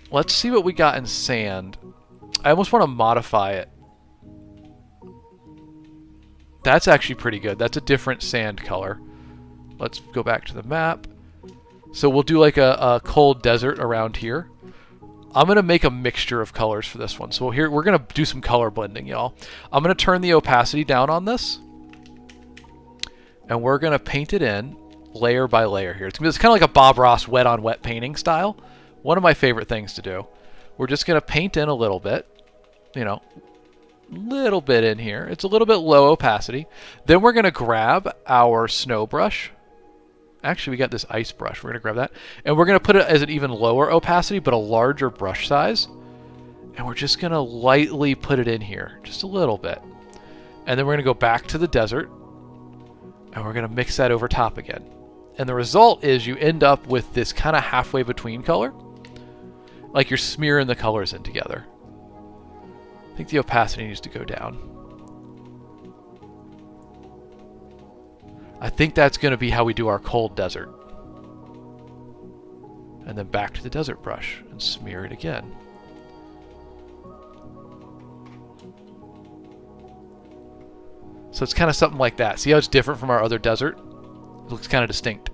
Let's see what we got in sand. I almost want to modify it. That's actually pretty good. That's a different sand color. Let's go back to the map. So we'll do like a cold desert around here. I'm going to make a mixture of colors for this one. So here we're going to do some color blending, y'all. I'm going to turn the opacity down on this. And we're going to paint it in layer by layer here. It's kind of like a Bob Ross wet on wet painting style. One of my favorite things to do. We're just going to paint in a little bit. You know, little bit in here. It's a little bit low opacity. Then we're going to grab our snow brush. Actually, we got this ice brush. We're going to grab that. And we're going to put it as an even lower opacity, but a larger brush size. And we're just going to lightly put it in here. Just a little bit. And then we're going to go back to the desert. And we're going to mix that over top again. And the result is you end up with this kind of halfway between color. Like you're smearing the colors in together. I think the opacity needs to go down. I think that's going to be how we do our cold desert. And then back to the desert brush and smear it again. So it's kind of something like that. See how it's different from our other desert? It looks kind of distinct.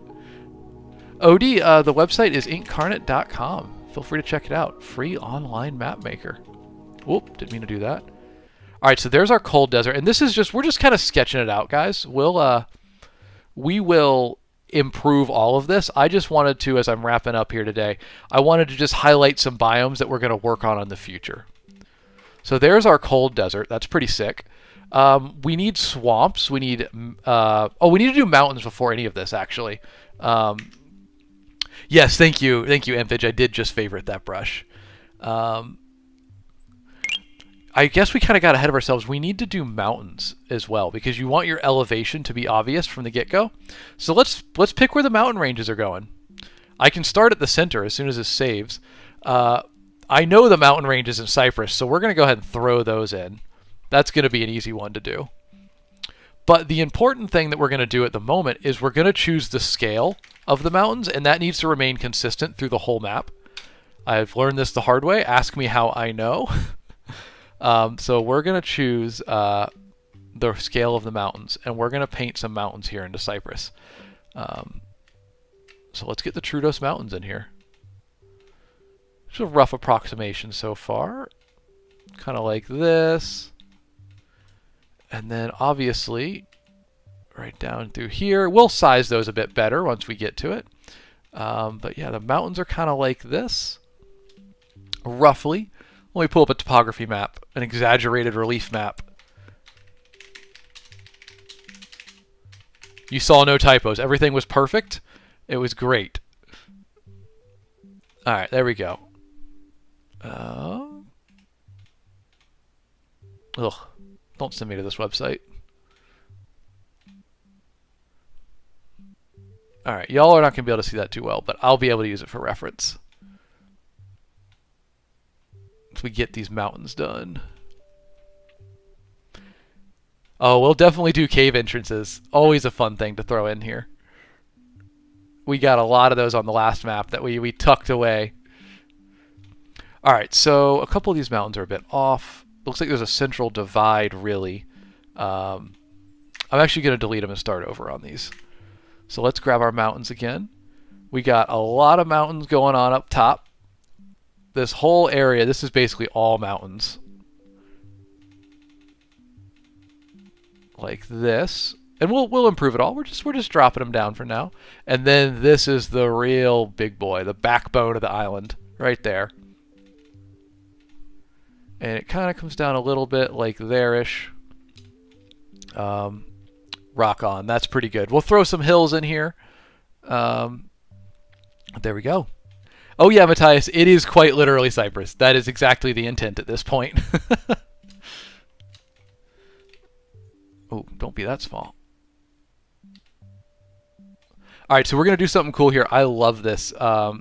Odie, the website is incarnate.com. Feel free to check it out. Free online map maker. Whoop, didn't mean to do that. All right, so there's our cold desert. And this is just, we're just kind of sketching it out, guys. We will improve all of this. I just wanted to, as I'm wrapping up here today, I wanted to just highlight some biomes that we're going to work on in the future. So there's our cold desert. That's pretty sick. We need swamps. We need, we need to do mountains before any of this, actually. Yes, thank you, Ampage. I did just favorite that brush. I guess we kind of got ahead of ourselves. We need to do mountains as well because you want your elevation to be obvious from the get-go. So let's pick where the mountain ranges are going. I can start at the center as soon as this saves. I know the mountain ranges in Cyprus, so we're going to go ahead and throw those in. That's going to be an easy one to do. But the important thing that we're going to do at the moment is we're going to choose the scale of the mountains, and that needs to remain consistent through the whole map. I've learned this the hard way. Ask me how I know. So we're going to choose the scale of the mountains, and we're going to paint some mountains here into Cyprus. So let's get the Troodos Mountains in here. Just a rough approximation so far. Kind of like this. And then obviously, right down through here. We'll size those a bit better once we get to it. But yeah, the mountains are kind of like this. Roughly. Let me pull up a topography map, an exaggerated relief map. You saw no typos. Everything was perfect. It was great. All right, there we go. Ugh, don't send me to this website. All right, y'all are not going to be able to see that too well, but I'll be able to use it for reference. We get these mountains done. Oh, we'll definitely do cave entrances. Always a fun thing to throw in here. We got a lot of those on the last map that we tucked away. All right, so a couple of these mountains are a bit off. Looks like there's a central divide, really. I'm actually going to delete them and start over on these. So let's grab our mountains again. We got a lot of mountains going on up top. This whole area, this is basically all mountains. Like this. And we'll improve it all. We're just dropping them down for now. And then this is the real big boy, the backbone of the island, right there. And it kind of comes down a little bit like there-ish. Rock on. That's pretty good. We'll throw some hills in here. There we go. Oh yeah, Matthias, it is quite literally Cyprus. That is exactly the intent at this point. Oh, don't be that small. All right, so we're going to do something cool here. I love this. I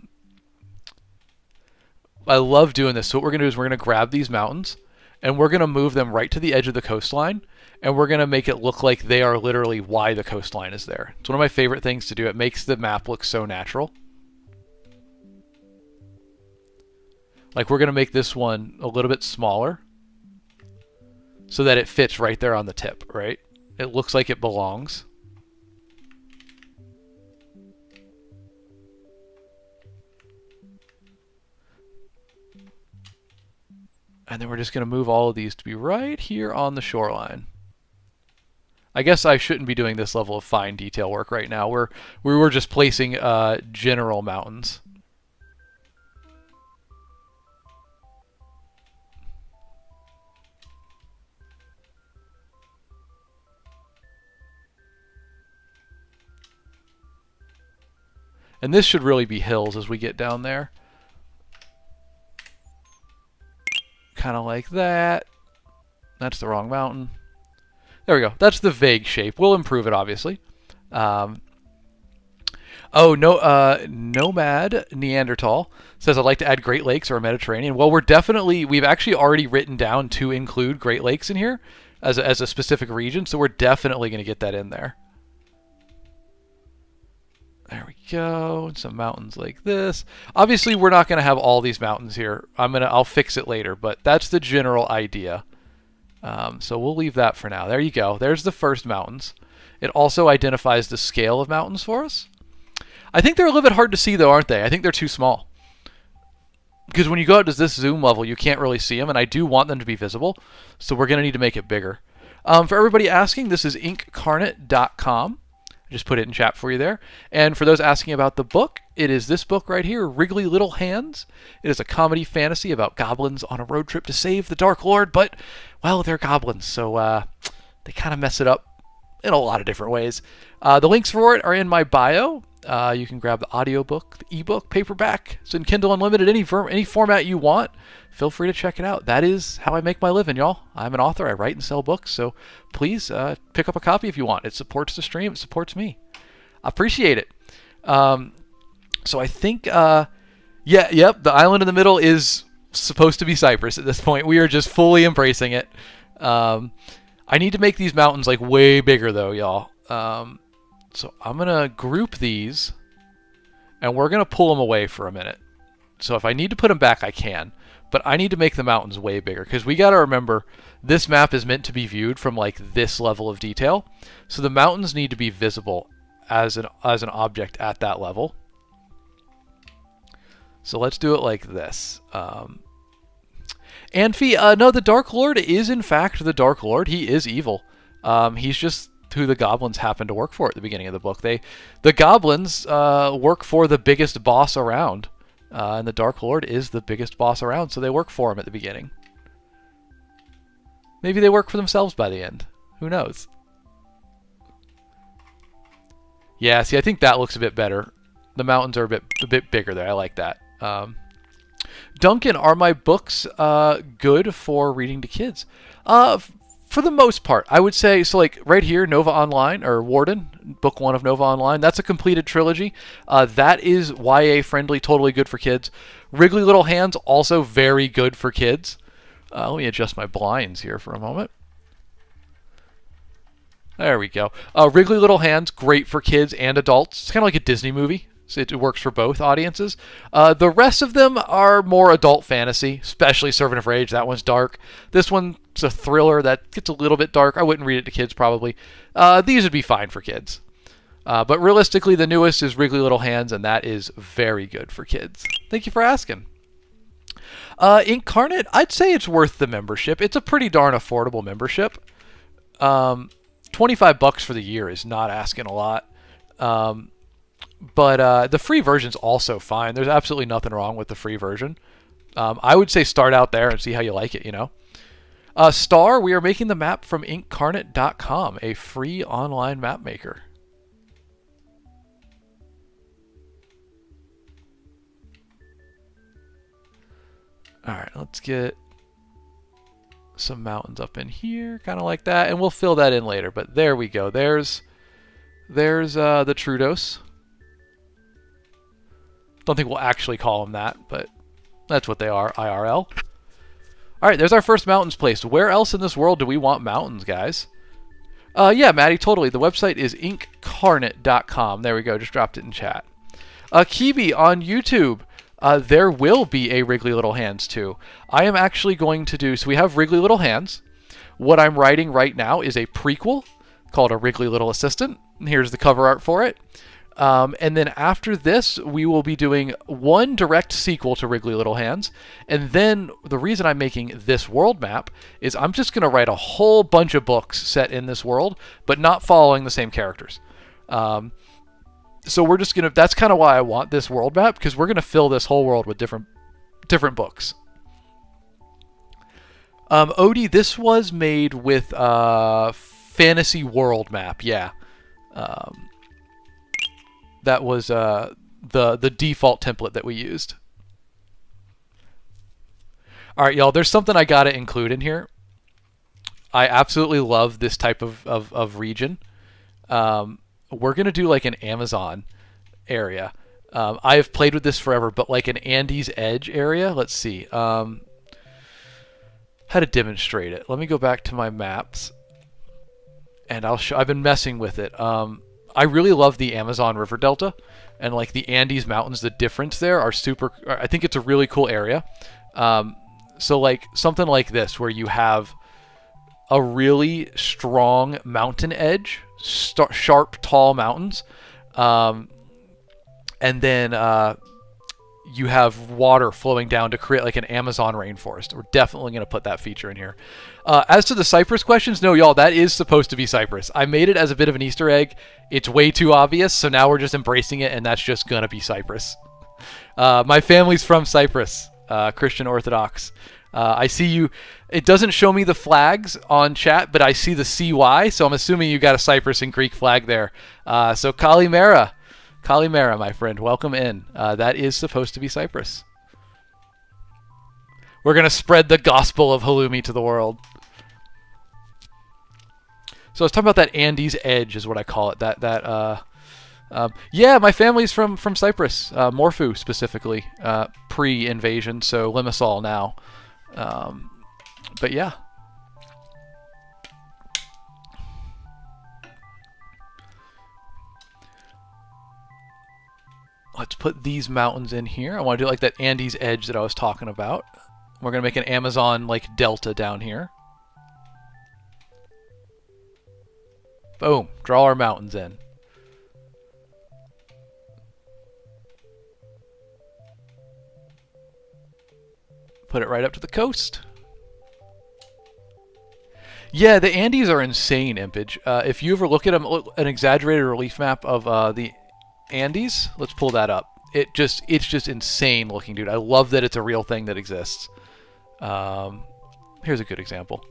love doing this. So what we're going to do is we're going to grab these mountains, and we're going to move them right to the edge of the coastline, and we're going to make it look like they are literally why the coastline is there. It's one of my favorite things to do. It makes the map look so natural. Like we're going to make this one a little bit smaller so that it fits right there on the tip, right? It looks like it belongs. And then we're just going to move all of these to be right here on the shoreline. I guess I shouldn't be doing this level of fine detail work right now. We were just placing general mountains. And this should really be hills as we get down there. Kind of like that. That's the wrong mountain. There we go. That's the vague shape. We'll improve it, obviously. Oh, no, Nomad Neanderthal says I'd like to add Great Lakes or Mediterranean. Well, we've actually already written down to include Great Lakes in here as a specific region, so we're definitely going to get that in there. There we go. And some mountains like this. Obviously, we're not going to have all these mountains here. I'll fix it later, but that's the general idea. So we'll leave that for now. There you go. There's the first mountains. It also identifies the scale of mountains for us. I think they're a little bit hard to see, though, aren't they? I think they're too small. Because when you go out to this zoom level, you can't really see them, and I do want them to be visible, so we're going to need to make it bigger. For everybody asking, this is inkcarnate.com. I just put it in chat for you there. And for those asking about the book, it is this book right here, Wriggly Little Hands. It is a comedy fantasy about goblins on a road trip to save the Dark Lord, but, well, they're goblins, so they kind of mess it up in a lot of different ways. The links for it are in my bio. You can grab the audiobook, the ebook, paperback. It's in Kindle Unlimited, any format you want. Feel free to check it out. That is how I make my living, y'all. I'm an author. I write and sell books, so please pick up a copy if you want. It supports the stream. It supports me. I appreciate it. So I think, the island in the middle is supposed to be Cyprus at this point. We are just fully embracing it. I need to make these mountains like way bigger, though, y'all. So I'm going to group these, and we're going to pull them away for a minute. So if I need to put them back, I can. But I need to make the mountains way bigger, because we got to remember, this map is meant to be viewed from like this level of detail. So the mountains need to be visible as an object at that level. So let's do it like this. Anfi, no, the Dark Lord is in fact the Dark Lord. He is evil. He's just who the goblins happen to work for at the beginning of the book. The goblins work for the biggest boss around, and the Dark Lord is the biggest boss around, so they work for him at the beginning. Maybe they work for themselves by the end. Who knows? Yeah, see, I think that looks a bit better. The mountains are a bit bigger there. I like that. Duncan, are my books good for reading to kids? For the most part, I would say, so like right here, Nova Online, or Warden, book 1 of Nova Online, that's a completed trilogy. That is YA friendly, totally good for kids. Wriggly Little Hands, also very good for kids. Let me adjust my blinds here for a moment. There we go. Wriggly Little Hands, great for kids and adults. It's kind of like a Disney movie. So it works for both audiences. The rest of them are more adult fantasy, especially Servant of Rage. That one's dark. This one's a thriller that gets a little bit dark. I wouldn't read it to kids, probably. These would be fine for kids. But realistically, the newest is Wriggly Little Hands, and that is very good for kids. Thank you for asking. Incarnate, I'd say it's worth the membership. It's a pretty darn affordable membership. $25 for the year is not asking a lot. But the free version's also fine. There's absolutely nothing wrong with the free version. I would say start out there and see how you like it, you know. Star, we are making the map from inkcarnate.com, a free online map maker. All right, let's get some mountains up in here, kind of like that, and we'll fill that in later. But there we go. There's the Trudos. Don't think we'll actually call them that, but that's what they are, IRL. All right, there's our first mountains placed. Where else in this world do we want mountains, guys? Yeah, Maddie, totally. The website is inkcarnate.com. There we go. Just dropped it in chat. Kibi on YouTube. There will be a Wriggly Little Hands too. I am actually going to do, so we have Wriggly Little Hands. What I'm writing right now is a prequel called A Wriggly Little Assistant. And here's the cover art for it. And then after this, we will be doing one direct sequel to Wriggly Little Hands. And then the reason I'm making this world map is I'm just going to write a whole bunch of books set in this world, but not following the same characters. So we're just going to, that's kind of why I want this world map, because we're going to fill this whole world with different books. Odie, this was made with Fantasy World map, yeah. That was the default template that we used. All right, y'all, there's something I got to include in here. I absolutely love this type of region. We're going to do like an Amazon, area. I have played with this forever, but like an Andes Edge area. Let's see. How to demonstrate it. Let me go back to my maps, and I'll show. I've been messing with it. I really love the Amazon River Delta, and like the Andes Mountains. The difference there are super. I think it's a really cool area. So like something like this, where you have a really strong mountain edge, sharp, tall mountains, and then you have water flowing down to create like an Amazon rainforest. We're definitely going to put that feature in here. As to the cypress questions, no, y'all, that is supposed to be cypress. I made it as a bit of an Easter egg. It's way too obvious, so now we're just embracing it, and that's just going to be cypress. My family's from Cyprus, Christian Orthodox. I see you. It doesn't show me the flags on chat, but I see the CY, so I'm assuming you got a Cyprus and Greek flag there. So Kalimera, my friend, welcome in. That is supposed to be Cyprus. We're going to spread the gospel of halloumi to the world. So I was talking about that Andes Edge is what I call it. Yeah, my family's from Cyprus, Morphu specifically, pre-invasion, so Limassol now. But yeah. Let's put these mountains in here. I want to do like that Andes Edge that I was talking about. We're going to make an Amazon like delta down here. Boom. Draw our mountains in. Put it right up to the coast. Yeah, the Andes are insane, Impage. If you ever look at an exaggerated relief map of the Andes, let's pull that up. It's just insane looking, dude. I love that it's a real thing that exists. Here's a good example.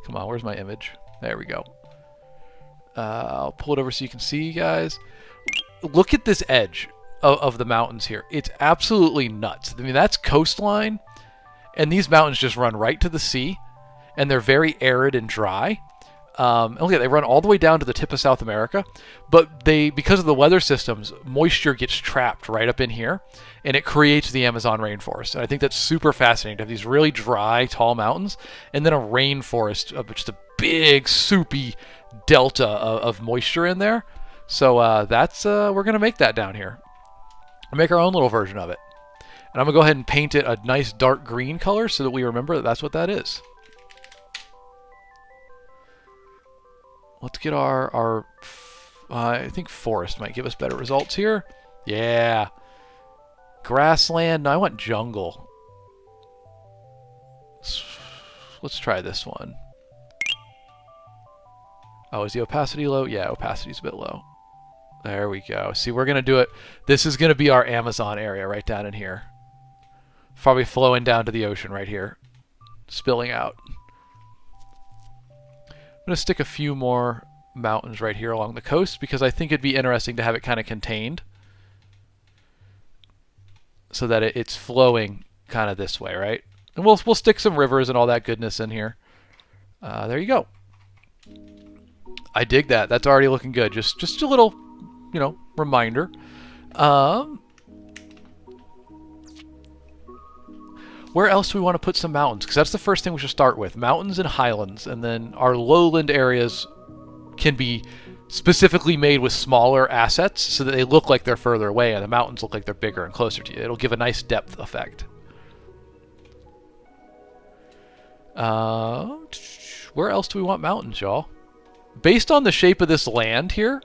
Come on, where's my image? There we go. I'll pull it over so you can see, guys. Look at this edge of the mountains here. It's absolutely nuts. I mean, that's coastline, and these mountains just run right to the sea, and they're very arid and dry. Look at, they run all the way down to the tip of South America, but because of the weather systems, moisture gets trapped right up in here, and it creates the Amazon rainforest. And I think that's super fascinating to have these really dry, tall mountains, and then a rainforest of just a big, soupy delta of moisture in there. So we're gonna make that down here. Make our own little version of it. And I'm going to go ahead and paint it a nice dark green color so that we remember that that's what that is. Let's get our I think forest might give us better results here. Yeah. Grassland. No, I want jungle. Let's try this one. Oh, is the opacity low? Yeah, opacity's a bit low. There we go. See, we're going to do it. This is going to be our Amazon area right down in here. Probably flowing down to the ocean right here. Spilling out. I'm going to stick a few more mountains right here along the coast because I think it'd be interesting to have it kind of contained. So that it's flowing kind of this way, right? And we'll stick some rivers and all that goodness in here. There you go. I dig that. That's already looking good. Just a little, reminder. Where else do we want to put some mountains? Because that's the first thing we should start with. Mountains and highlands. And then our lowland areas can be specifically made with smaller assets so that they look like they're further away and the mountains look like they're bigger and closer to you. It'll give a nice depth effect. Where else do we want mountains, y'all? Based on the shape of this land here,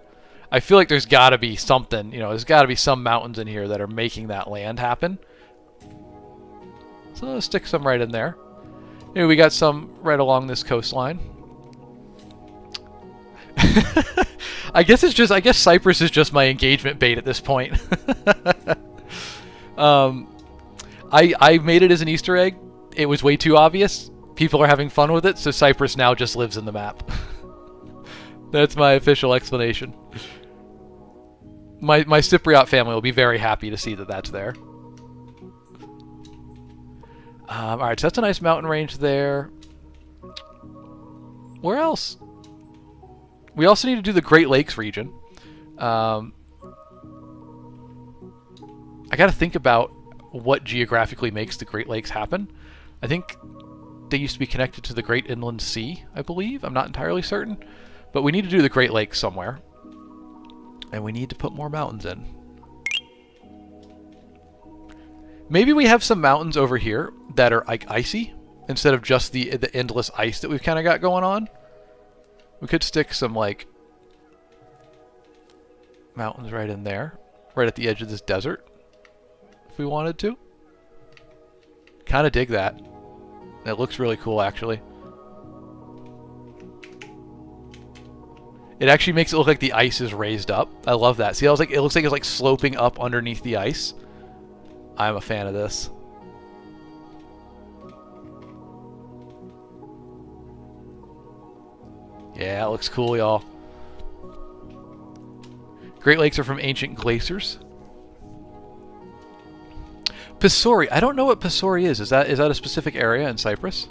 I feel like there's got to be something, there's got to be some mountains in here that are making that land happen. So let's stick some right in there. Maybe we got some right along this coastline. I guess Cyprus is just my engagement bait at this point. I made it as an Easter egg. It was way too obvious. People are having fun with it, so Cyprus now just lives in the map. That's my official explanation. My Cypriot family will be very happy to see that that's there. Alright, so that's a nice mountain range there. Where else? We also need to do the Great Lakes region. I got to think about what geographically makes the Great Lakes happen. I think they used to be connected to the Great Inland Sea, I believe. I'm not entirely certain. But we need to do the Great Lakes somewhere. And we need to put more mountains in. Maybe we have some mountains over here that are like icy instead of just the endless ice that we've kind of got going on. We could stick some like mountains right in there, right at the edge of this desert, if we wanted to. Kind of dig that. It looks really cool, actually. It actually makes it look like the ice is raised up. I love that. See, I was like, it looks like it's like sloping up underneath the ice. I'm a fan of this. Yeah, it looks cool, y'all. Great Lakes are from ancient glaciers. Pisori. I don't know what Pisori is. Is that a specific area in Cyprus?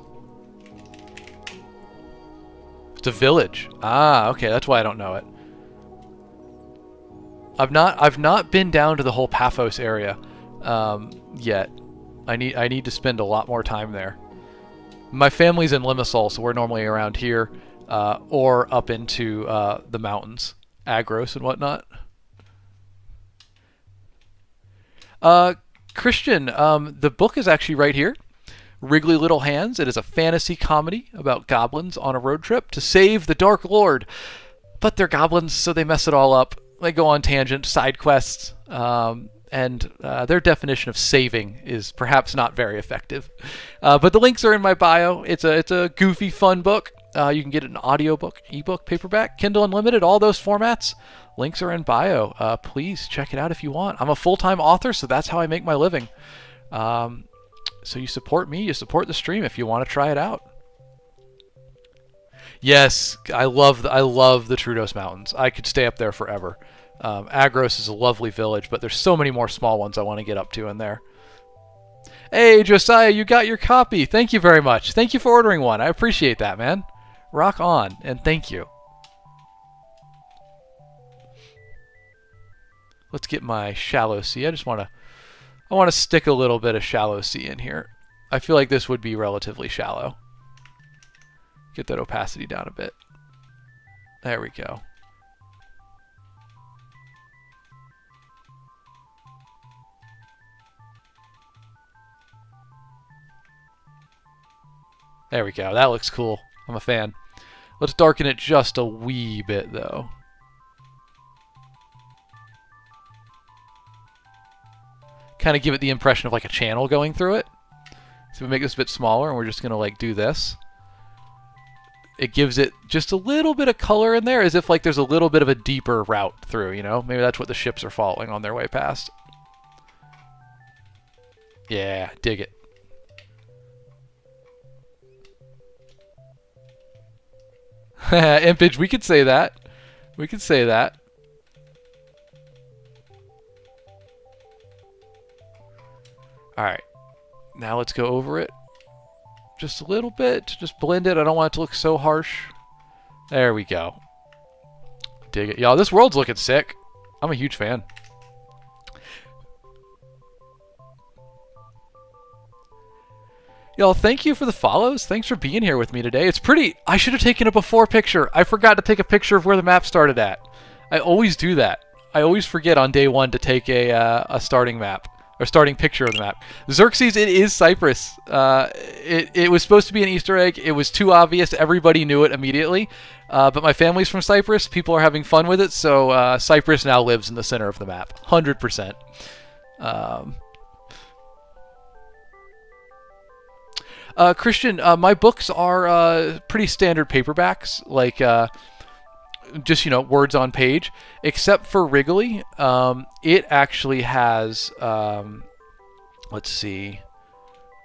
It's a village. Ah, okay. That's why I don't know it. I've not been down to the whole Paphos area yet. I need to spend a lot more time there. My family's in Limassol, so we're normally around here or up into the mountains, Agros and whatnot. Christian, the book is actually right here. Wriggly Little Hands. It is a fantasy comedy about goblins on a road trip to save the Dark Lord. But they're goblins, so they mess it all up. They go on tangent, side quests, and their definition of saving is perhaps not very effective. But the links are in my bio. It's a goofy, fun book. You can get an audiobook, ebook, paperback, Kindle Unlimited, all those formats. Links are in bio. Please check it out if you want. I'm a full-time author, so that's how I make my living. So you support me, you support the stream if you want to try it out. Yes, I love the Troodos Mountains. I could stay up there forever. Agros is a lovely village, but there's so many more small ones I want to get up to in there. Hey, Josiah, you got your copy. Thank you very much. Thank you for ordering one. I appreciate that, man. Rock on, and thank you. Let's get my shallow sea. I want to stick a little bit of shallow sea in here. I feel like this would be relatively shallow. Get that opacity down a bit. There we go. There we go. That looks cool. I'm a fan. Let's darken it just a wee bit, though. Kind of give it the impression of like a channel going through it. So we make this a bit smaller, and we're just going to like do this. It gives it just a little bit of color in there, as if like there's a little bit of a deeper route through, you know? Maybe that's what the ships are following on their way past. Yeah, dig it. Impage, we could say that. We could say that. Alright. Now let's go over it. Just a little bit to just blend it. I don't want it to look so harsh. There we go. Dig it. Y'all, this world's looking sick. I'm a huge fan. Y'all, thank you for the follows. Thanks for being here with me today. It's pretty... I should have taken a before picture. I forgot to take a picture of where the map started at. I always do that. I always forget on day one to take a starting map. Or starting picture of the map. Xerxes, it is Cyprus. It was supposed to be an Easter egg. It was too obvious. Everybody knew it immediately. But my family's from Cyprus. People are having fun with it. So Cyprus now lives in the center of the map. 100%. Christian, my books are pretty standard paperbacks. Like... just, you know, words on page, except for Wrigley. It actually has, let's see,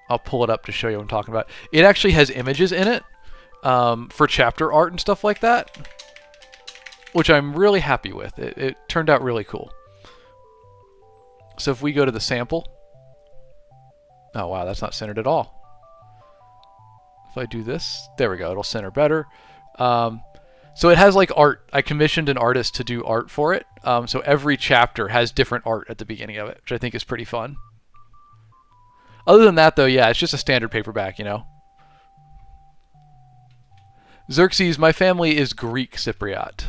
I'll pull it up to show you what I'm talking about. It actually has images in it for chapter art and stuff like that, which I'm really happy with. It turned out really cool. So if we go to the sample, oh wow, that's not centered at all. If I do this, there we go, it'll center better. So it has like art. I commissioned an artist to do art for it. So every chapter has different art at the beginning of it, which I think is pretty fun. Other than that, though, yeah, it's just a standard paperback, you know. Xerxes, my family is Greek Cypriot.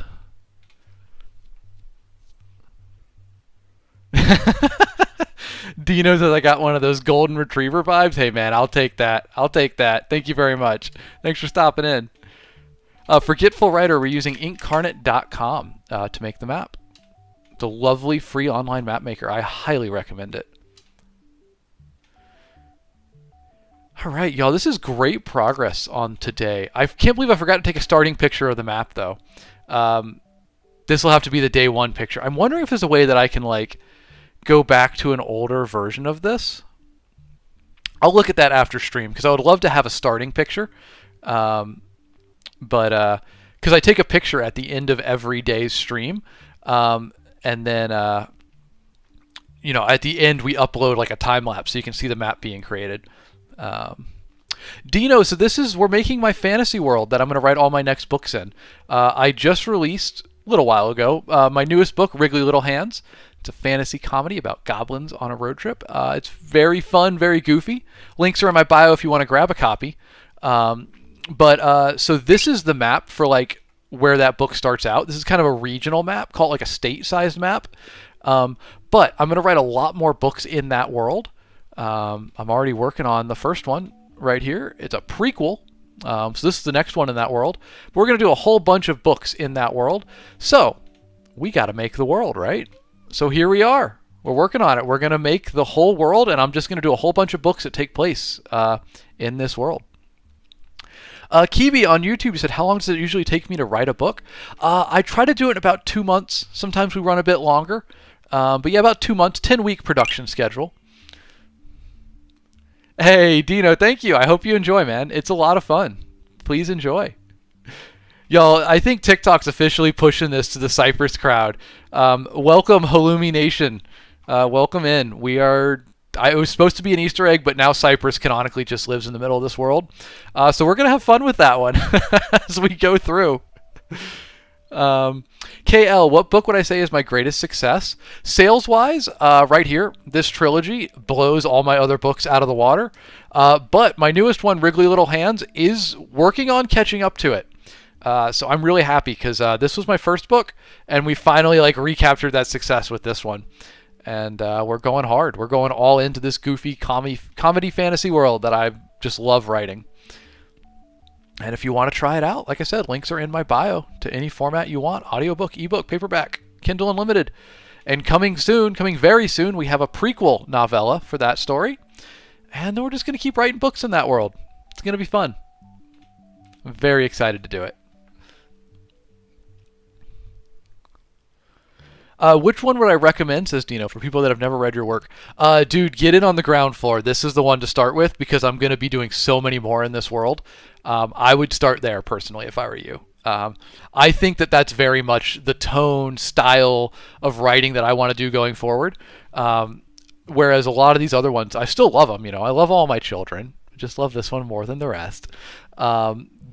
Dino says I got one of those golden retriever vibes. Hey man, I'll take that. I'll take that. Thank you very much. Thanks for stopping in. Forgetful Writer, we're using incarnate.com to make the map. It's a lovely free online map maker. I highly recommend it. All right, y'all, this is great progress on today. I can't believe I forgot to take a starting picture of the map, though. This will have to be the day one picture. I'm wondering if there's a way that I can, like, go back to an older version of this. I'll look at that after stream, because I would love to have a starting picture. But because I take a picture at the end of every day's stream, and then, you know, at the end we upload, like, a time-lapse so you can see the map being created. Dino, so we're making my fantasy world that I'm going to write all my next books in. I just released, a little while ago, my newest book, Wriggly Little Hands. It's a fantasy comedy about goblins on a road trip. It's very fun, very goofy. Links are in my bio if you want to grab a copy. So this is the map for, like, where that book starts out. This is kind of a regional map, called like a state-sized map. But I'm going to write a lot more books in that world. I'm already working on the first one right here. It's a prequel. So this is the next one in that world. But we're going to do a whole bunch of books in that world. So we got to make the world, right? So here we are. We're working on it. We're going to make the whole world, and I'm just going to do a whole bunch of books that take place in this world. Kibi on YouTube said, how long does it usually take me to write a book? I try to do it in about 2 months. Sometimes we run a bit longer. But yeah, about 2 months, 10-week production schedule. Hey, Dino, thank you. I hope you enjoy, man. It's a lot of fun. Please enjoy. Y'all, I think TikTok's officially pushing this to the Cyprus crowd. Welcome, Halloumi Nation. Welcome in. It was supposed to be an Easter egg, but now Cyprus canonically just lives in the middle of this world. So we're going to have fun with that one as we go through. KL, what book would I say is my greatest success? Sales-wise, right here, this trilogy blows all my other books out of the water. But my newest one, Wriggly Little Hands, is working on catching up to it. So I'm really happy because this was my first book, and we finally recaptured that success with this one. And we're going hard. We're going all into this goofy comedy fantasy world that I just love writing. And if you want to try it out, like I said, links are in my bio to any format you want. Audiobook, ebook, paperback, Kindle Unlimited. And coming very soon, we have a prequel novella for that story. And then we're just going to keep writing books in that world. It's going to be fun. I'm very excited to do it. Which one would I recommend, says Dino, for people that have never read your work? Dude, get in on the ground floor. This is the one to start with because I'm going to be doing so many more in this world. I would start there, personally, if I were you. I think that that's very much the tone, style of writing that I want to do going forward. Whereas a lot of these other ones, I still love them. You know, I love All My Children. I just love this one more than the rest.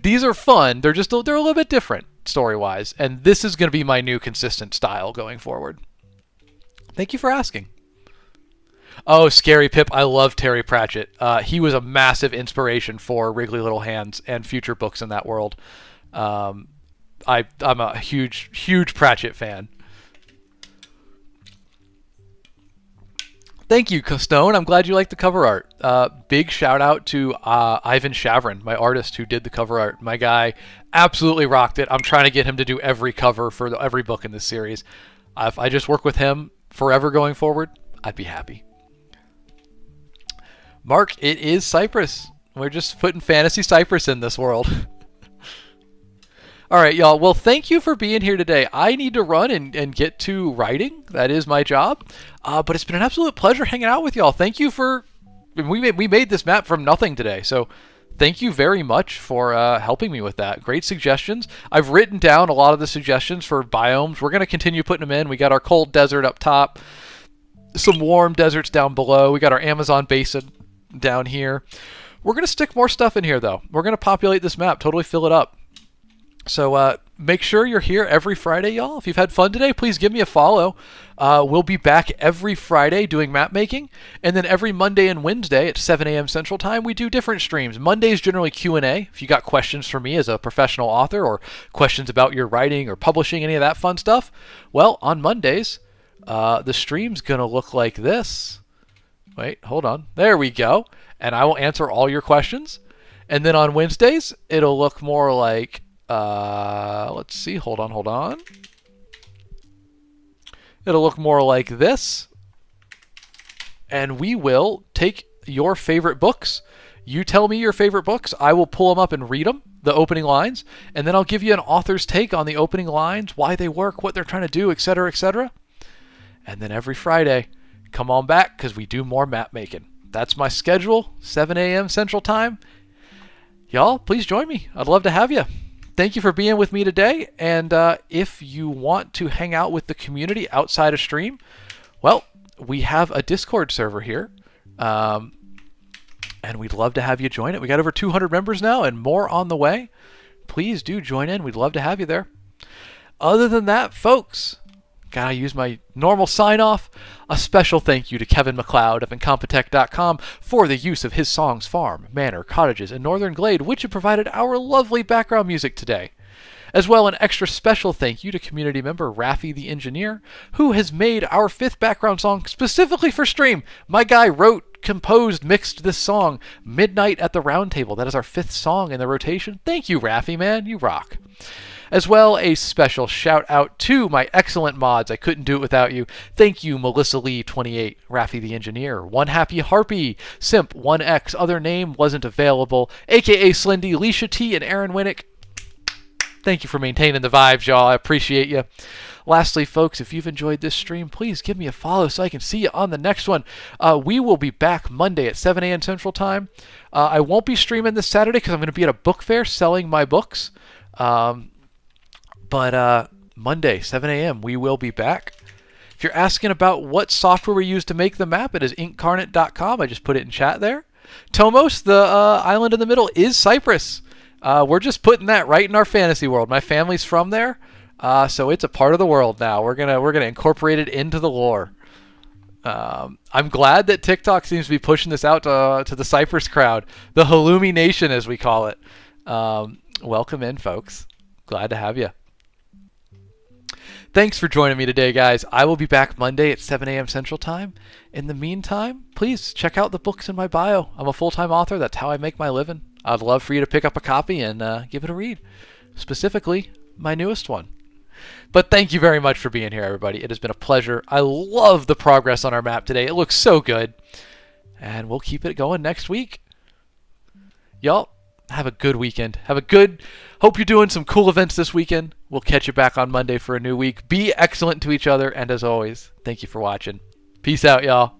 These are fun. They're a little bit different story-wise, and this is going to be my new consistent style going forward. Thank you for asking. Oh, Scary Pip, I love Terry Pratchett. He was a massive inspiration for Wriggly Little Hands and future books in that world. I'm a huge Pratchett fan. Thank you, Stone. I'm glad you liked the cover art. Big shout out to Ivan Shavrin, my artist who did the cover art. My guy absolutely rocked it. I'm trying to get him to do every cover for every book in this series. If I just work with him forever going forward, I'd be happy. Mark, it is Cyprus. We're just putting fantasy Cyprus in this world. All right, y'all. Well, thank you for being here today. I need to run and get to writing. That is my job. But it's been an absolute pleasure hanging out with y'all. Thank you for... We made this map from nothing today, so thank you very much for helping me with that. Great suggestions. I've written down a lot of the suggestions for biomes. We're going to continue putting them in. We got our cold desert up top, some warm deserts down below. We got our Amazon basin down here. We're going to stick more stuff in here, though. We're going to populate this map, totally fill it up. So make sure you're here every Friday, y'all. If you've had fun today, please give me a follow. We'll be back every Friday doing map making, and then every Monday and Wednesday at 7 a.m. Central Time, we do different streams. Monday's generally Q&A. If you got questions for me as a professional author or questions about your writing or publishing, any of that fun stuff, well, on Mondays, the stream's going to look like this. Wait, hold on. There we go. And I will answer all your questions. And then on Wednesdays, it'll look more like, let's see, hold on. It'll look more like this. And we will take your favorite books. You tell me your favorite books. I will pull them up and read them, the opening lines. And then I'll give you an author's take on the opening lines, why they work, what they're trying to do, etc., etc. And then every Friday, come on back because we do more map making. That's my schedule, 7 a.m. Central Time. Y'all, please join me. I'd love to have you. Thank you for being with me today. And if you want to hang out with the community outside of stream, well, we have a Discord server here. And we'd love to have you join it. We got over 200 members now and more on the way. Please do join in. We'd love to have you there. Other than that, folks, gotta use my normal sign-off. A special thank you to Kevin MacLeod of Incompetech.com for the use of his songs Farm, Manor, Cottages, and Northern Glade, which have provided our lovely background music today. As well, an extra special thank you to community member Raffi the Engineer, who has made our 5th background song specifically for stream. My guy wrote, composed, mixed this song, Midnight at the Round Table. That is our 5th song in the rotation. Thank you, Raffi, man. You rock. As well, a special shout out to my excellent mods. I couldn't do it without you. Thank you, Melissa Lee 28, Raffi the Engineer, One Happy Harpy, Simp 1X, other name wasn't available, aka Slendy, Leisha T, and Aaron Winnick. Thank you for maintaining the vibes, y'all. I appreciate you. Lastly, folks, if you've enjoyed this stream, please give me a follow so I can see you on the next one. We will be back Monday at 7 a.m. Central Time. I won't be streaming this Saturday because I'm going to be at a book fair selling my books. But Monday, 7 a.m., we will be back. If you're asking about what software we use to make the map, it is inkcarnate.com. I just put it in chat there. Tomos, the island in the middle, is Cyprus. We're just putting that right in our fantasy world. My family's from there, so it's a part of the world now. We're gonna incorporate it into the lore. I'm glad that TikTok seems to be pushing this out to the Cyprus crowd, the Halloumi Nation, as we call it. Welcome in, folks. Glad to have you. Thanks for joining me today, guys. I will be back Monday at 7 a.m. Central Time. In the meantime, please check out the books in my bio. I'm a full-time author. That's how I make my living. I'd love for you to pick up a copy and give it a read. Specifically, my newest one. But thank you very much for being here, everybody. It has been a pleasure. I love the progress on our map today. It looks so good. And we'll keep it going next week. Y'all, have a good weekend. Hope you're doing some cool events this weekend. We'll catch you back on Monday for a new week. Be excellent to each other, and as always, thank you for watching. Peace out, y'all.